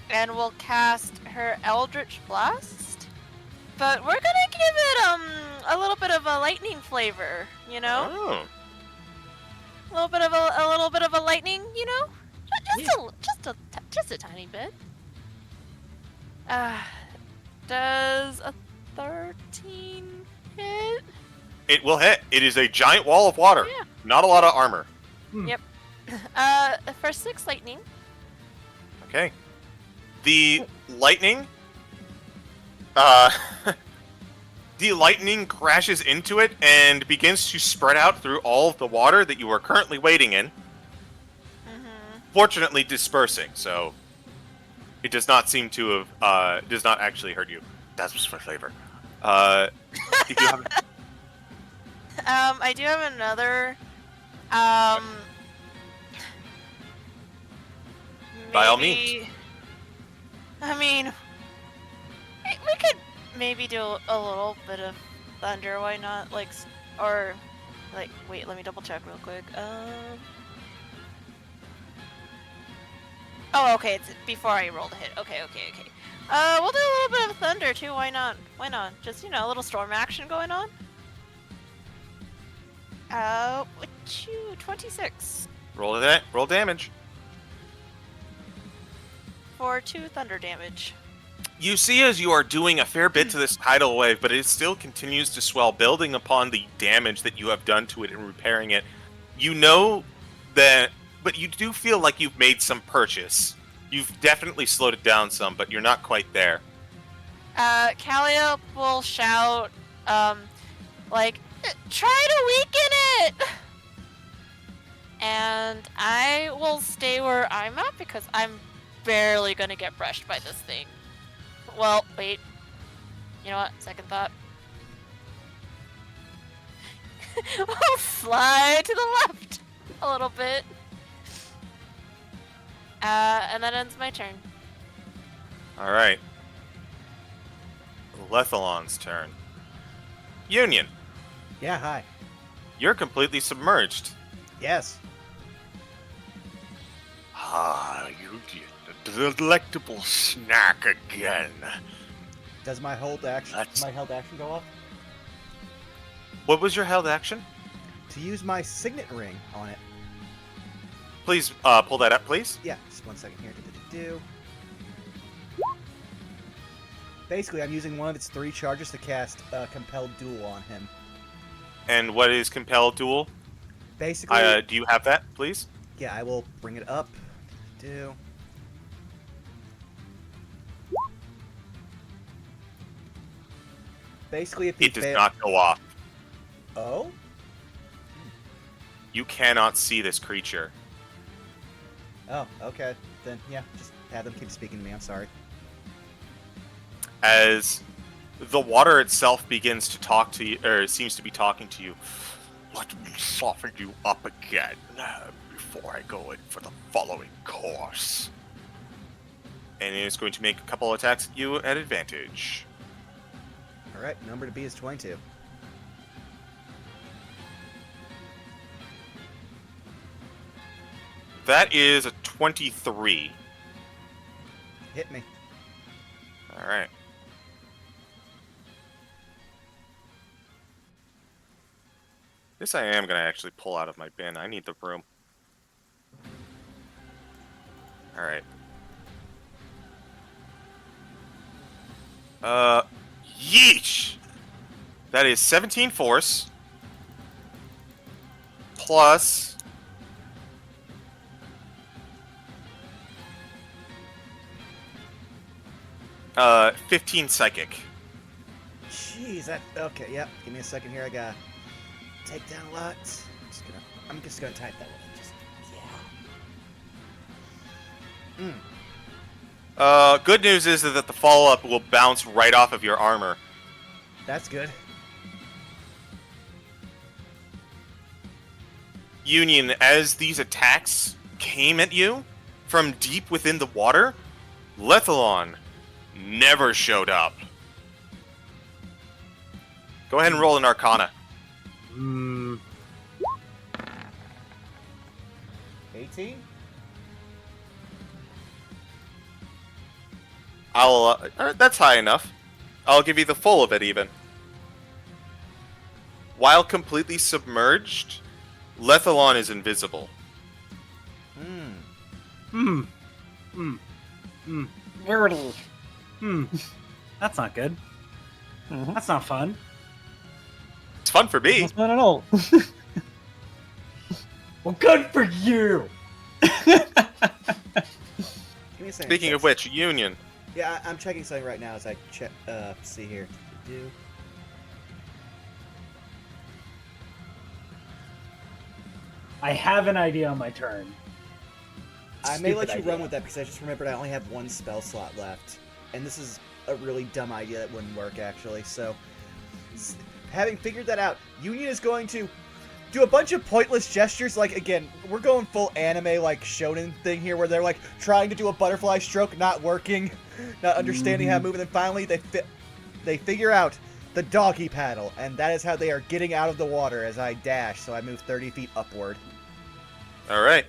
and will cast her Eldritch Blast. But we're gonna give it a little bit of a lightning flavor, you know? Oh. A little bit of a lightning, you know? Just a tiny bit. Does a 13 hit? It will hit. It is a giant wall of water. Yeah. Not a lot of armor. Yep. For 6 lightning. The lightning crashes into it and begins to spread out through all of the water that you are currently wading in. Fortunately, dispersing, so it does not seem to have does not actually hurt you. That's just for flavor. If you have, I do have another. By all maybe- I mean, we could maybe do a little bit of thunder. Why not? Like, or like, wait, let me double check real quick. Oh, okay. It's before I roll the hit. Okay. We'll do a little bit of thunder too. Why not? Just a little storm action going on. 26 roll that. Roll damage. for 2 thunder damage. You see as you are doing a fair bit to this tidal wave, but it still continues to swell, building upon the damage that you have done to it and repairing it. You know that, but you do feel like you've made some purchase. You've definitely slowed it down some, but you're not quite there. Calliope will shout, like, try to weaken it! And I will stay where I'm at because I'm barely gonna get brushed by this thing. Well, wait. You know what? Second thought. We'll slide to the left a little bit. And that ends my turn. All right. Lethalon's turn. Union, Yeah, hi. you're completely submerged. Yes. Ah, you get the delectable snack again. Does my held action go off? What was your held action? To use my signet ring on it. Please pull that up, please. Yeah, just 1 second here. Do. Basically, I'm using one of its 3 charges to cast Compelled Duel on him. And what is Compelled Duel? Basically, Do you have that, please? yeah, I will bring it up. Do. Basically, if It does not go off. Oh? You cannot see this creature. Oh, okay. Then, yeah, just have them keep speaking to me. I'm sorry. As the water itself begins to talk to you, or seems to be talking to you. Let me soften you up again before I go in for the following course. And it is going to make a couple attacks at you at advantage. Alright, number to beat is 22. That is a 23. Hit me. Alright. This I am going to actually pull out of my bin. I need the room. Alright. Yeesh! That is 17 force. Plus... 15 psychic. Jeez, that... Okay, yep. Give me a second here. I gotta take down a lot. I'm just gonna type that one in. Just... Yeah. Good news is that the follow-up will bounce right off of your armor. That's good. Union, as these attacks came at you from deep within the water, Lethalon never showed up. Go ahead and roll an Arcana. 18? That's high enough. I'll give you the full of it even. While completely submerged, Lethalon is invisible. Wordle. That's not good. Mhm. That's not fun. It's fun for me. That's not at all. Well, good for you. Give me a second. Speaking of which, Union. Yeah, I'm checking something right now as I check. See here. I have an idea on my turn. I may let you Stupid idea. run with that because I just remembered I only have one spell slot left. And this is a really dumb idea that wouldn't work, actually. So, having figured that out, Union is going to do a bunch of pointless gestures. Like, again, we're going full anime, like, shonen thing here, where they're, like, trying to do a butterfly stroke, not working, not understanding how to move, and then finally they figure out the doggy paddle, and that is how they are getting out of the water as I dash, so I move 30 feet upward. All right.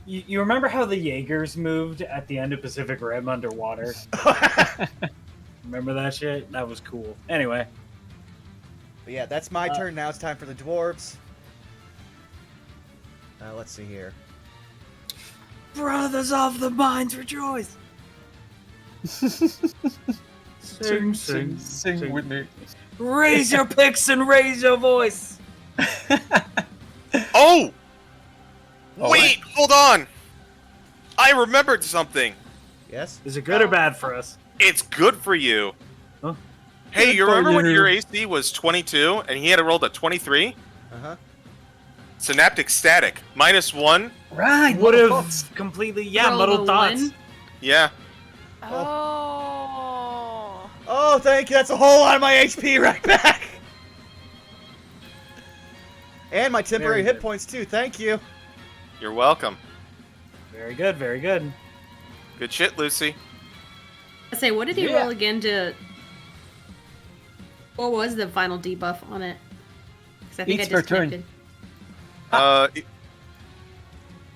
You remember how the Jaegers moved at the end of Pacific Rim underwater? Remember that shit? That was cool. Anyway. But yeah, that's my turn. Now it's time for the dwarves. Let's see here. Brothers of the mines, rejoice! Sing with me. Raise your picks and raise your voice! Oh! Oh, Wait, hold on. I remembered something. Yes? Is it good or bad for us? It's good for you. Huh? Hey, Good you for remember when you. your AC was 22 and he had a rolled a 23? Uh-huh. Synaptic static. -1. Right. Would motherfuckers. have completely, Roll muddled a thoughts. one. Yeah. Oh. Oh, thank you. That's a whole lot of my HP right back. And my temporary Very hit good. points, too. Thank you. You're welcome. Very good, very good. Good shit, Lucy. I say, what did he Yeah. roll again to? What was the final debuff on it? 'Cause I think It's I per turn. disconnected.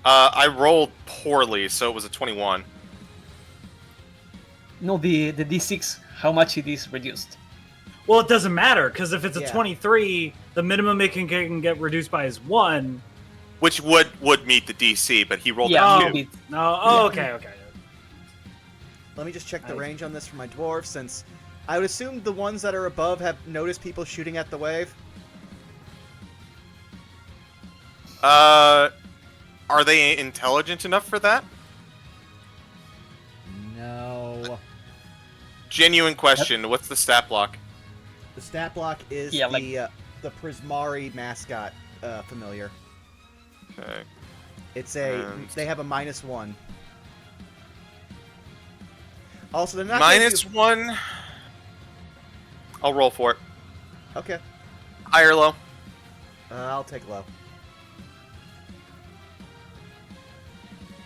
I rolled poorly, so it was a 21. No, the D6. How much it is reduced? Well, it doesn't matter, because if it's a Yeah. 23, the minimum it can get reduced by is 1. Which would meet the DC, but he rolled Yeah, a Oh. two. it- No, oh, okay, okay. Let me just check the Nice. range on this for my dwarves, since I would assume the ones that are above have noticed people shooting at the wave. Are they intelligent enough for that? No. Genuine question. What's the stat block? The stat block is Yeah, the Prismari mascot familiar. Okay. It's a And- they have a -1. Also, they're not gonna do- -1. I'll roll for it. Okay, High or low? I'll take low.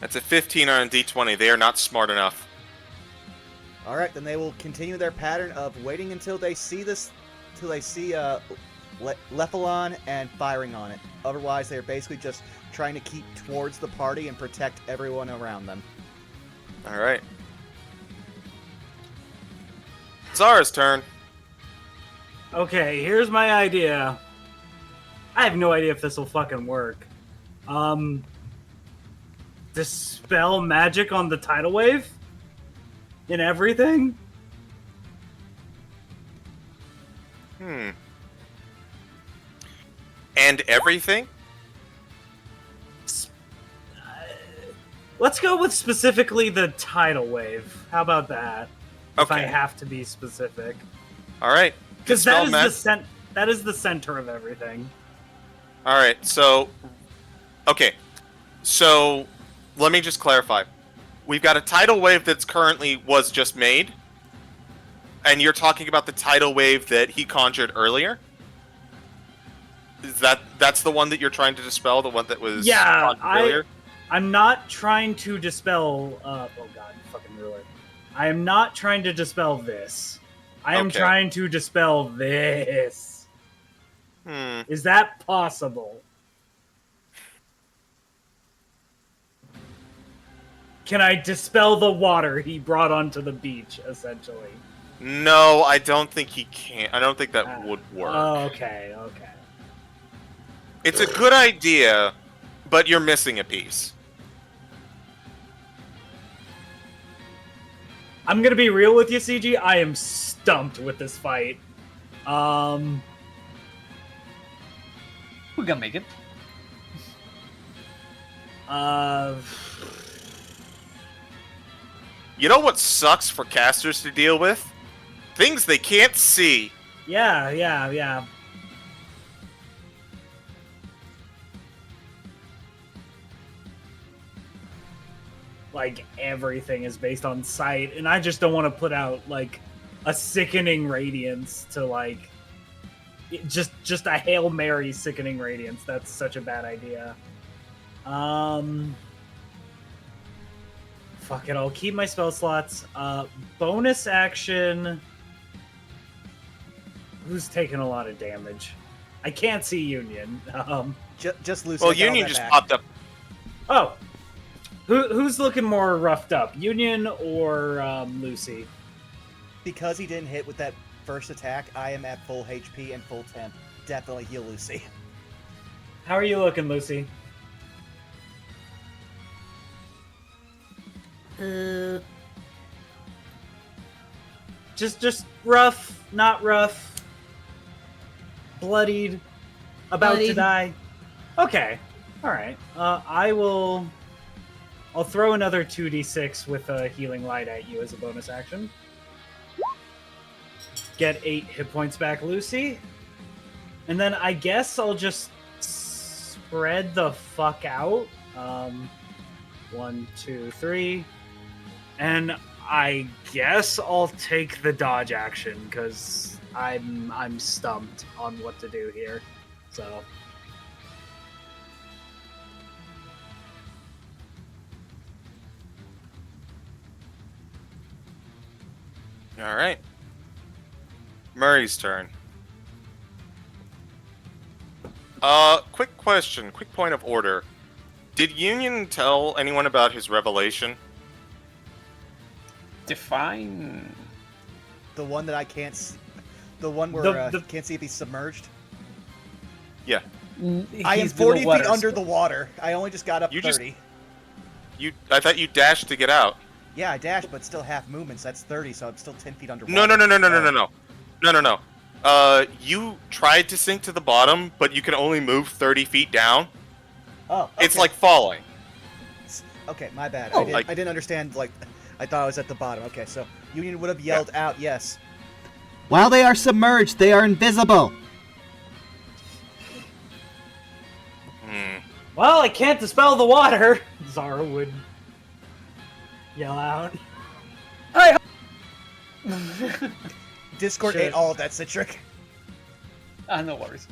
That's a 15 on a D20. They are not smart enough. All right, then they will continue their pattern of waiting until they see Lephalon and firing on it. Otherwise, they're basically just trying to keep towards the party and protect everyone around them. All right. Zara's turn. Okay, here's my idea. I have no idea if this will fucking work. Dispel magic on the tidal wave? In everything? And everything? Let's go with specifically the tidal wave. How about that? If I Okay. have to be specific. All right. Because Dispel that is the center of everything. All right. So, okay. So, let me just clarify. We've got a tidal wave that's currently was just made, and you're talking about the tidal wave that he conjured earlier. Is that's the one that you're trying to dispel? The one that was Yeah, conjured earlier? I'm not trying to dispel. Oh god, fucking ruler. I am not trying to dispel this. I am Okay. trying to dispel this. Is that possible? Can I dispel the water he brought onto the beach, essentially? No, I don't think he can. I don't think that would work. Okay, okay. It's a good idea, but you're missing a piece. I'm gonna be real with you, CG. I am stumped with this fight. We can make it. You know what sucks for casters to deal with? Things they can't see. Yeah. like everything is based on sight, and I just don't want to put out like a sickening radiance to like just a Hail Mary sickening radiance. That's such a bad idea. Fuck it, I'll keep my spell slots. Bonus action. Who's taking a lot of damage? I can't see Union. Just Lucy. Well, I got all Union that just back. popped up. Oh, who's looking more roughed up, Union or Lucy? Because he didn't hit with that first attack, I am at full HP and full temp. Definitely heal Lucy. How are you looking, Lucy? Just rough, not rough. Bloodied, about to Bloodied. die. Okay, all right. I'll throw another 2d6 with a healing light at you as a bonus action. Get 8 hit points back, Lucy. And then I guess I'll just spread the fuck out. 1, 2, 3. And I guess I'll take the dodge action because I'm stumped on what to do here. So All right. Murray's turn. Quick question, quick point of order. Did Union tell anyone about his revelation? Define. The one that I can't see. The one where can't see if he's submerged. Yeah. I am He's below 40 water, feet under so- the water. I only just got up You 30. I thought you dashed to get out. Yeah, I dashed, but still half movements. That's 30, so I'm still 10 feet underwater. No. You tried to sink to the bottom, but you can only move 30 feet down. Oh, okay. It's like falling. Okay, my bad. Oh, I didn't understand, like, I thought I was at the bottom. Okay, so Union would have yelled out, yes. While they are submerged, they are invisible. well, I can't dispel the water. Zara would yell out. Discord Shit. ate all of that citric. No worries.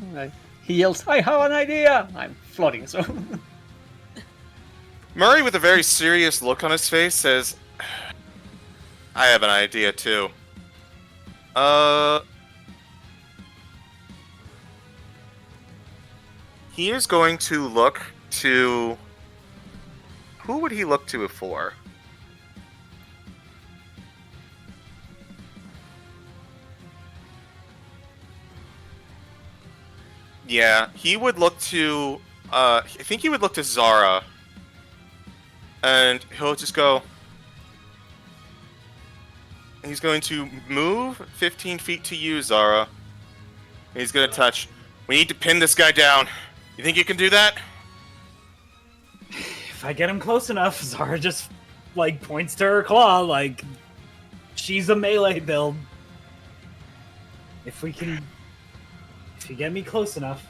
He yells, I have an idea! I'm floating, so... Murray, with a very serious look on his face, says, I have an idea, too. He is going to look to... Who would he look to it for? Yeah, he would look to... I think he would look to Zara. And he'll just go... He's going to move 15 feet to you, Zara. And he's going to touch... We need to pin this guy down. You think you can do that? If I get him close enough, Zara just like points to her claw like she's a melee build. If you get me close enough.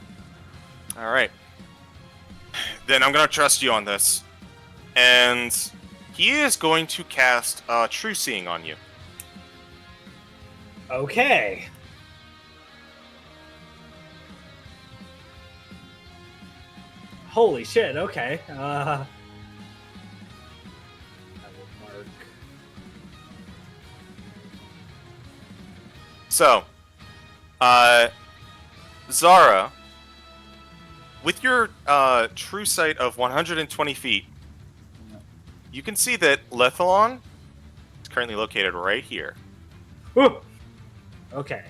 Alright. Then I'm going to trust you on this. And he is going to cast True Seeing on you. Okay. Holy shit, okay. I will mark. So, Zara, with your true sight of 120 feet, you can see that Lethalon is currently located right here. Whew. Okay.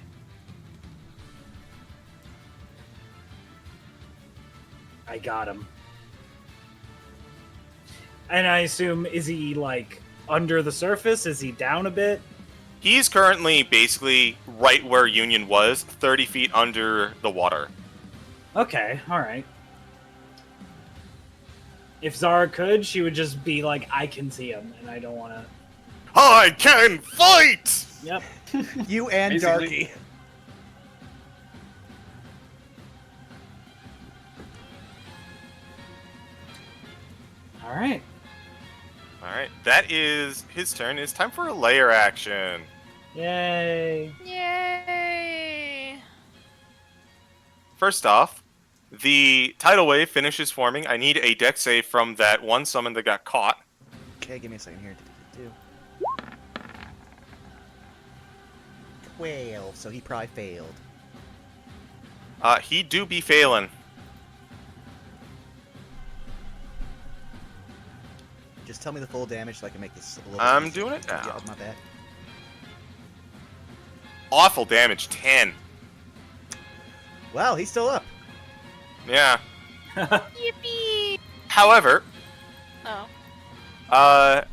I got him. And I assume, is he like under the surface? Is he down a bit? He's currently basically right where Union was, 30 feet under the water. Okay, alright. If Zara could, she would just be like, I can see him, and I don't want to... I can fight! Yep. You and Basically. Darky. Alright. Alright, that is his turn. It's time for a layer action. Yay! Yay! First off, the tidal wave finishes forming. I need a dex save from that one summon that got caught. Okay, give me a second here. 12, so he probably failed. He do be failing. Just tell me the full damage so I can make this a little I'm easier. doing it now. Yeah, my bad. Awful damage, 10. Wow, he's still up. Yeah. Yippee! However, Oh.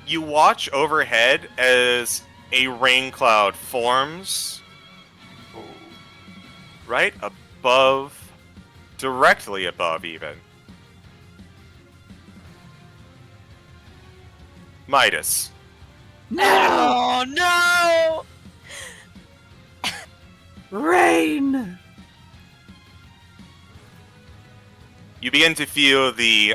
you watch overhead as a rain cloud forms right above, directly above even. Midas. Oh no! Rain! You begin to feel the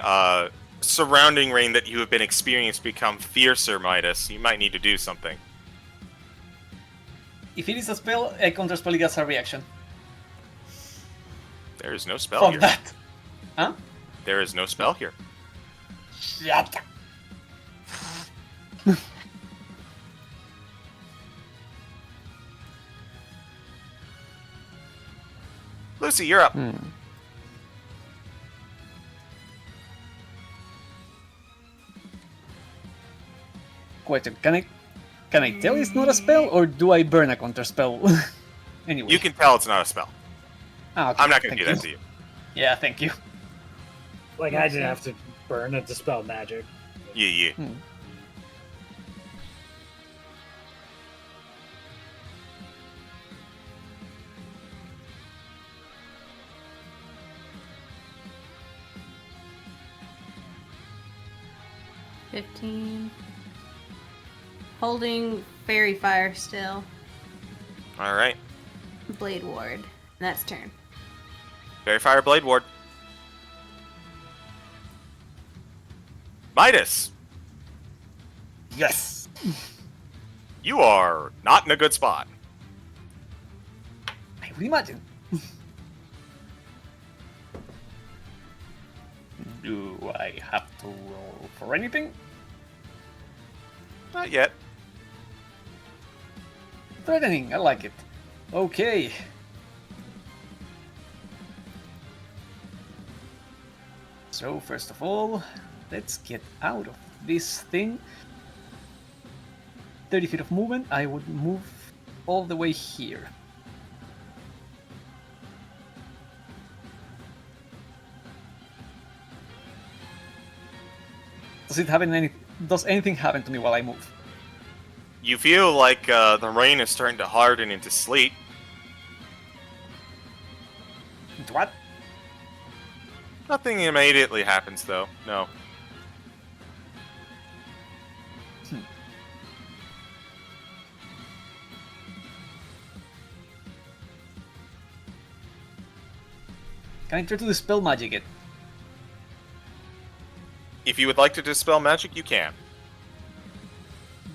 surrounding rain that you have been experiencing become fiercer, Midas. You might need to do something. If it is a spell, a counterspell gets a reaction. There is no spell From here. that. Huh? There is no spell here. Shut up. Lucy, you're up. Question, can I tell it's not a spell, or do I burn a counterspell? Anyway. You can tell it's not a spell. Ah, okay, I'm not going to thank do that to you. Yeah, thank you. Like, I didn't have to burn it to spell magic. Yeah. $15. Holding fairy fire still. All right. Blade ward. That's turn. Fairy Fire Blade Ward. Midas, Yes. you are not in a good spot. I would imagine. Do I have to roll for anything? Not yet. Threatening, I like it. Okay. So, first of all, let's get out of this thing. 30 feet of movement, I would move all the way here. Does anything happen to me while I move? You feel like the rain is starting to harden into sleet. What? Nothing immediately happens, though. No. Can I try to dispel magic it? If you would like to dispel magic, you can.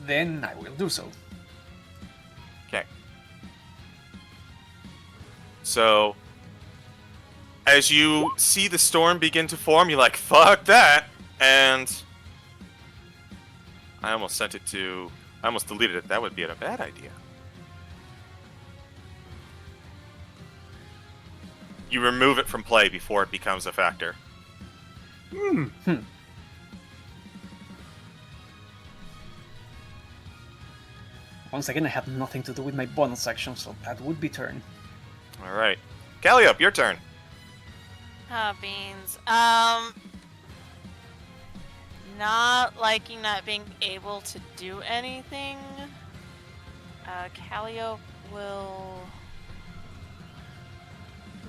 Then I will do so. Okay. So, as you see the storm begin to form, you're like, fuck that! And I almost sent it to... I almost deleted it. That would be a bad idea. You remove it from play before it becomes a factor. Once again, I have nothing to do with my bonus action, so that would be turn. Alright. Calliope, your turn. Ah, beans. Not liking not being able to do anything. Calliope will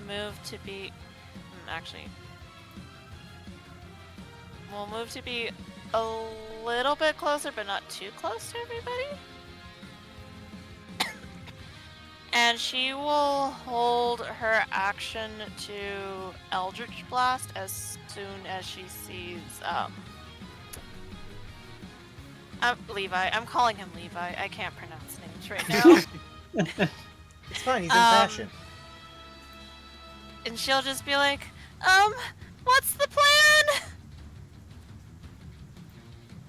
move to be... Actually... We'll move to be a little bit closer, but not too close to everybody. And she will hold her action to Eldritch Blast as soon as she sees Levi. I'm calling him Levi. I can't pronounce names right now. It's fine. He's in fashion. And she'll just be like, what's the plan?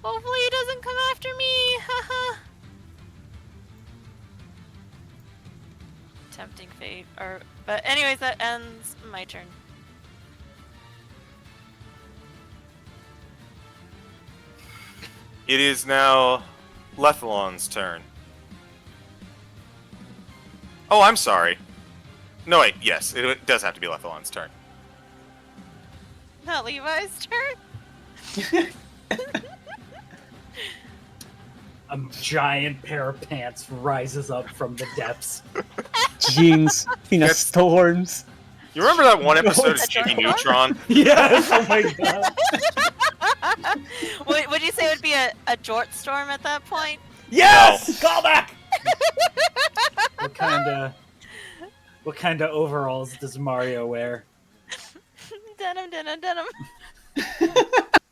Hopefully he doesn't come after me. Haha. Tempting fate. But anyways, that ends my turn. It is now Lethalon's turn. Oh, I'm sorry. No, wait, yes, it does have to be Lethalon's turn. Not Levi's turn? A giant pair of pants rises up from the depths. Jeans, Tina That's- Storms. You remember that one episode of That's Jimmy right. Neutron? Yes! Oh my god. Would you say it would be a Jort storm at that point? Yes! Call back! What kind of overalls does Mario wear? Denim, denim, denim.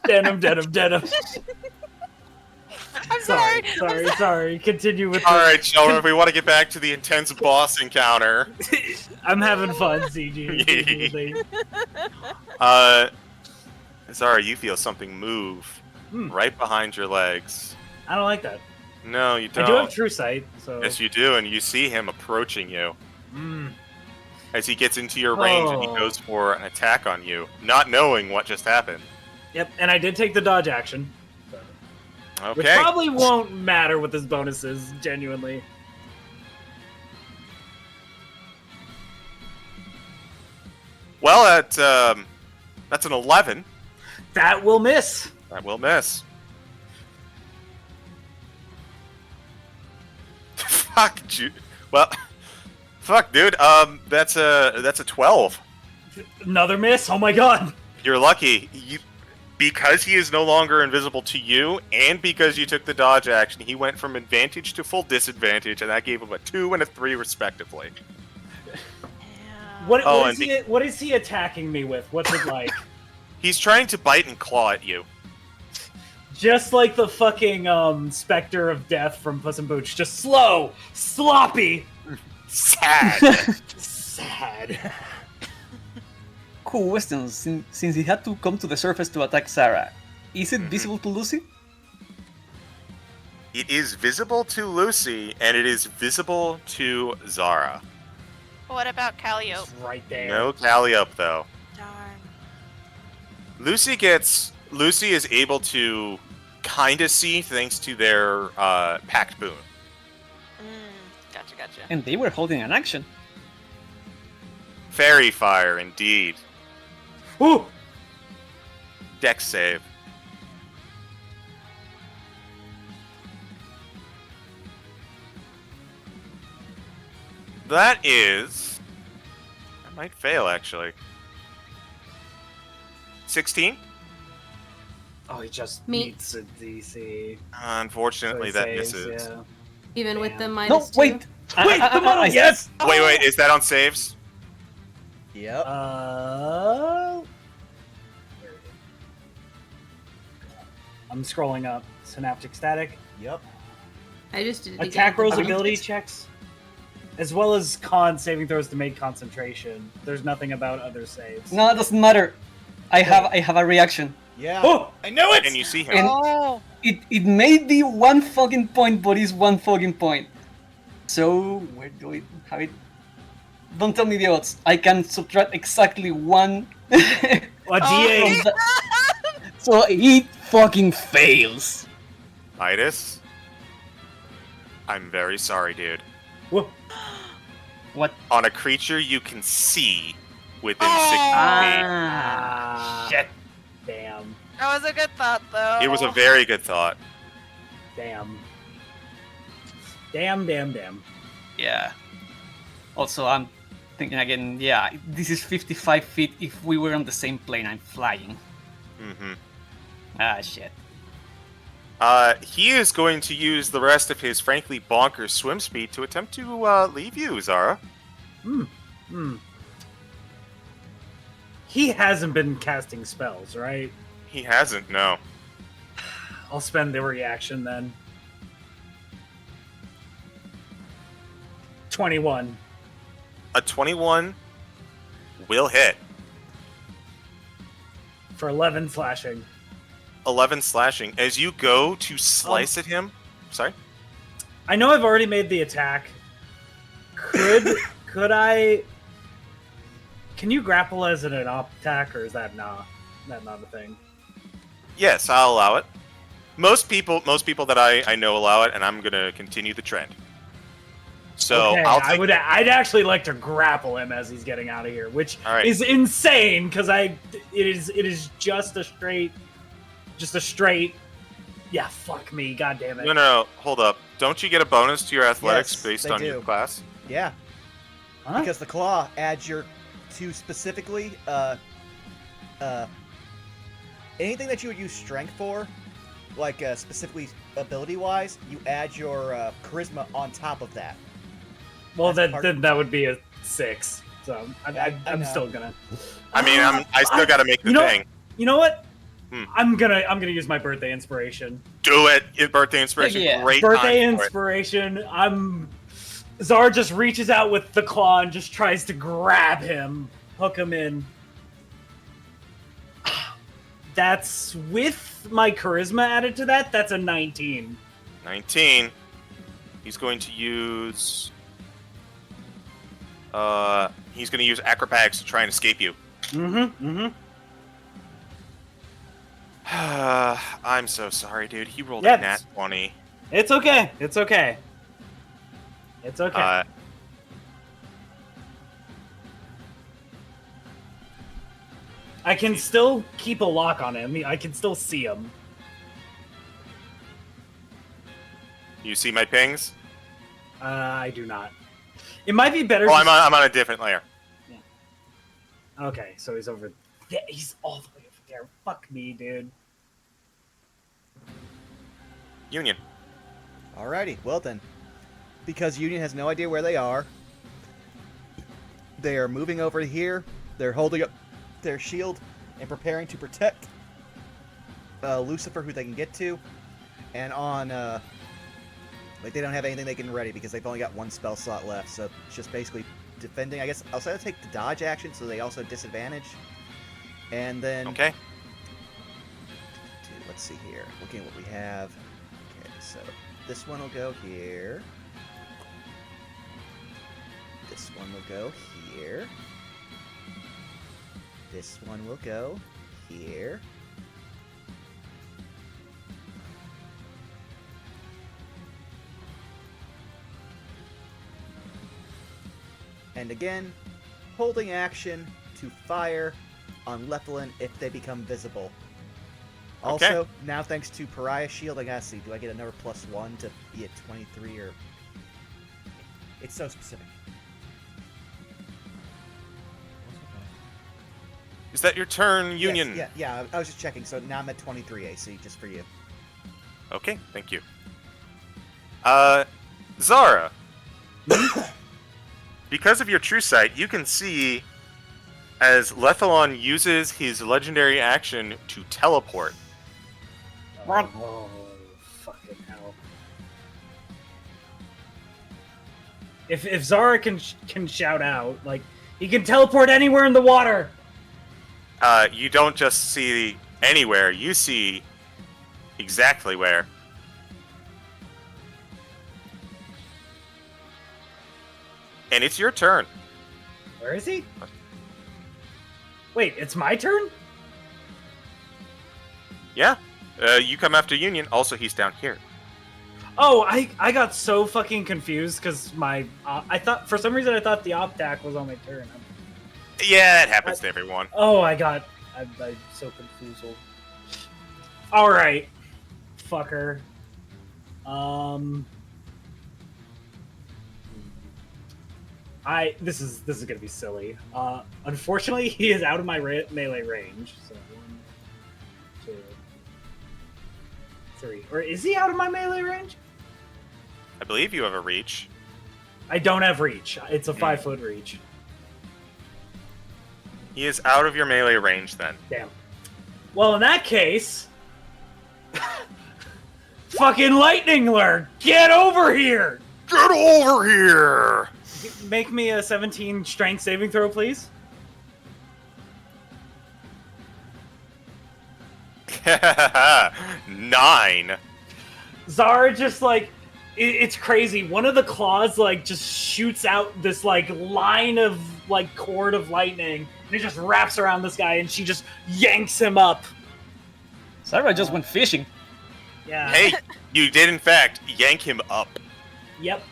Denim, denim, denim. I'm sorry. Sorry. Continue with Alright, children, if we want to get back to the intense boss encounter. I'm having fun, CG. Zara, you feel something move right behind your legs. I don't like that. No, you don't. I do have true sight, so. Yes, you do, and you see him approaching you. Mm. As he gets into your range and he Oh. goes for an attack on you, not knowing what just happened. Yep, and I did take the dodge action. So. Which Okay. probably won't matter with his bonuses, genuinely. Well, that's an 11. That will miss. That will miss. Fuck, well, fuck, dude. That's a 12. Another miss. Oh my god. You're lucky. Because he is no longer invisible to you, and because you took the dodge action, he went from advantage to full disadvantage, and that gave him a 2 and a 3 respectively. Yeah. What is he attacking me with? What's it like? He's trying to bite and claw at you. Just like the fucking Spectre of Death from Puss in Boots. Just slow, sloppy, Sad. sad. Cool question. Since he had to come to the surface to attack Sarah, is it visible to Lucy? It is visible to Lucy, and it is visible to Zara. What about Calliope? It's right there. No Calliope, though. Darn. Lucy is able to kind of see thanks to their Pact boon. Gotcha. And they were holding an action. Fairy fire, indeed. Ooh! Dex save. That is... I might fail, actually. 16? Oh, he just Meets. meets a DC. Unfortunately, So that he saves, misses. yeah. Even with the Damn. minus No, 2. wait! Wait, come on! Yes! Wait, is that on saves? Yep. I'm scrolling up. Synaptic static. Yep. I just did it Attack again. rolls, ability checks, as well as con saving throws to make concentration. There's nothing about other saves. No, it doesn't matter. I have a reaction. Yeah. Oh! I knew it! And you see him. And Oh! it may be one fucking point, but it's one fucking point. So where do we have it? Don't tell me the odds. I can subtract exactly one. A D8. from so he fucking fails. Midas? I'm very sorry, dude. Whoa. What? On a creature you can see within Oh. 60 feet. Ah, Shit. damn. That was a good thought, though. It was a very good thought. Damn. Yeah. Also, I'm thinking again. Yeah, this is 55 feet. If we were on the same plane, I'm flying. Mm-hmm. Ah, shit. He is going to use the rest of his frankly bonkers swim speed to attempt to leave you, Zara. He hasn't been casting spells, right? He hasn't, no. I'll spend the reaction then. 21. A 21 will hit. For 11 slashing. 11 slashing. As you go to slice at him... Sorry? I know I've already made the attack. Could I... Can you grapple as an op attack, or is that not a thing? Yes, I'll allow it. Most people that I know allow it, and I'm going to continue the trend. So okay, I'd I'd actually like to grapple him as he's getting out of here, which right. is insane because it is just a straight. Yeah, fuck me, god damn it. No, hold up. Don't you get a bonus to your athletics Yes, based they on do. your class? Yeah, Huh? because the claw adds your to specifically anything that you would use strength for, like specifically ability wise, you add your charisma on top of that. Well, That's part- then that would be a 6. So I I'm know. still gonna. I mean, I still got to make the you know, thing. You know what? Hmm. I'm gonna use my birthday inspiration. Do it. Birthday inspiration. Yeah. Great Birthday time for it. inspiration. Zara just reaches out with the claw and just tries to grab him, hook him in. That's with my charisma added to that. That's a 19. 19. He's going to use... he's going to use acrobatics to try and escape you. I'm so sorry, dude. He rolled Yeah, a nat 20. It's okay. It's okay. I can still keep a lock on him. I can still see him. You see my pings? I do not. It might be better. Oh, I'm on a different layer. Okay, so he's over there. He's all the way over there. Fuck me, dude. Union. Alrighty, well then. Because Union has no idea where they are, they are moving over to here. They're holding up their shield and preparing to protect Lucifer, who they can get to. And on, they don't have anything they can ready because they've only got one spell slot left. So it's just basically defending. I guess I'll say take the dodge action, so they also disadvantage. And then... Okay. Let's see here. Looking at what we have. Okay, so this one will go here. This one will go here. This one will go here. And again, holding action to fire on Lethalin if they become visible. Also, Okay. now thanks to Pariah Shield, I gotta see, do I get another +1 to be at 23 or... It's so specific. Is that your turn, Union? Yes, yeah, I was just checking, so now I'm at 23 AC, just for you. Okay, thank you. Zara. Because of your true sight, you can see as Lethalon uses his legendary action to teleport. Oh, fucking hell. If Zara can shout out, like, he can teleport anywhere in the water! You don't just see anywhere, you see exactly where. And it's your turn. Where is he? Wait, it's my turn? Yeah. You come after Union. Also, he's down here. Oh, I got so fucking confused because I thought, for some reason, I thought the op-tac was on my turn. Yeah, it happens to everyone. Oh, I'm so confused. Alright. Fucker. This is gonna be silly. Unfortunately, he is out of my melee range. So 1, 2, 3. Or is he out of my melee range? I believe you have a reach. I don't have reach. It's a 5-foot reach. He is out of your melee range then. Damn. Well, in that case, Fucking lightning lure! Get over here! Get over here! Make me a 17 strength saving throw, please. 9. Zara just like it's crazy. One of the claws like just shoots out this like line of like cord of lightning, and it just wraps around this guy, and she just yanks him up. Sarah just went fishing. Yeah. Hey, you did in fact yank him up. Yep.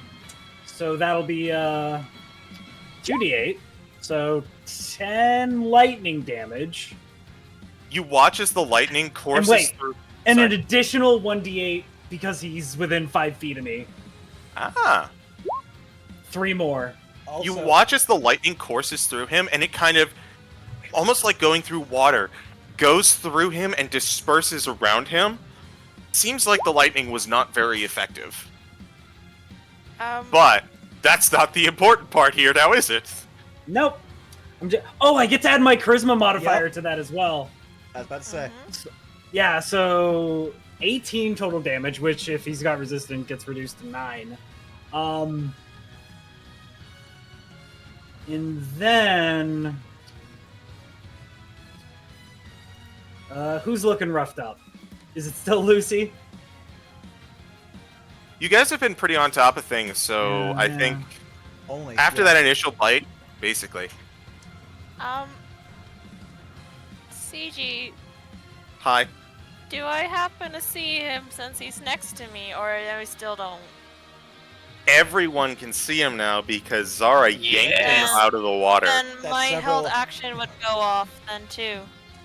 So that'll be 2d8. So 10 lightning damage, You watch as the lightning courses wait, through. and Sorry. an additional 1d8 because he's within 5 feet of me. Ah. 3 more. Also, You watch as the lightning courses through him, and it kind of, almost like going through water, goes through him and disperses around him. Seems like the lightning was not very effective. But that's not the important part here, now is it? Nope. I get to add my charisma modifier to that as well. I was about to say. Yeah, so 18 total damage, which if he's got resistant gets reduced to 9. And then who's looking roughed up? Is it still Lucy? You guys have been pretty on top of things, so I think Only after that initial bite, basically. CG, Hi. do I happen to see him since he's next to me, or I still don't? Everyone can see him now because Zara yanked him Yes. out of the water. Then That's my held several- action would go off then too.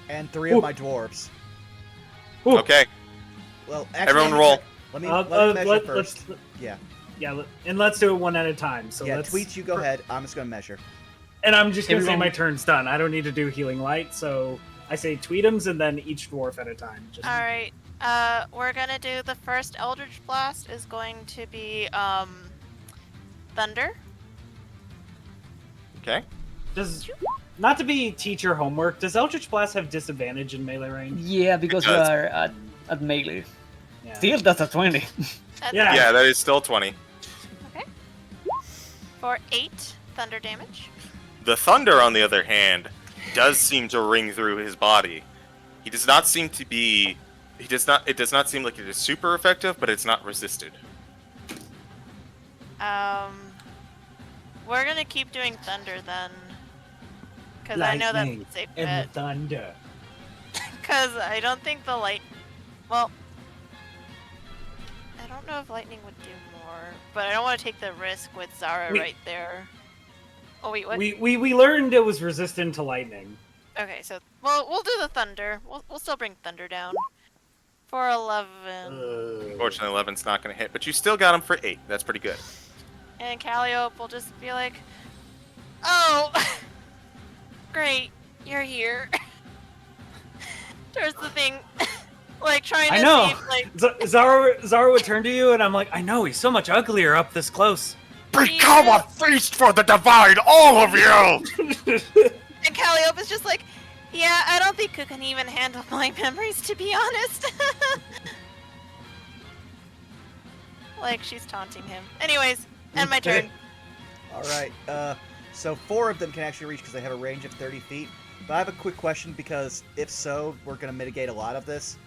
And 3 of my dwarves. Ooh. Okay, Well, actually, everyone let me roll. check- Let me measure first. Yeah. And let's do it one at a time. So Yeah, let's Tweets, you go ahead. I'm just going to measure. And I'm just gonna say Everyone- my turn's done. I don't need to do healing light, so I say Tweetums and then each dwarf at a time. Just... Alright, we're gonna do the first Eldritch Blast is going to be, Thunder. Okay. Does not to be teacher homework. Does Eldritch Blast have disadvantage in melee range? Yeah, because It you does. are at melee. Yeah. Still, that's a 20. Yeah. Yeah, that is still 20. Okay. For 8 thunder damage. The thunder, on the other hand, does seem to ring through his body. He does not seem to be. It does not seem like it is super effective, but it's not resisted. We're gonna keep doing thunder then. Because I know that's a safe bet. thunder. Because I don't think the light. Well, I don't know if lightning would do more, but I don't want to take the risk with Zara right there. Oh wait, what? We learned it was resistant to lightning. Okay, so we'll do the thunder. We'll still bring thunder down for 11. Unfortunately, 11's not going to hit, but you still got him for 8. That's pretty good. And Calliope will just be like, "Oh, great, you're here." There's the thing, like trying to I know. save, like, Zara would turn to you, and I'm like, I know he's so much uglier up this close. Become a feast for the divine, all of you! and Calliope is just like, "Yeah, I don't think you can even handle my memories, to be honest." Like she's taunting him. Anyways, end my turn. All right. So 4 of them can actually reach because they have a range of 30 feet. But I have a quick question because if so, we're going to mitigate a lot of this.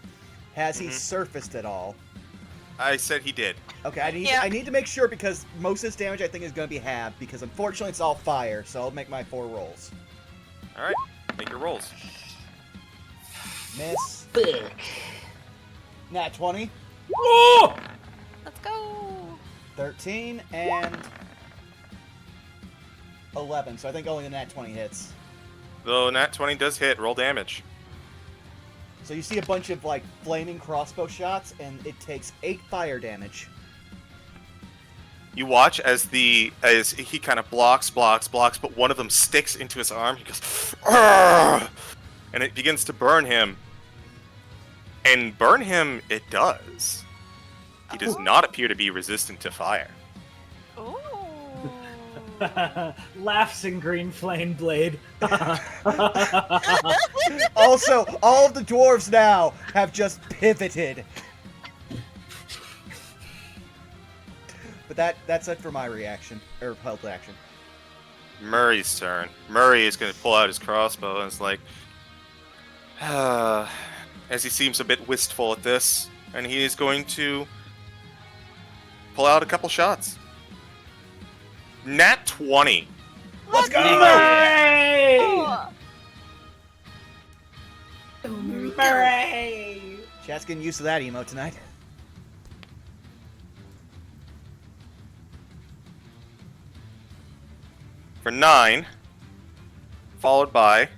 Has he surfaced at all? I said he did. Okay, Yeah. I need to make sure because most of this damage I think is going to be halved because unfortunately it's all fire. So I'll make my 4 rolls. All right, make your rolls. Miss. Nat 20, Oh! Let's go. 13, and 11. So I think only the Nat 20 hits. Though nat 20 does hit, roll damage. So you see a bunch of like flaming crossbow shots, and it takes 8 fire damage. You watch as he kind of blocks, but one of them sticks into his arm. He goes, "Arrgh!" And it begins to burn him. And burn him, it does. He does not appear to be resistant to fire. Ooh. Laughs in green flame blade. Also, all of the dwarves now have just pivoted. that's it for my reaction or held action. Murray's turn. Murray is going to pull out his crossbow and is like, as he seems a bit wistful at this, and he is going to pull out a couple shots. Nat 20. Let's go! Murray! Oh, Murray! Chat's getting used to that emo tonight. For 9, followed by...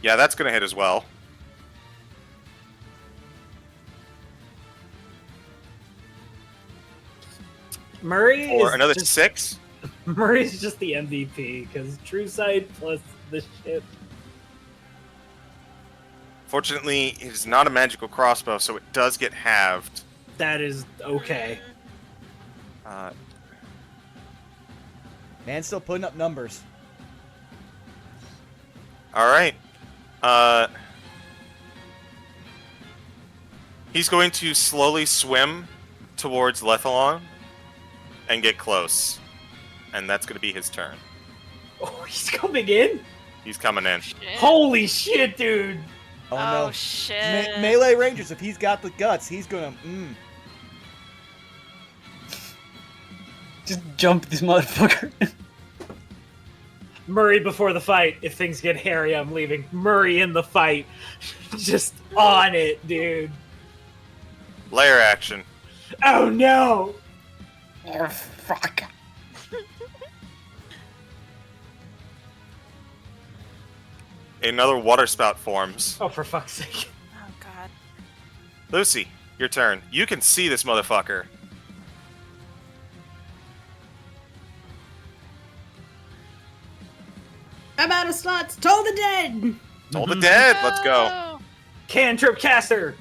yeah, that's going to hit as well. Murray For is another just, 6. Murray's just the MVP because True Sight plus the ship. Fortunately, it is not a magical crossbow, so it does get halved. That is okay. Man's still putting up numbers. Alright. He's going to slowly swim towards Lethalon and get close. And that's going to be his turn. Oh, he's coming in? He's coming in. shit. Holy shit, dude! Oh, Oh, no. shit. Melee Rangers, if he's got the guts, he's gonna. Just jump this motherfucker. Murray before the fight. If things get hairy, I'm leaving. Murray in the fight. Just on it, dude. Layer action. Oh no! Oh, fuck. Another water spout forms. Oh, for fuck's sake. Oh, God. Lucy, your turn. You can see this motherfucker. I'm out of slots. Toll the dead. Toll the dead. Let's go. Oh. Cantrip caster!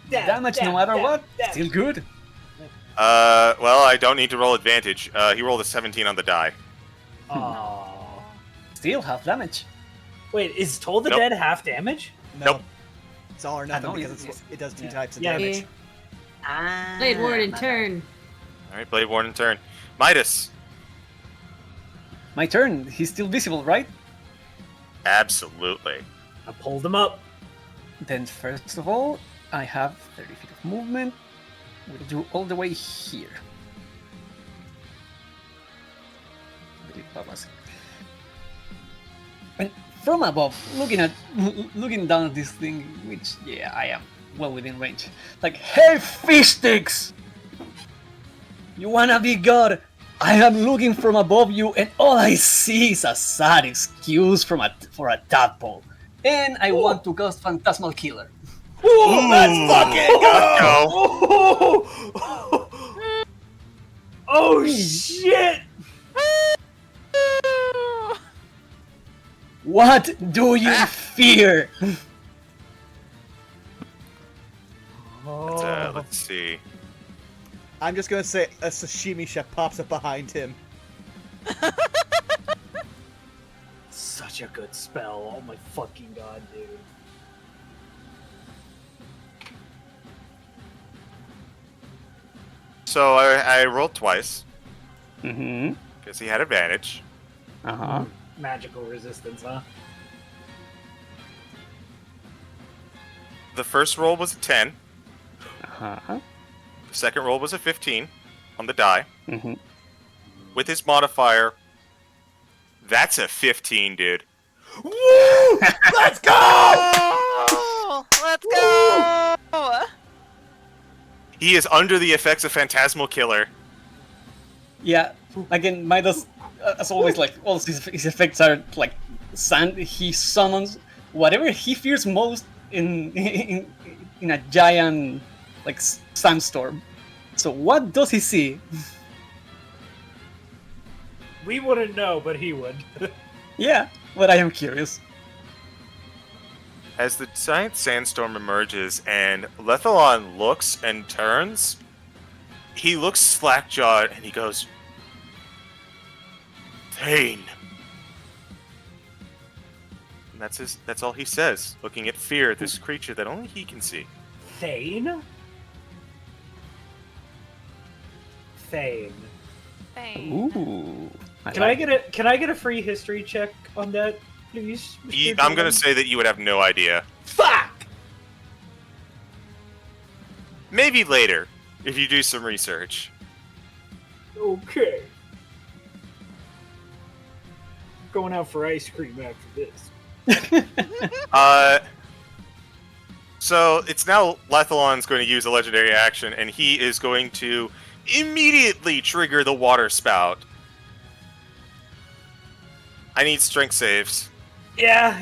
Damage no matter what. Still good. Well, I don't need to roll advantage. He rolled a 17 on the die. Oh. Still half damage. Wait, is Toll the Nope. Dead half damage? No. Nope. It's all or nothing know, because it's- it does two yeah. types of Yeah. damage. Blade Warden, turn. Alright, Blade Warden turn. Midas. My turn. He's still visible, right? Absolutely. I pulled him up. Then first of all, I have 30 feet of movement. We'll do all the way here. I believe that was it. And from above, looking down at this thing, which yeah, I am well within range. Like, hey, fish sticks! You wanna be God? I am looking from above you, and all I see is a sad excuse for a tadpole. And I want to cast Phantasmal Killer. Ooh, let's fucking go! Go. Oh shit! What do you fear? Let's see. I'm just gonna say a sashimi chef pops up behind him. Such a good spell. Oh my fucking god, dude. So I rolled twice Mm-hmm. because he had advantage. Uh-huh. Magical resistance, huh? The first roll was a 10. Uh-huh. The second roll was a 15 on the die. Mm-hmm. With his modifier, that's a 15, dude. Woo! Let's go! Oh, let's go! He is under the effects of Phantasmal Killer. Yeah, again, Midas, as always, like, all his effects are, like, sand. He summons whatever he fears most in a giant, like, sandstorm. So what does he see? We wouldn't know, but he would. Yeah, but I am curious. As the giant sandstorm emerges and Lethalon looks and turns, he looks slack-jawed and he goes, Thane. And that's all he says, looking at fear, this creature that only he can see. Thane? Thane. Thane. Ooh. Can I get a free history check on that, please? Mr. I'm gonna Dillon? say that you would have no idea. Fuck! Maybe later, if you do some research. Okay. Going out for ice cream after this. So it's now Lethalon's going to use a legendary action, and he is going to immediately trigger the water spout. I need strength saves. Yeah.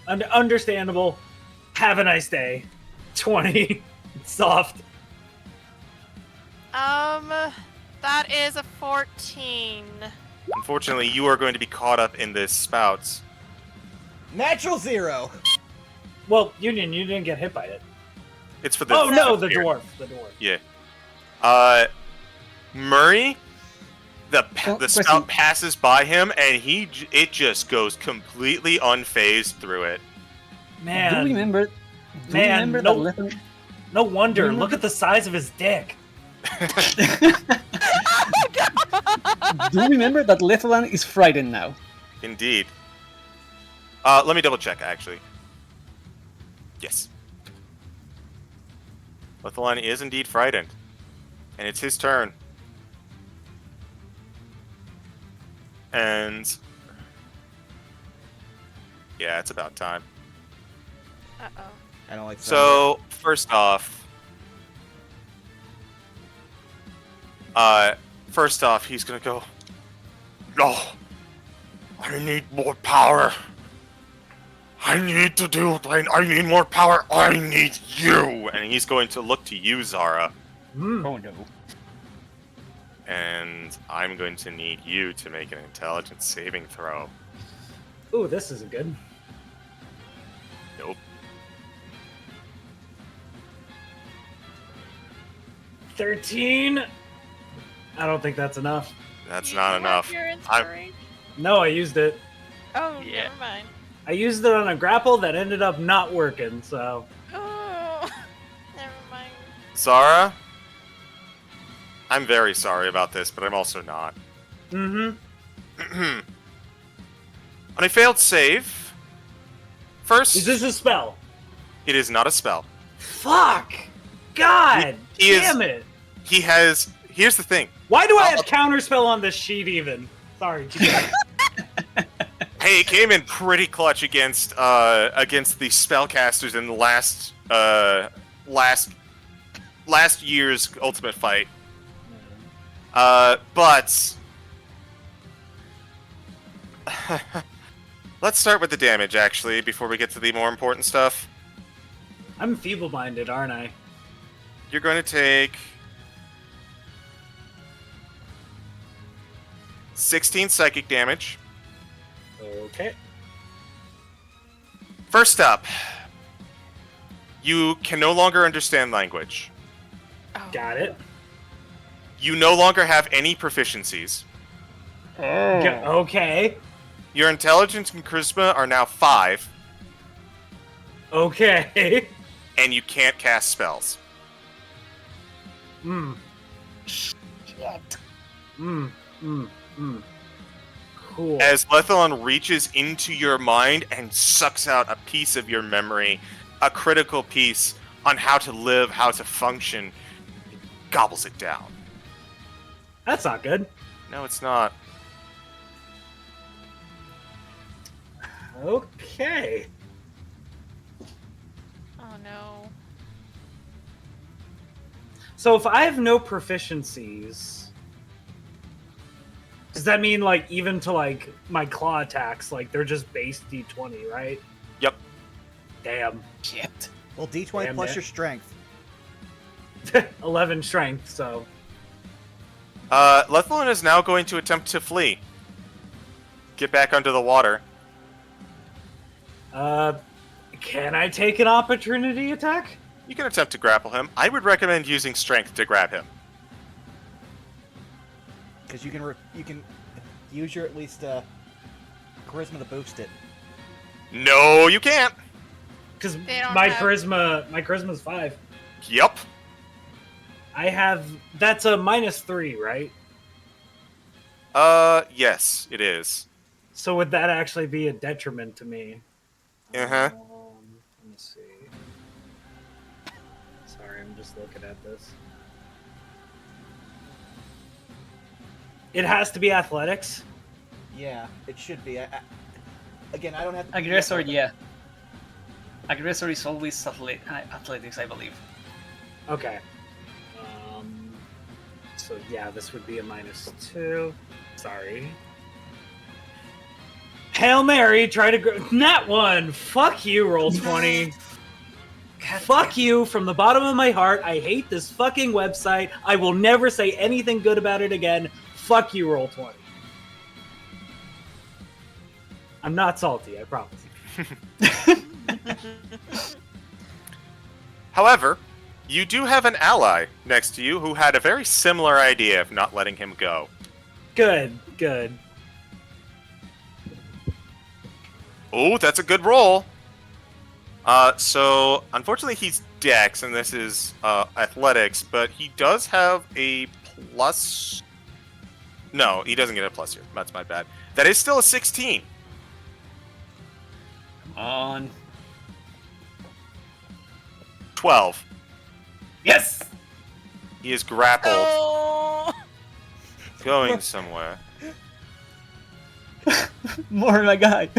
Understandable. Have a nice day. 20. Soft. That is a 14. Unfortunately, you are going to be caught up in this spout. Natural 0. Well, Union, you didn't get hit by it. It's for the. Oh no, the here. dwarf. The dwarf. Yeah. Murray, the question. spout passes by him, and it just goes completely unfazed through it. Man. Do you remember? Man, that no- Lethalon? No wonder. Remember- Look at the size of his dick. Do you remember that Lethalon is frightened now? Indeed. Let me double check, actually. Yes. Lethalon is indeed frightened. And it's his turn. And... yeah, it's about time. Uh-oh. I don't like. So, first off... he's gonna go... No! I need more power! I need more power! I need you! And he's going to look to you, Zara. Oh no. And I'm going to need you to make an intelligence saving throw. Ooh, this isn't good. Nope. 13. I don't think that's enough. That's You not have enough. Your inspiration? No, I used it. Oh, Yeah. never mind. I used it on a grapple that ended up not working. So Oh, never mind. Zara? I'm very sorry about this, but I'm also not. Mm-hmm. On a failed save, first, Is this a spell? it is not a spell. Fuck! God He is- damn it! He has. Here's the thing. Why do I have counterspell on this sheet even? Sorry. keep going. Hey, it came in pretty clutch against the spellcasters in the last year's ultimate fight. But let's start with the damage actually before we get to the more important stuff. I'm feeble-minded, aren't I? You're going to take 16 psychic damage. Okay. First up, you can no longer understand language. Oh. Got it. You no longer have any proficiencies. Okay. Your intelligence and charisma are now 5, Okay. and you can't cast spells. Cool. As Lethalon reaches into your mind and sucks out a piece of your memory, a critical piece on how to live, how to function, gobbles it down. That's not good. No, it's not. Okay. Oh no. So if I have no proficiencies, does that mean like even to like my claw attacks, like they're just base D20, right? Yep. Damn. Shit. Well, D20 Damn plus it. your strength. 11 strength, so Lethalon is now going to attempt to flee. Get back under the water. can I take an opportunity attack? You can attempt to grapple him. I would recommend using strength to grab him. Because you can use your at least charisma to boost it. No, you can't. Because They don't my have- charisma's 5. Yep. I have. That's a -3, right? Yes, it is. So would that actually be a detriment to me? Uh-huh. Let me see. Sorry, I'm just looking at this. It has to be athletics. Yeah, it should be. Again, I don't have to. Aggressor, yeah. Aggressor is always athletics, I believe. Okay. So yeah, this would be a -2. Sorry. Hail Mary, try to nat 1. Fuck you, roll 20. Fuck you from the bottom of my heart. I hate this fucking website. I will never say anything good about it again. Fuck you, roll 20. I'm not salty, I promise. However, you do have an ally next to you who had a very similar idea of not letting him go. Good, good. Oh, that's a good roll. So unfortunately he's Dex, and this is athletics, but he does have a plus. No, he doesn't get a plus here. That's my bad. That is still a 16. Come on. 12. Yes! He is grappled, Oh! going somewhere. More my guy.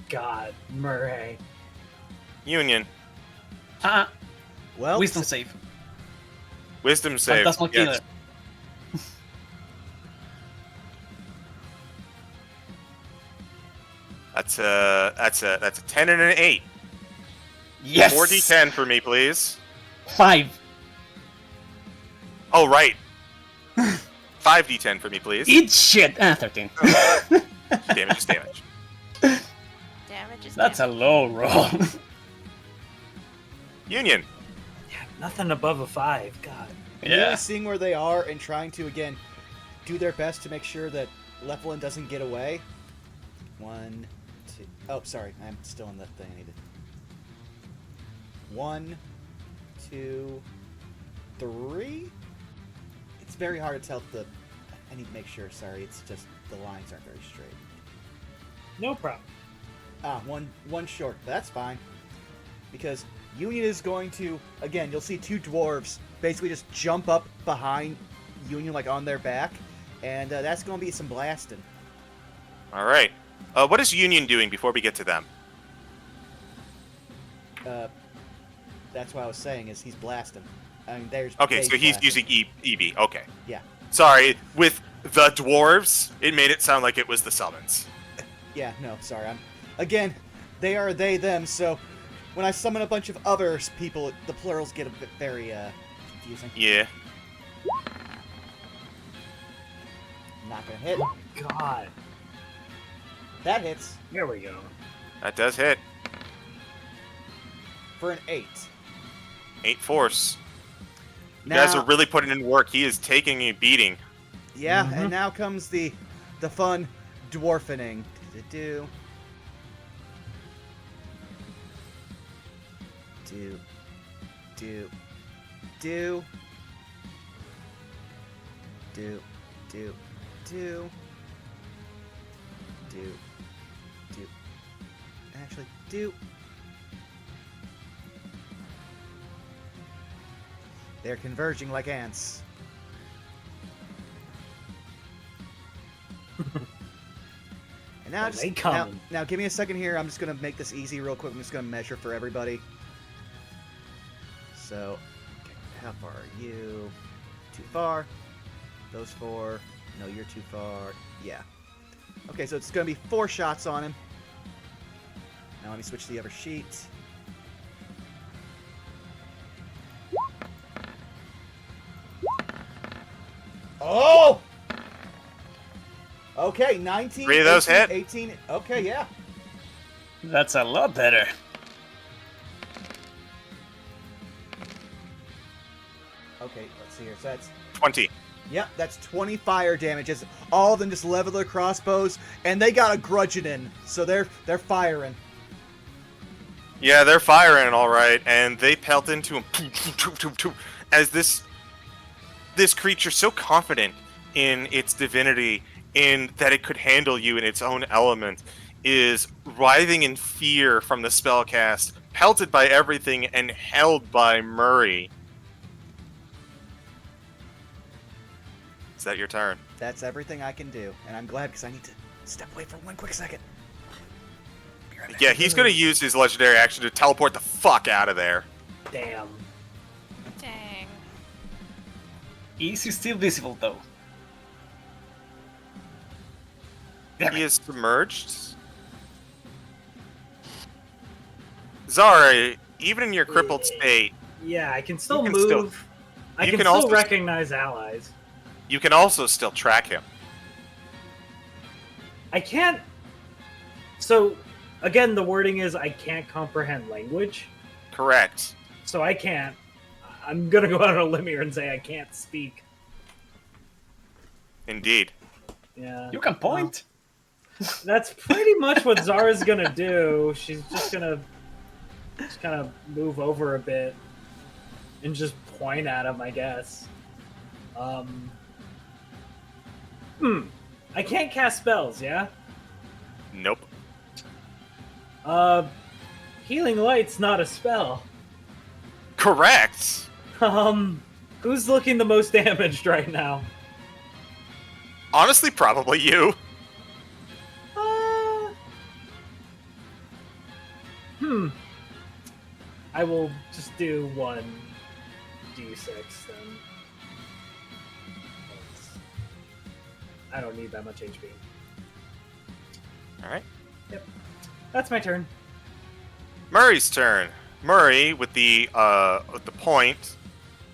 God, Murray. Union. Well, Wisdom save. Wisdom save. That's not killer. Yes. That's a 10 and an 8. Yes! 4d10 for me, please. 5. Oh, right. 5d10 for me, please. Eat shit! 13. Damage is damage. Damage is That's a damage. low roll. Union. Yeah, nothing above a 5. God. really seeing where they are and trying to, again, do their best to make sure that Lephalin doesn't get away. 1, 2... Oh, sorry. I'm still in that thing I needed. 1, 2, 3? It's very hard to tell the... I need to make sure, sorry. It's just the lines aren't very straight. No problem. One short. That's fine. Because Union is going to... Again, you'll see two dwarves basically just jump up behind Union, like on their back. And that's going to be some blasting. All right. What is Union doing before we get to them? That's what I was saying, is he's blasting. I mean, there's... Okay, so he's blasting. using EB. Okay. Yeah. Sorry, with the dwarves, it made it sound like it was the summons. Yeah, no, sorry. Again, they are they, them, so when I summon a bunch of other people, the plurals get a bit very, confusing. Yeah. Not gonna hit. God. That hits There we go. That does hit. for an 8. 8 force. You Now, guys are really putting in work. He is taking a beating. yeah, Mhm. and now comes the fun dwarfening. Do. Do. Do. Do. Do. Do. Do. Do. Do. Actually, do. They're converging like ants. And now, Well, just they coming. now, give me a second here. I'm just gonna make this easy real quick. I'm just gonna measure for everybody. So, okay, how far are you? Too far. Those 4. No, you're too far. Yeah. Okay, so it's gonna be 4 shots on him. Now let me switch to the other sheet. Oh! Okay, 19. 3 of those 18, hit. 18. Okay, yeah. That's a lot better. Okay, let's see here. So that's 20. Yep, that's 20 fire damages. All of them just level their crossbows, and they got a grudgeon in, so they're firing. Yeah, they're firing all right, and they pelt into him as this creature so confident in its divinity, in that it could handle you in its own element, is writhing in fear from the spellcast, pelted by everything and held by Murray. Is that your turn? That's everything I can do, and I'm glad because I need to step away for 1 quick second. Be right back. Yeah, he's gonna use his legendary action to teleport the fuck out of there. Damn. Dang. Is he still visible though? He is submerged. Zara, even in your crippled state, Yeah, I can still can move. still- I you can can still also- recognize allies. you can also still track him. I can't. So, again, the wording is I can't comprehend language. Correct. So I can't. I'm gonna go out on a limb here and say I can't speak. Indeed. Yeah. You can point. That's pretty much what Zara's gonna do. She's just gonna kind of move over a bit and just point at him, I guess. I can't cast spells, yeah? Nope. Healing Light's not a spell. Correct. Who's looking the most damaged right now? Honestly, probably you. I will just do 1d6 then. I don't need that much HP. All right. That's my turn. Murray's turn. Murray, with the point,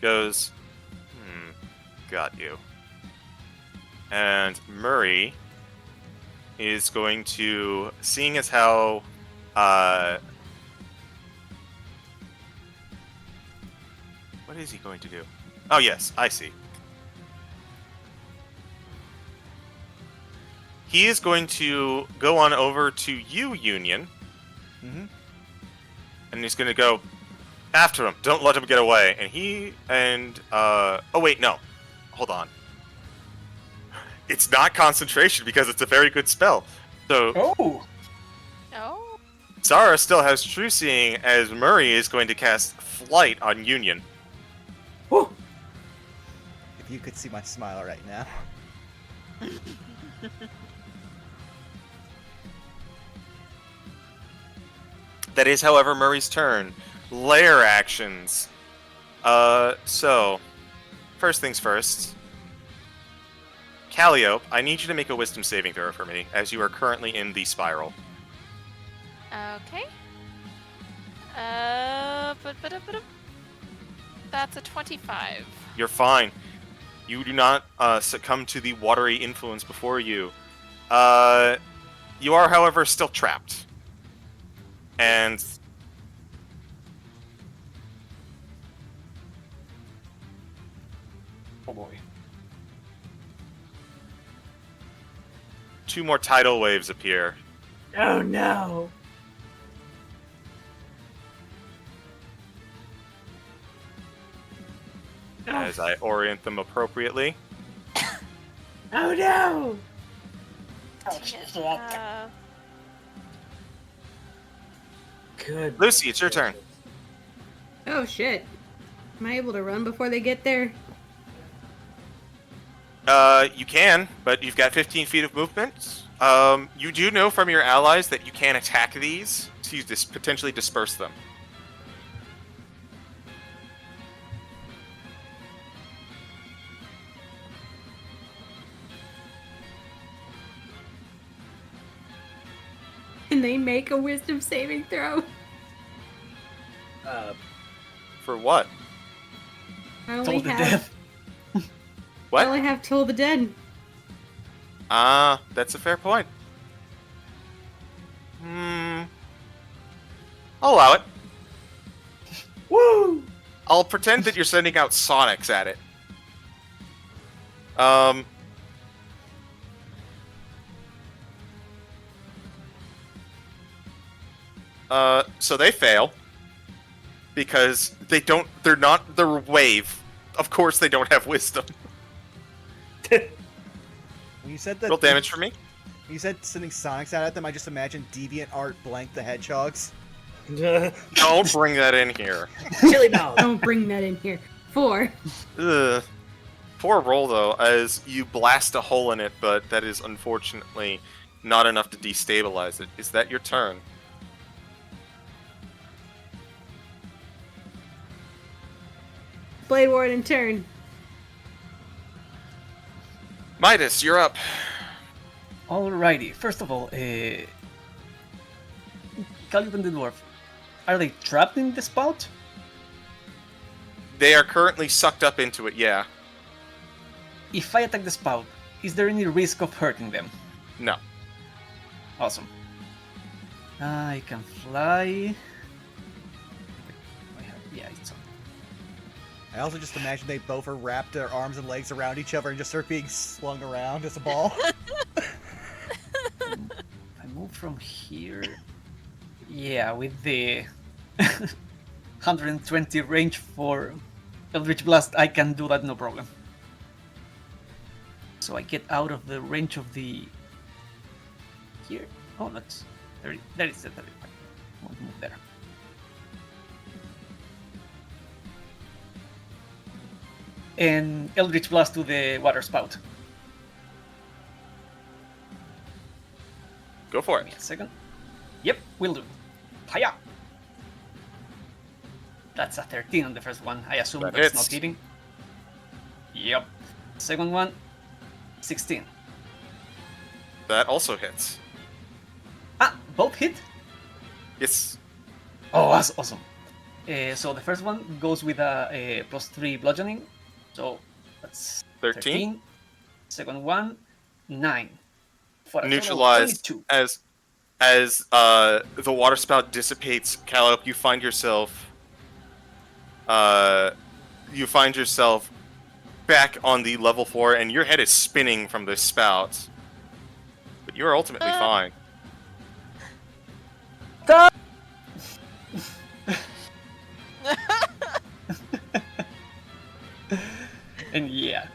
goes, got you. And Murray is going to, seeing as how, what is he going to do? Oh yes, I see. He is going to go on over to you, Union. Mm-hmm. And he's gonna go after him. Don't let him get away. Oh wait, no. Hold on. It's not concentration because it's a very good spell. So Oh, Oh. Zara still has true seeing as Murray is going to cast flight on Union. Whew. If you could see my smile right now. That is, however, Murray's turn. Lair actions. So, first things first. Calliope, I need you to make a wisdom saving throw for me, as you are currently in the spiral. Okay. That's a 25. You're fine. You do not succumb to the watery influence before you. You are, however, still trapped. And oh boy. 2 more tidal waves appear. Oh no! As I orient them appropriately. Oh no! Good. Lucy, it's your turn. Oh shit. Am I able to run before they get there? You can, but you've got 15 feet of movement. You do know from your allies that you can attack these to potentially disperse them. Can they make a wisdom saving throw? For what? I only Toll the have death. I What? only have Toll the Dead. That's a fair point. I'll allow it. Woo! I'll pretend that you're sending out sonics at it. So they fail because they're not the wave. Of course they don't have wisdom. When you said that, Roll damage for me. You said sending Sonics out at them. I just imagined DeviantArt blank the hedgehogs. Don't bring that in here. Chili dog. Don't bring that in here. 4. Ugh. Poor roll though, as you blast a hole in it, but that is unfortunately not enough to destabilize it. Is that your turn? Blade Warden turn. Midas, you're up. Alrighty. First of all, Caliban the Dwarf, are they trapped in the spout? They are currently sucked up into it, yeah. If I attack the spout, is there any risk of hurting them? No. Awesome. I can fly. Yeah, it's on. I also just imagine they both are wrapped their arms and legs around each other and just start being slung around as a ball. I move from here. Yeah, with the 120 range for Eldritch Blast, I can do that no problem. So I get out of the range of the... Here? Oh, that's... There is the 35. Won't move there. And Eldritch Blast to the water spout. Go for Give me it. a second. Yep, will do. Hiya! That's a 13 on the first one. I assume That that's hits. not hitting. Yep. Second one, 16. That also hits. Ah, both hit? Yes. Oh, that's awesome. So the first one goes with a +3 bludgeoning. So that's 13. Second one, 9. For a total of Neutralized 22. as the water spout dissipates, Callop, you find yourself back on the level 4, and your head is spinning from this spout. But you're ultimately fine. And yeah,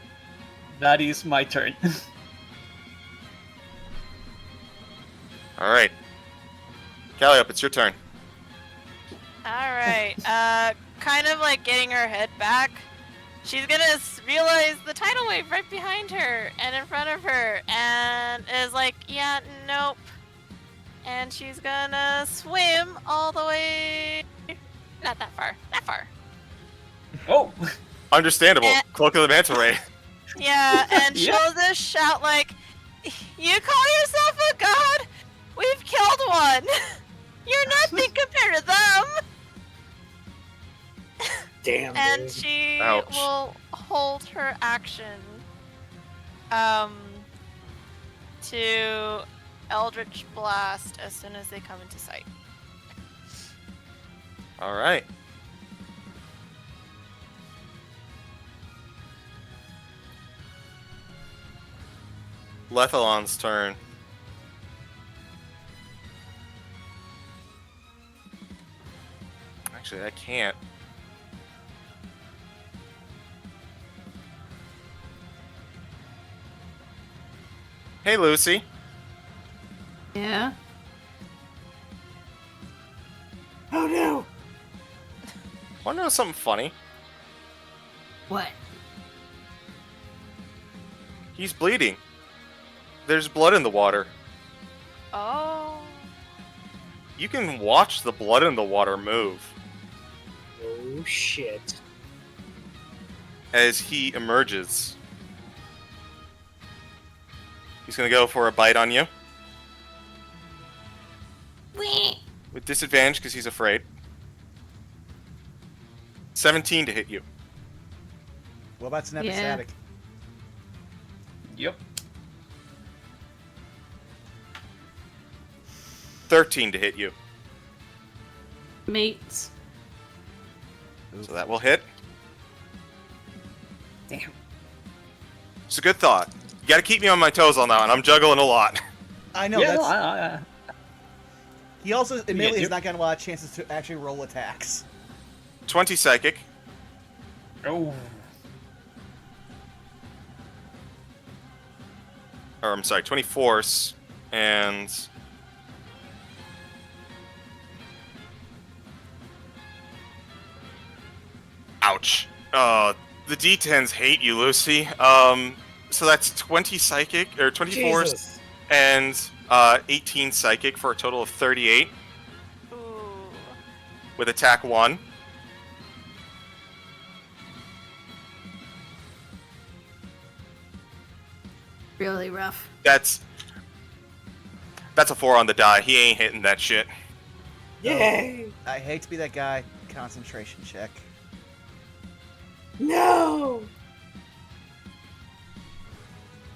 that is my turn. Alright. Calliope, it's your turn. Alright, kind of like getting her head back. She's gonna realize the tidal wave right behind her and in front of her, and is like, yeah, nope. And she's gonna swim all the way. Not that far. That far. Oh! Understandable. Cloak of the Manta Ray. Yeah, and Yeah. she'll just shout like, "You call yourself a god? We've killed one! You're nothing compared to them!" Damn. And dude. she Ouch. will hold her action to Eldritch Blast as soon as they come into sight. Alright. Lethalon's turn. Actually, I can't. Hey, Lucy. Yeah. Oh no! Wanna know something funny? What? He's bleeding. There's blood in the water. Oh. You can watch the blood in the water move Oh shit. as he emerges. He's gonna go for a bite on you. With disadvantage because he's afraid. 17 to hit you. What about Snap Yeah. Static? Yep. 13 to hit you. Mates. So that will hit. Damn. It's a good thought. You gotta keep me on my toes on that one. I'm juggling a lot. I know yeah, that's. no, He also admittedly you- has not gotten a lot of chances to actually roll attacks. 20 psychic. Oh. Or I'm sorry, 20 force. And... Ouch. The D10s hate you, Lucy. So that's 20 psychic, or 20 force, Jesus. and 18 psychic for a total of 38 Ooh. with attack 1. Really rough. That's a 4 on the die. He ain't hitting that shit. Yay! I hate to be that guy. Concentration check. No!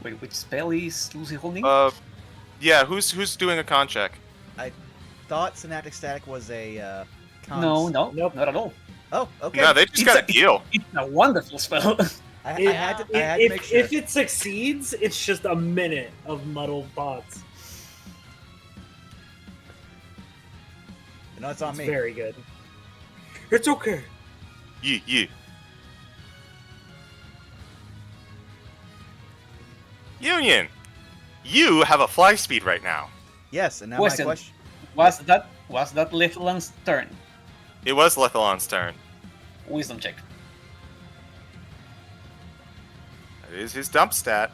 Wait, which spell is Lucy holding? Yeah, who's doing a con check? Thought Synaptic Static was a cons. no, Nope. not at all. Oh, okay. No, they just got a deal. It's a wonderful spell. I had to If, make sure. if it succeeds, it's just a minute of muddled thoughts. No, it's on It's me. very good. It's okay. Yeah. Union, you have a fly speed right now. Yes, and now Question. my question. was that Lethalan's turn? It was Lethalon's turn. Wisdom check. That is his dump stat.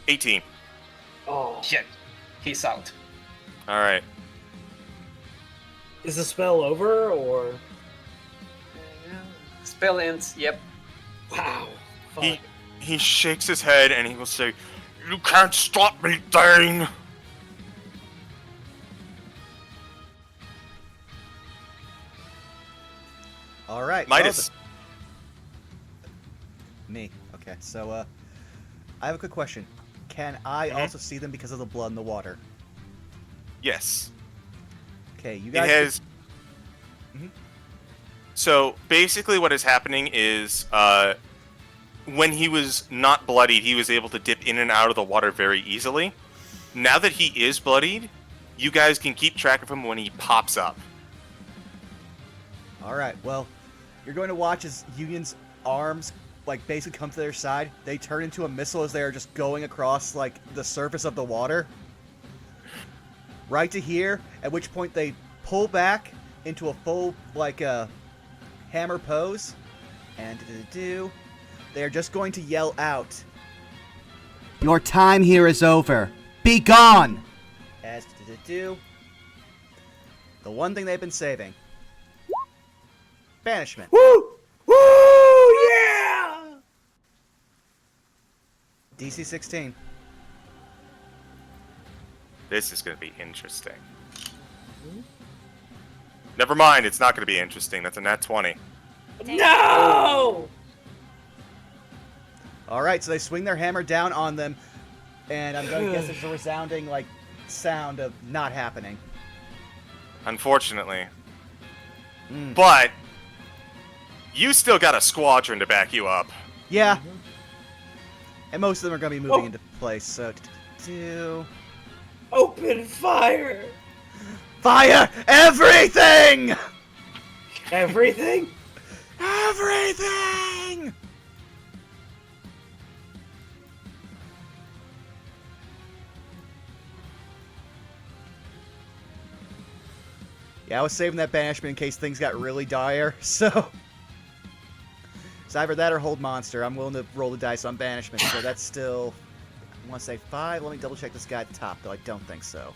$18. Oh, Shit. He's out. All right. is the spell over or? Spell ends. Yep. Wow. Fuck. He shakes his head and he will say, "You can't stop me, Dane." All right. Midas. Me. Okay. So, I have a quick question. Can I Mhm. also see them because of the blood in the water? Yes. Okay, you It guys. has. Mhm. So basically, what is happening is, when he was not bloodied, he was able to dip in and out of the water very easily. Now that he is bloodied, you guys can keep track of him when he pops up. All right. Well, you're going to watch as Union's arms, like, basically come to their side. They turn into a missile as they are just going across, like, the surface of the water. Right to here, at which point they pull back into a full, like, hammer pose. And they are just going to yell out Your time here is over. Be gone! as the one thing they've been saving. Banishment. Woo! Woo! Yeah! DC 16. This is going to be interesting. Never mind, it's not going to be interesting. That's a nat 20. No! All right, so they swing their hammer down on them, and I'm going to guess there's a resounding, like, sound of not happening. Unfortunately. Mm. But you still got a squadron to back you up. Yeah. And most of them are going to be moving Oh. into place, so... Open fire! Fire everything! Everything? Everything! Yeah, I was saving that banishment in case things got really dire, so... It's either that or hold monster. I'm willing to roll the dice on banishment, so that's still... I want to say 5. Let me double check this guy at the top, though I don't think so.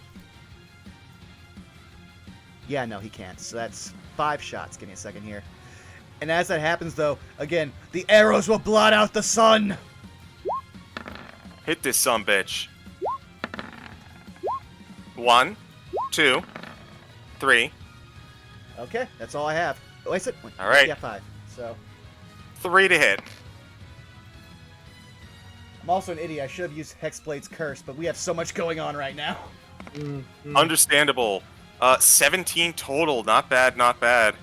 Yeah, no, he can't. So that's 5 shots. Give me a second here. And as that happens, though, again, the arrows will blot out the sun! Hit this sumbitch. 1, 2, 3. Okay, that's all I have. Oh, I said... All right. Yeah, 5. So... 3 to hit. I'm also an idiot. I should have used Hexblade's Curse, but we have so much going on right now. Understandable. 17 total. Not bad, not bad.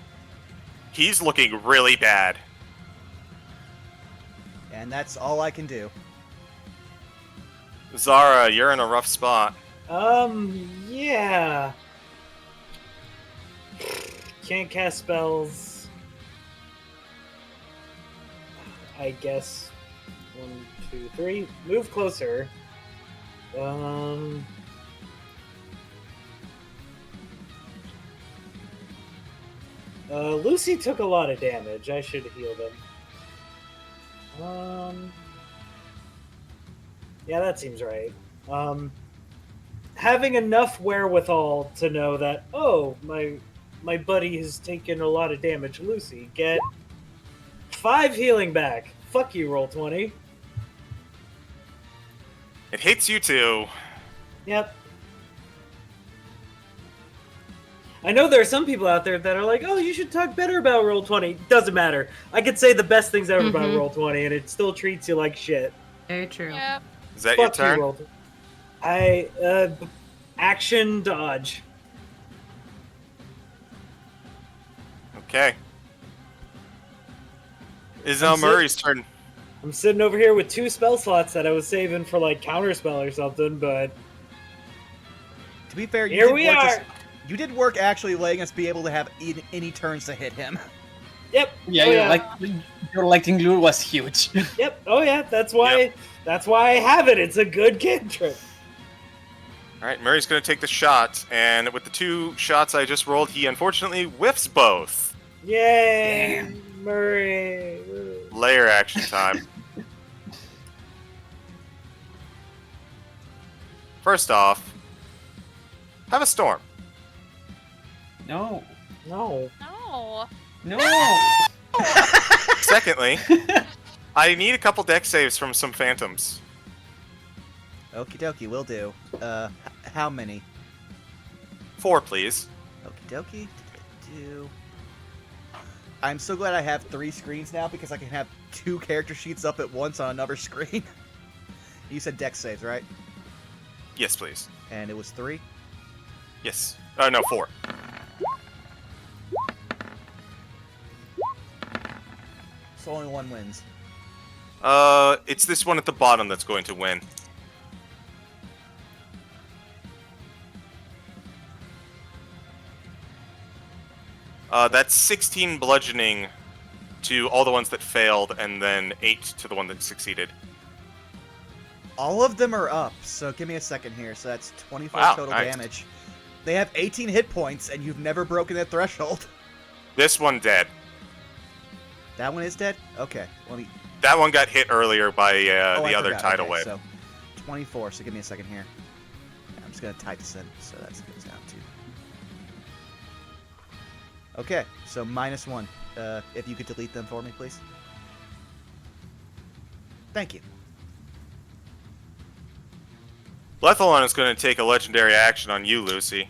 He's looking really bad. And that's all I can do. Zara, you're in a rough spot. Yeah. Can't cast spells. I guess 1, 2, 3. Move closer. Lucy took a lot of damage. I should heal them. Yeah, that seems right. Having enough wherewithal to know that, oh, my buddy has taken a lot of damage. Lucy, get 5 healing back. Fuck you, roll 20. It hits you too. Yep. I know there are some people out there that are like, oh, you should talk better about roll 20. Doesn't matter. I could say the best things ever about roll 20, and it still treats you like shit. Very true. Yep. Is that Fuck your turn? you, roll 20. Action dodge. Okay. Is now Murray's turn. I'm sitting over here with 2 spell slots that I was saving for like counterspell or something, but To be fair, here we are. You did work actually letting us be able to have any turns to hit him. Yep. Yeah, Oh, your lightning lure was huge. Yep. Oh yeah. That's why. That's why I have it. It's a good cantrip. All right, Murray's going to take the shot, and with the 2 shots I just rolled, he unfortunately whiffs both. Yay, Damn. Murray. Layer action time. First off, have a storm. No. No. No. No. Secondly, I need a couple deck saves from some phantoms. Okie dokie, will do. How many? 4, please. Okie dokie. I'm so glad I have 3 screens now because I can have 2 character sheets up at once on another screen. You said deck saves, right? Yes, please. And it was 3? Yes. No, 4. So only 1 wins. It's this one at the bottom that's going to win. That's 16 bludgeoning to all the ones that failed, and then 8 to the one that succeeded. All of them are up, so give me a second here. So that's 24 Wow, total nice. damage. They have 18 hit points, and you've never broken that threshold. This one dead. That one is dead? Okay. Let me... That one got hit earlier by Oh, I the other forgot. tidal Okay, wave. So 24, so give me a second here. I'm just going to type this in, so that goes down to... Okay, so -1. If you could delete them for me, please. Thank you. Lethalon is going to take a legendary action on you, Lucy.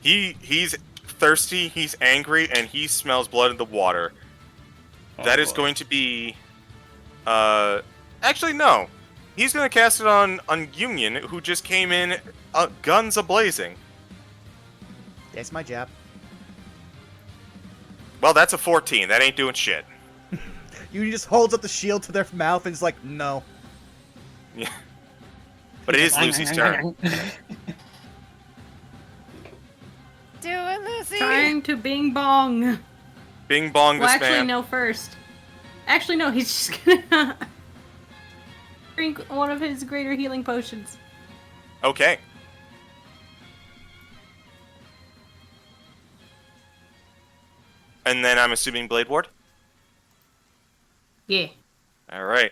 He's thirsty, he's angry, and he smells blood in the water. That is going to be... Actually, no. He's going to cast it on Union, who just came in guns a-blazing. That's my job. Well, that's a 14. That ain't doing shit. You just holds up the shield to their mouth and is like, no. Yeah. But it is Lucy's turn. Do it, Lucy. Trying to bing bong. Bing bong Well, this actually, man. no, first. Actually, no, he's just gonna drink one of his greater healing potions. Okay. And then I'm assuming Blade Ward? Yeah. Alright.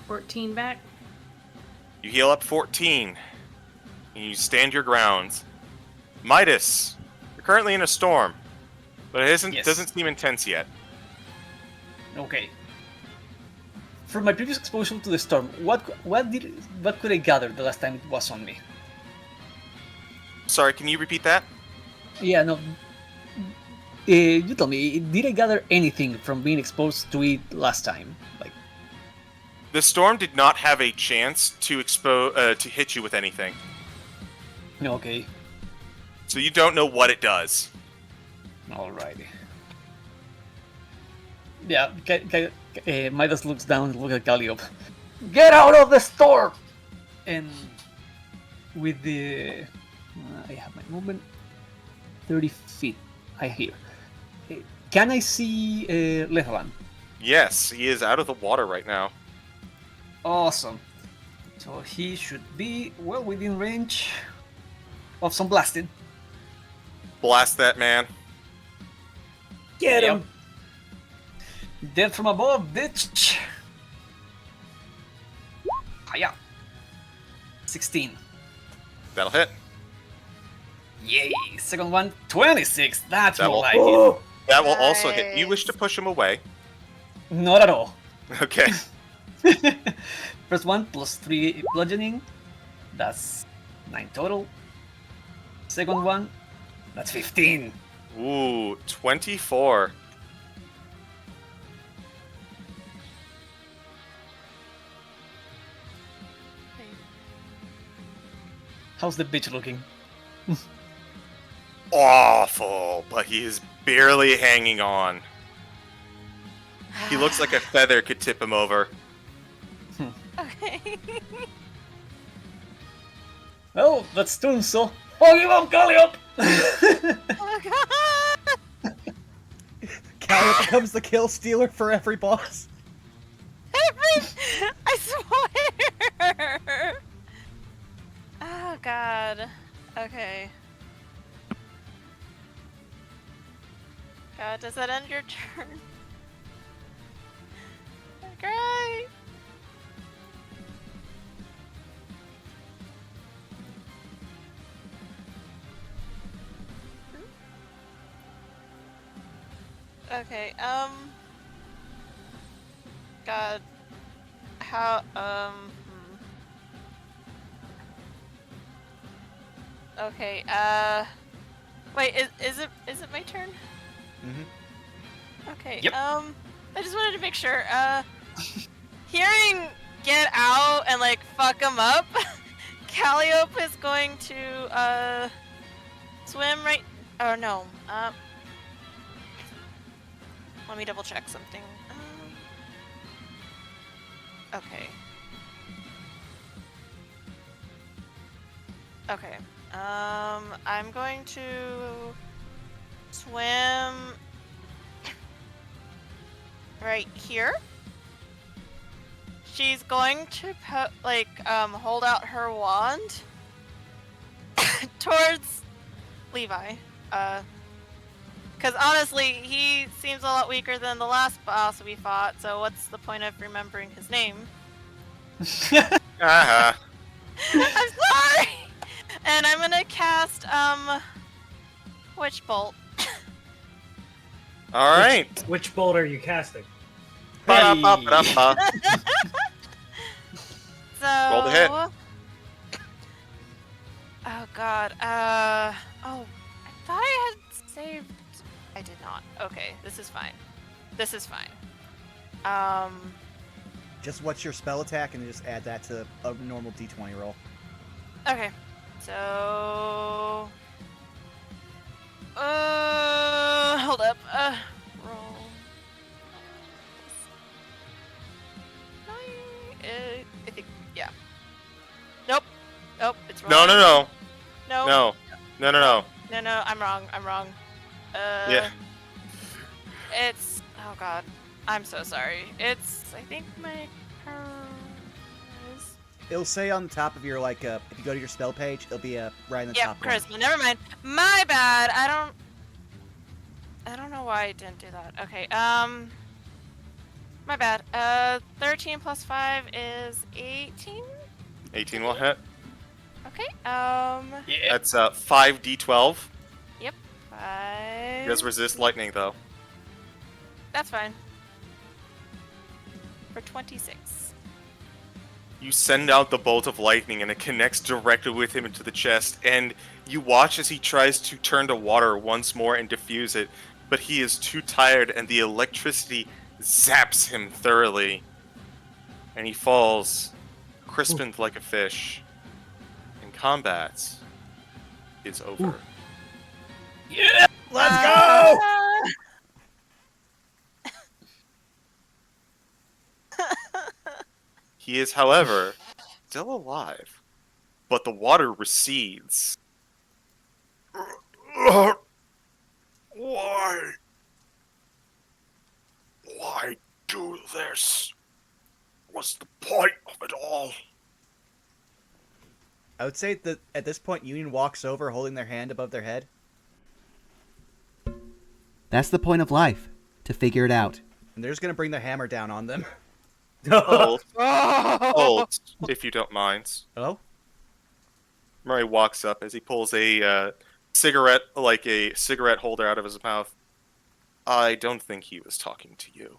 $14 back. You heal up 14. And you stand your grounds. Midas, you're currently in a storm. But it Yes. doesn't seem intense yet. Okay. From my previous exposure to the storm, what could I gather the last time it was on me? Sorry, can you repeat that? Yeah, no. You tell me, did I gather anything from being exposed to it last time? Like, The storm did not have a chance to hit you with anything. okay. So you don't know what it does. Alrighty. Yeah, Midas looks down and looks at Calliope. Get out of the store! And with the... I have my movement. 30 feet. I hear. Can I see Lethalan? Yes, he is out of the water right now. Awesome. So he should be well within range of some blasting. Blast that man. Get him! Dead from above, bitch! Hiya! 16. That'll hit. Yay! Second one, 26. That's That more will- like it. That will also hit. Do you wish to push him away? Not at all. Okay. First one, plus 3 bludgeoning. That's 9 total. Second one, that's 15. Ooh, 24. How's the bitch looking? Awful, but he is barely hanging on. He looks like a feather could tip him over. Okay. Oh, that's Tunso. Oh, you won't Calliope! Oh god! Calliope becomes the kill stealer for every boss. I swear! Oh god. Okay. God, does that end your turn? Great! Okay, God. How, Okay, wait, is it my turn? Mm-hmm. Okay, Yep. I just wanted to make sure, hearing get out and, like, fuck him up, Calliope is going to, swim right, oh no, let me double check something. Okay. Okay. I'm going to swim right here. She's going to hold out her wand towards Levi. Because honestly, he seems a lot weaker than the last boss we fought, so what's the point of remembering his name? Uh-huh. I'm sorry! And I'm gonna cast, Witch Bolt. Alright. Which bolt are you casting? Ba-da-ba-ba-da-ba. So... Roll the hit. Oh god, I thought I had saved... I did not. Okay, this is fine. This is fine. Just what's your spell attack and just add that to a normal d20 roll. Okay. So... hold up. Roll... I think, yeah. Nope. Nope, it's wrong. No, no, no. No. No. No, no, no. No, no, I'm wrong. I'm wrong. Yeah. It's... Oh god. I'm so sorry. It's... I think my... It'll say on the top of your, like, if you go to your spell page, it'll be right in the top Yep, one. charisma. Never mind. My bad. I don't know why I didn't do that. Okay, my bad. 13 plus 5 is 18? 18 will hit. Okay, Yeah. That's 5d12. Yep. 5... He does resist lightning, though. That's fine. For 26. You send out the bolt of lightning and it connects directly with him into the chest, and you watch as he tries to turn to water once more and diffuse it, but he is too tired and the electricity zaps him thoroughly. And he falls, crispened like a fish. And combat is over. Yeah! Let's go! He is, however, still alive, but the water recedes. Why? Why do this? What's the point of it all? I would say that at this point, Union walks over holding their hand above their head. That's the point of life, to figure it out. And they're just going to bring their hammer down on them. Hold. Hold, if you don't mind. Hello? Murray walks up as he pulls a cigarette, like a cigarette holder out of his mouth. I don't think he was talking to you.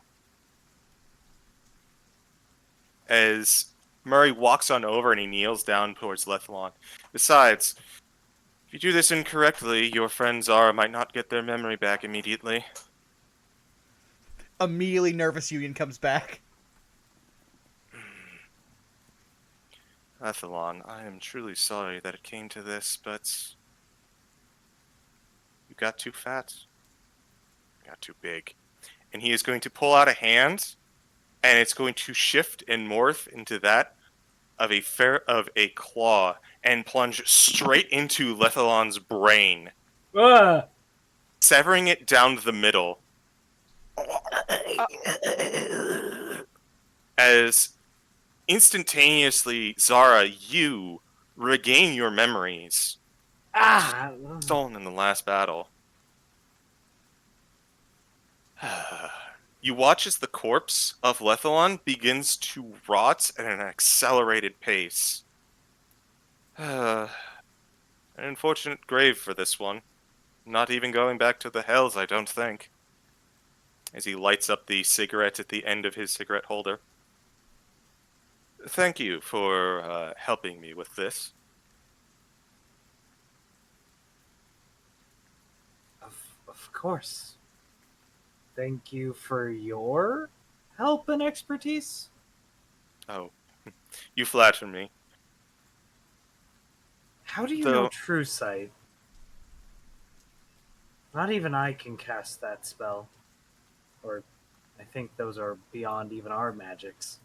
As Murray walks on over and he kneels down towards Lethalon. Besides, if you do this incorrectly, your friend Zara might not get their memory back immediately. Immediately nervous Union comes back. Lethalon, I am truly sorry that it came to this, but you got too fat. You got too big. And he is going to pull out a hand, and it's going to shift and morph into that of a claw and plunge straight into Lethalon's brain, severing it down the middle. As instantaneously, Zara, you regain your memories stolen in the last battle. You watch as the corpse of Lethalon begins to rot at an accelerated pace. An unfortunate grave for this one. Not even going back to the hells, I don't think. As he lights up the cigarette at the end of his cigarette holder. Thank you for helping me with this. Of course. Thank you for your help and expertise. Oh, you flatter me. How do you know True Sight? Not even I can cast that spell. Or I think those are beyond even our magics.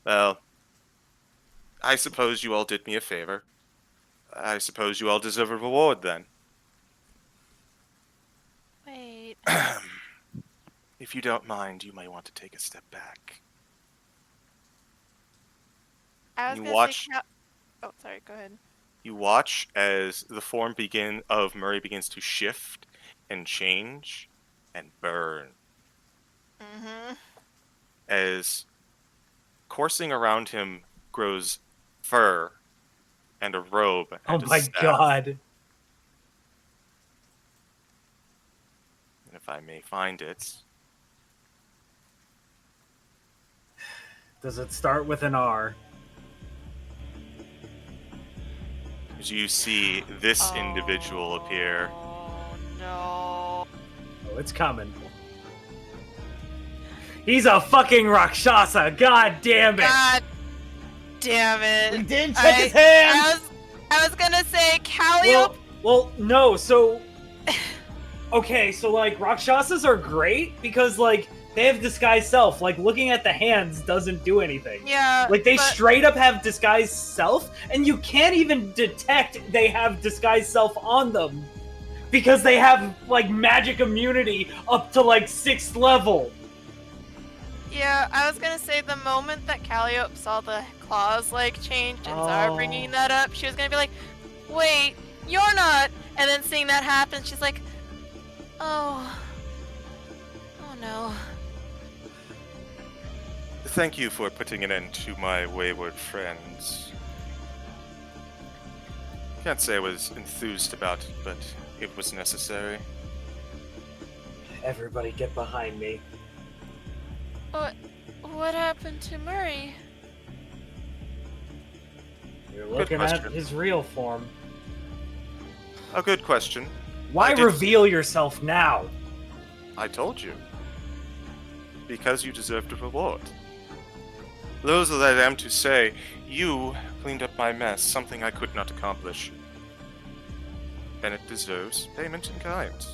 Well, I suppose you all did me a favor. I suppose you all deserve a reward then. Wait. If you don't mind, you might want to take a step back. I was You gonna watch- say oh, sorry, go ahead. You watch as the form of Murray begins to shift and change and burn. Mm-hmm. As coursing around him grows fur and a robe Oh and a my staff. god. And if I may find it. Does it start with an R? As you see this individual appear. Oh no. Oh, it's coming. He's a fucking Rakshasa. God damn it. God damn it. We didn't check his hands! I was gonna say Calliope. Well, no, so okay, so like Rakshasas are great because like they have disguised self. Like looking at the hands doesn't do anything. Yeah. Like they but- straight up have disguised self, and you can't even detect they have disguised self on them because they have like magic immunity up to like 6th level. Yeah, I was gonna say the moment that Calliope saw the claws like change and Zara bringing that up, she was gonna be like, "Wait, you're not!" And then seeing that happen, she's like, "Oh no." Thank you for putting an end to my wayward friends. Can't say I was enthused about it, but it was necessary. Everybody get behind me. What happened to Murray? You're looking at question. his real form. A good question. Why I did- reveal yourself now? I told you. Because you deserved a reward. Those that I am to say, you cleaned up my mess, something I could not accomplish. and it deserves payment in kind.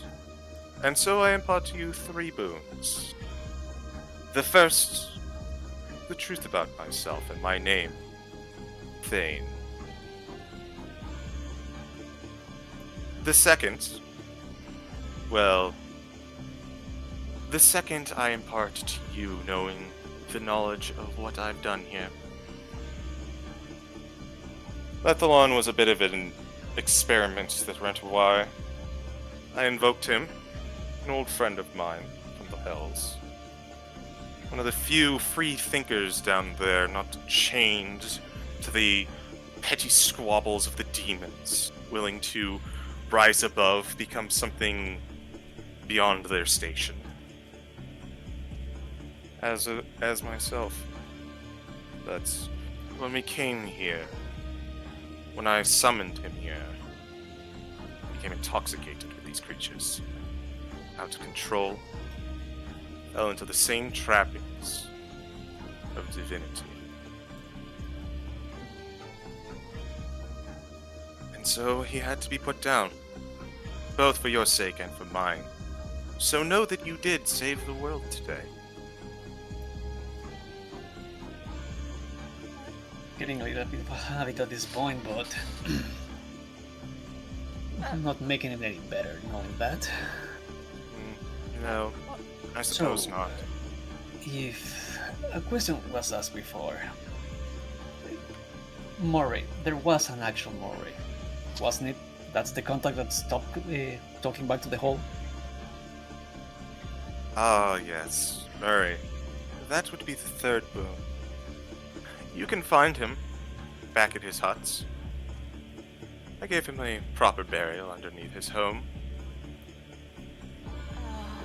And so I impart to you 3 boons. The first, the truth about myself and my name, Thane. The second, well, the second I impart to you knowing the knowledge of what I've done here. Lethalon was a bit of an experiment that went awry. I invoked him, an old friend of mine from the Hells. One of the few free thinkers down there not chained to the petty squabbles of the demons, willing to rise above, become something beyond their station. As myself. But when we came here, when I summoned him here, I became intoxicated with these creatures. Out of control, fell into the same trappings of divinity. And so he had to be put down, both for your sake and for mine. So know that you did save the world today. Getting a little bit of a habit at this point, but I'm not making it any better knowing that. No, I suppose So, not. If a question was asked before, Murray, there was an actual Murray, wasn't it? That's the contact that stopped talking back to the hole. Ah, yes, Murray. That would be the 3rd boon. You can find him back at his huts. I gave him a proper burial underneath his home.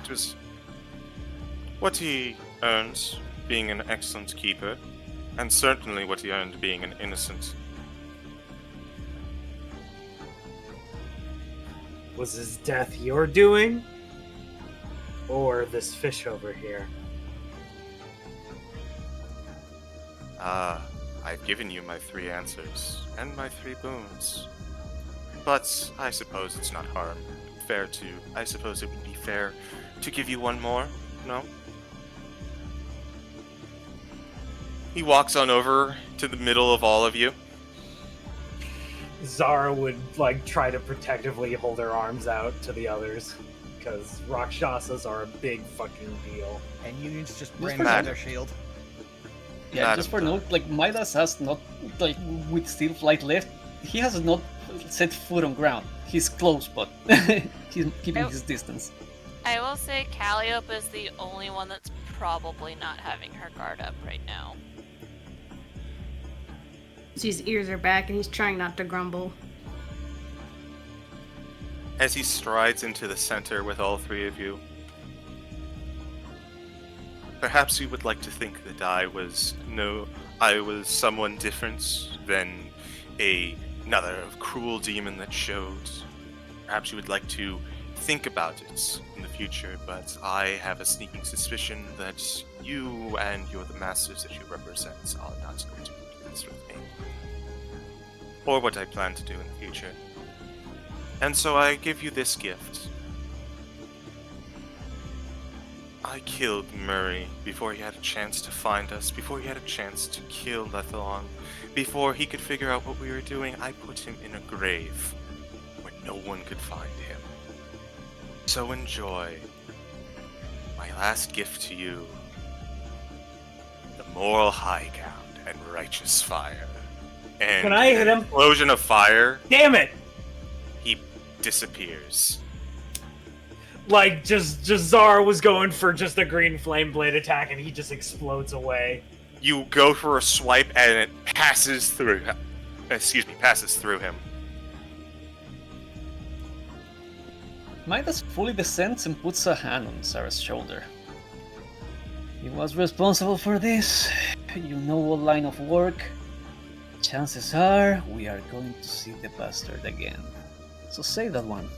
It was what he earned being an excellent keeper, and certainly what he earned being an innocent. Was his death your doing? Or this fish over here? I've given you my 3 answers, and my 3 boons. But I suppose it's not I suppose it would be fair to give you one more, no? He walks on over to the middle of all of you. Zara would, try to protectively hold her arms out to the others. Because Rakshasas are a big fucking deal. And unions just for brandish that. their shield. Yeah, Madam just for note, Midas has not, with still flight left, he has not set foot on ground. He's close, but he's keeping his distance. I will say Calliope is the only one that's probably not having her guard up right now. His ears are back and he's trying not to grumble. As he strides into the center with all 3 of you, perhaps you would like to think that I was someone different than another cruel demon that showed. Perhaps you would like to think about it in the future, but I have a sneaking suspicion that you and the masters that you represent are not going to do this with me. Or what I plan to do in the future. And so I give you this gift. I killed Murray before he had a chance to find us, before he had a chance to kill Lethalon, before he could figure out what we were doing. I put him in a grave where no one could find him. So enjoy my last gift to you, the moral high ground and righteous fire. And Can I hit him? Explosion of fire, Damn it! he disappears. Just Zara was going for just a green flame blade attack and he just explodes away. You go for a swipe and it passes through him. Passes through him. Midas fully descends and puts a hand on Sarah's shoulder. He was responsible for this. You know what line of work. Chances are we are going to see the bastard again. So save that one.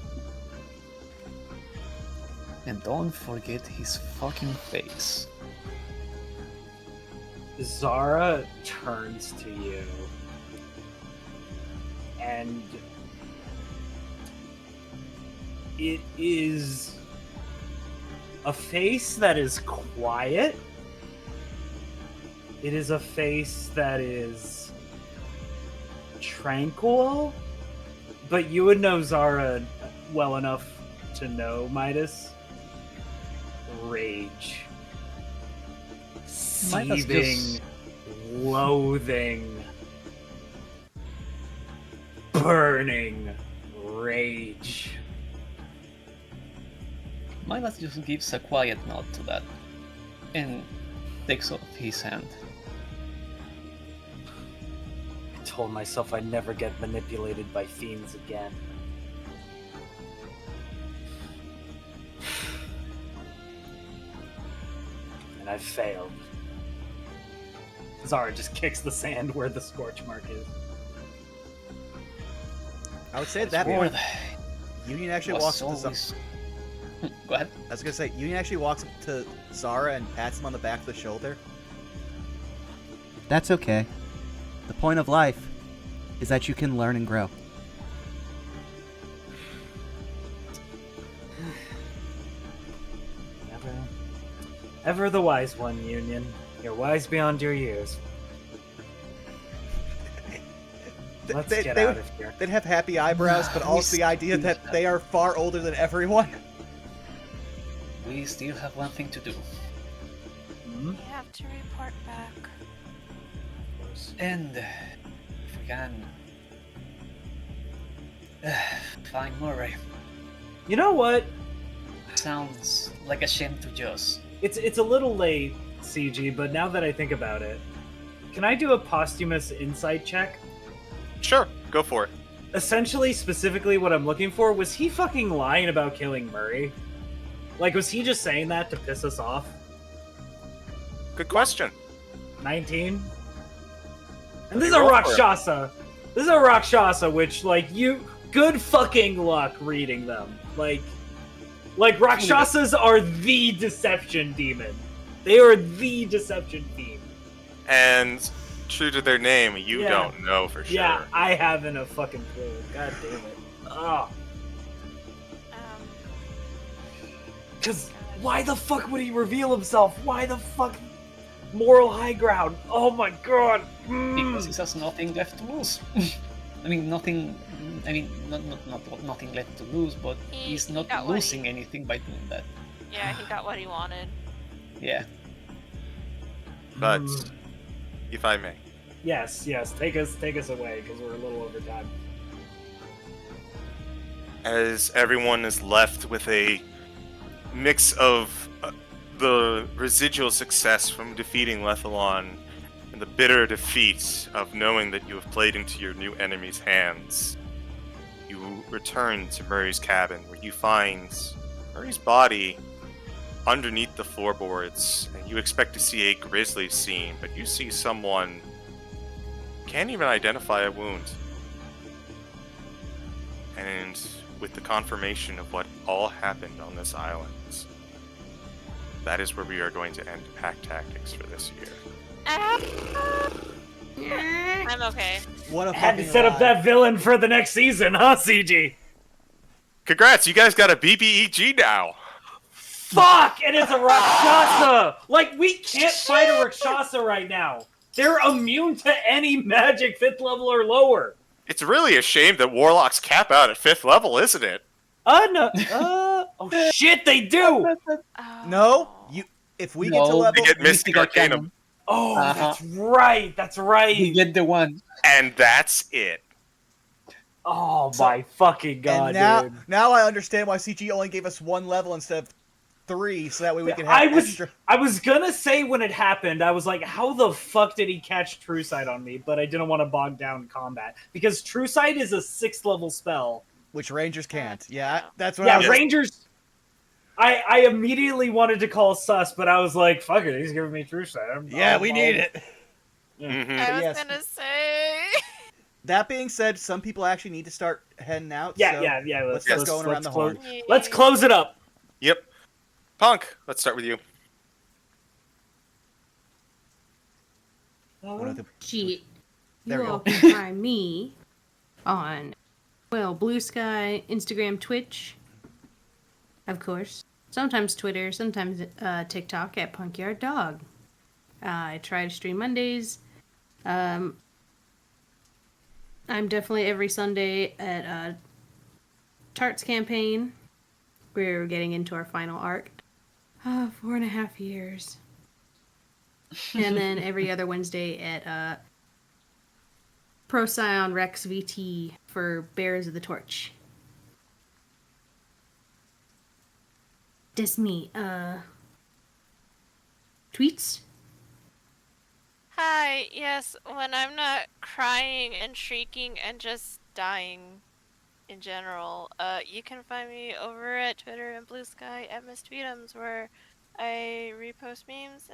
And don't forget his fucking face. Zara turns to you and It is a face that is quiet. It is a face that is tranquil. But you would know Zara well enough to know Midas. Rage. Midas Seething. just- Loathing. Burning rage. Midas just gives a quiet nod to that and takes off his hand. I told myself I'd never get manipulated by fiends again. And I failed. Zara just kicks the sand where the scorch mark is. I would say at that Or point, Union actually was walks up to always... Go ahead. I was gonna say, Union actually walks up to Zara and pats him on the back of the shoulder. That's okay. The point of life is that you can learn and grow. Ever the wise one, Union. You're wise beyond your years. Let's get out of here. They'd have happy eyebrows, but also the idea that they are far older than everyone. We still have one thing to do. Hmm? We have to report back. And if we can find Murray. You know what? Sounds like a shame to just. It's a little late, CG, but now that I think about it, can I do a posthumous insight check? Sure, go for it. Essentially, specifically what I'm looking for, was he fucking lying about killing Murray? Like, was he just saying that to piss us off? Good question. 19? And this is Okay, a roll for it. Rakshasa! This is a Rakshasa, which, like, you... Good fucking luck reading them. Like, Rakshasas are the deception demon. They are the deception fiend. And true to their name, you Yeah. don't know for sure. Yeah, I haven't a fucking clue. God damn it. Oh. Because why the fuck would he reveal himself? Why the fuck moral high ground? Oh my god. Because he has nothing left to lose. I mean, nothing. I mean, not nothing left to lose, but He he's not got what losing anything by doing that. Yeah, he got what he wanted. Yeah. But if I may, Yes, take us away because we're a little over time. as everyone is left with a mix of the residual success from defeating Lethalon and the bitter defeat of knowing that you have played into your new enemy's hands, you return to Murray's cabin, where you find Murray's body underneath the floorboards, and you expect to see a grisly scene, but you see someone can't even identify a wound. And with the confirmation of what all happened on this island, that is where we are going to end Pact Tactics for this year. I'm okay. What a Had to fucking set up lie. that villain for the next season, huh, CG? Congrats, you guys got a BBEG now! Fuck! And it's a Rakshasa! Like, we can't fight a Rakshasa right now. They're immune to any magic 5th level or lower. It's really a shame that Warlocks cap out at 5th level, isn't it? No. Oh shit, they do! No, you. If we get to No, level, They get Mystic Mystic Arcanum, Arcanum. Oh, Uh-huh. that's right. You get the one. and that's it. Oh my fucking god, and dude. now I understand why CG only gave us 1 level instead of 3, so that way we can have extra. I was gonna say when it happened, I was like, how the fuck did he catch True Sight on me? But I didn't want to bog down combat. Because True Sight is a 6th level spell. Which Rangers can't. Yeah, that's what I Yeah, was. Rangers... I immediately wanted to call sus, but I was like, fuck it, he's giving me True Sight. Yeah, we need it. Mhm. I was yes. gonna say. That being said, some people actually need to start heading out. Yeah, so yeah. Let's get going around the horn. Let's close it up. Yep. Punk, let's start with you. One of the- Cheat. There You we all go. can find me on, well, Blue Sky, Instagram, Twitch, of course. Sometimes Twitter, sometimes TikTok at punkyarddog. I try to stream Mondays. I'm definitely every Sunday at Tart's campaign. We're getting into our final arc. 4.5 years. And then every other Wednesday at Procyon Rex VT for Bearers of the Torch. Disney, tweets? Hi, yes, when I'm not crying and shrieking and just dying in general, you can find me over at Twitter and Blue Sky at Miss Tweetums, where I repost memes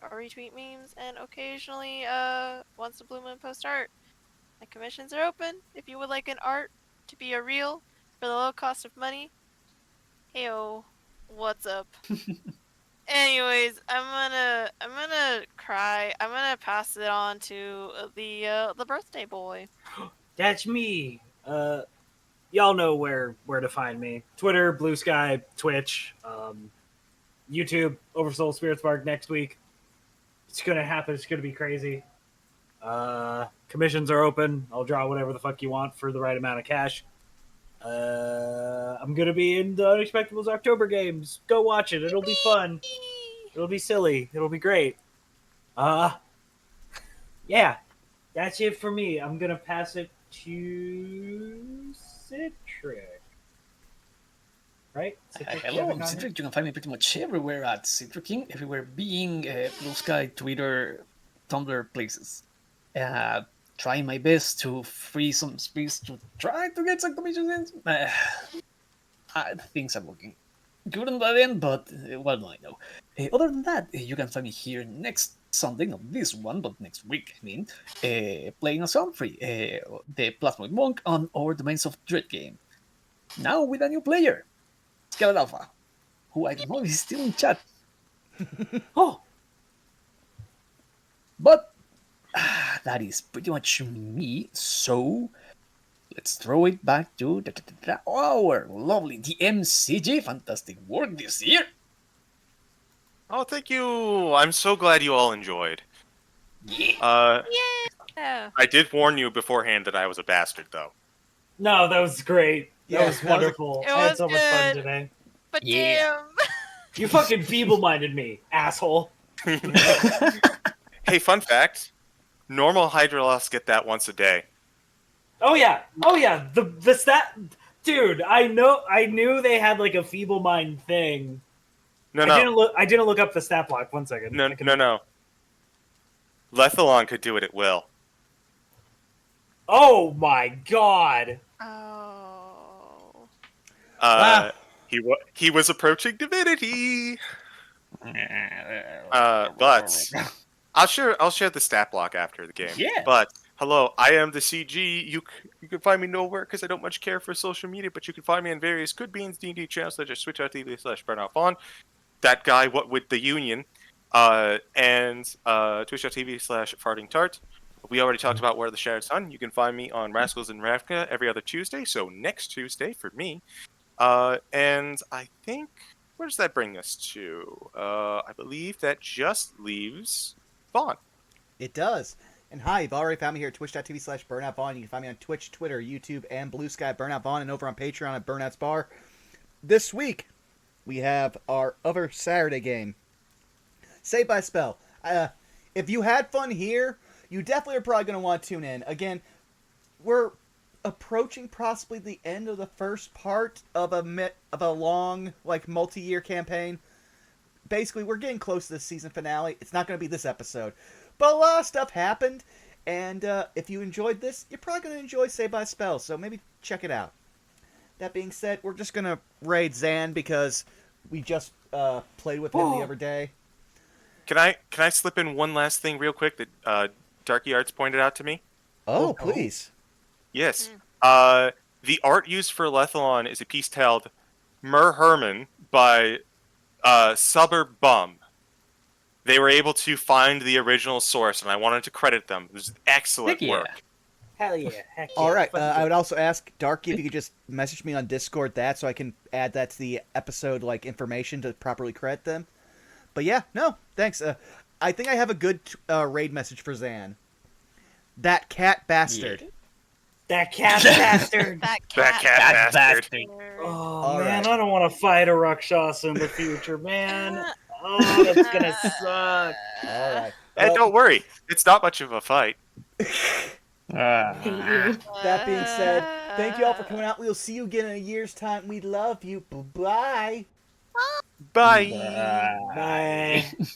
or retweet memes, and occasionally, once a blue moon post art. My commissions are open. If you would like an art to be a reel for the low cost of money, heyo, what's up? Anyways, I'm gonna cry. I'm gonna pass it on to the birthday boy. That's me. Y'all know where to find me. Twitter, Blue Sky, Twitch, YouTube, Oversoul Spirit Spark next week. It's gonna happen. It's gonna be crazy. Commissions are open. I'll draw whatever the fuck you want for the right amount of cash. I'm gonna be in the Unexpectables October games. Go watch it. It'll be fun. It'll be silly. It'll be great. Yeah, that's it for me. I'm gonna pass it to Citric. Right? Hello, I'm Citric. You can find me pretty much everywhere at Citricking, everywhere being Blue Sky, Twitter, Tumblr, places. Trying my best to free some space to try to get some commissions in. Things are looking good on that end, but what do I know? Other than that, you can find me here next Sunday, not this one, but next week, I mean, playing a Sunfree, the Plasmoid Monk on our Domains of Dread game. Now with a new player, Scarlet Alpha, who I don't know if he's still in chat. Oh! But that is pretty much me, so let's throw it back to our lovely DMCG. Fantastic work this year. Oh, thank you. I'm so glad you all enjoyed. Yeah. Yeah. I did warn you beforehand that I was a bastard, though. No, that was great. That Yeah, was that was a- wonderful. It I had was so much fun good. today. But Yeah. damn. You fucking feeble-minded me, asshole. Hey, fun fact. Normal Hydrolos get that once a day. Oh yeah. The stat, dude. I knew they had like a feeble mind thing. No. I didn't look up the stat block. 1 second. No. Lethalon could do it at will. Oh my god. Oh. Wow. He was approaching divinity. But I'll share the stat block after the game. Yeah. But hello, I am the CG. You can find me nowhere because I don't much care for social media, but you can find me on various Good Beans D&D channels such as twitch.tv/burnoutfawn, that guy what with the union, and twitch.tv/fartingtart. We already talked about Where the Shattered Sun. You can find me on Rascals and Ravka every other Tuesday, so next Tuesday for me. And I think, where does that bring us to? I believe that just leaves Vaughn. It does. And hi, you've already found me here at twitch.tv/burnoutvaughan. You can find me on Twitch, Twitter, YouTube, and Blue Sky Burnout Vaughn, and over on Patreon at Burnout's Bar. This week, we have our other Saturday game, Save by Spell. If you had fun here, you definitely are probably going to want to tune in. Again, we're approaching possibly the end of the first part of a long, like, multi-year campaign. Basically, we're getting close to the season finale. It's not going to be this episode. But a lot of stuff happened, and if you enjoyed this, you're probably going to enjoy Save by Spell, so maybe check it out. That being said, we're just going to raid Zan because we just played with him the other day. Can I slip in one last thing real quick that Darky Arts pointed out to me? Oh, please. Yes. The art used for Lethalon is a piece titled Mer Herman by Suburbbum. They were able to find the original source, and I wanted to credit them. It was excellent work. Hell yeah. Heck yeah. All right. Fuck I yeah. would also ask Darky if you could just message me on Discord that so I can add that to the episode information to properly credit them. But yeah, no, thanks. I think I have a good raid message for Zan. That cat bastard. That cat bastard. That That cat. cat bastard. Oh All man, right. I don't want to fight a Rakshasa in the future, man. Oh, that's gonna suck. All right. And Well, don't worry, it's not much of a fight. Hate you. that being said, thank you all for coming out. We'll see you again in a year's time. We love you. Bye-bye. Bye. Bye.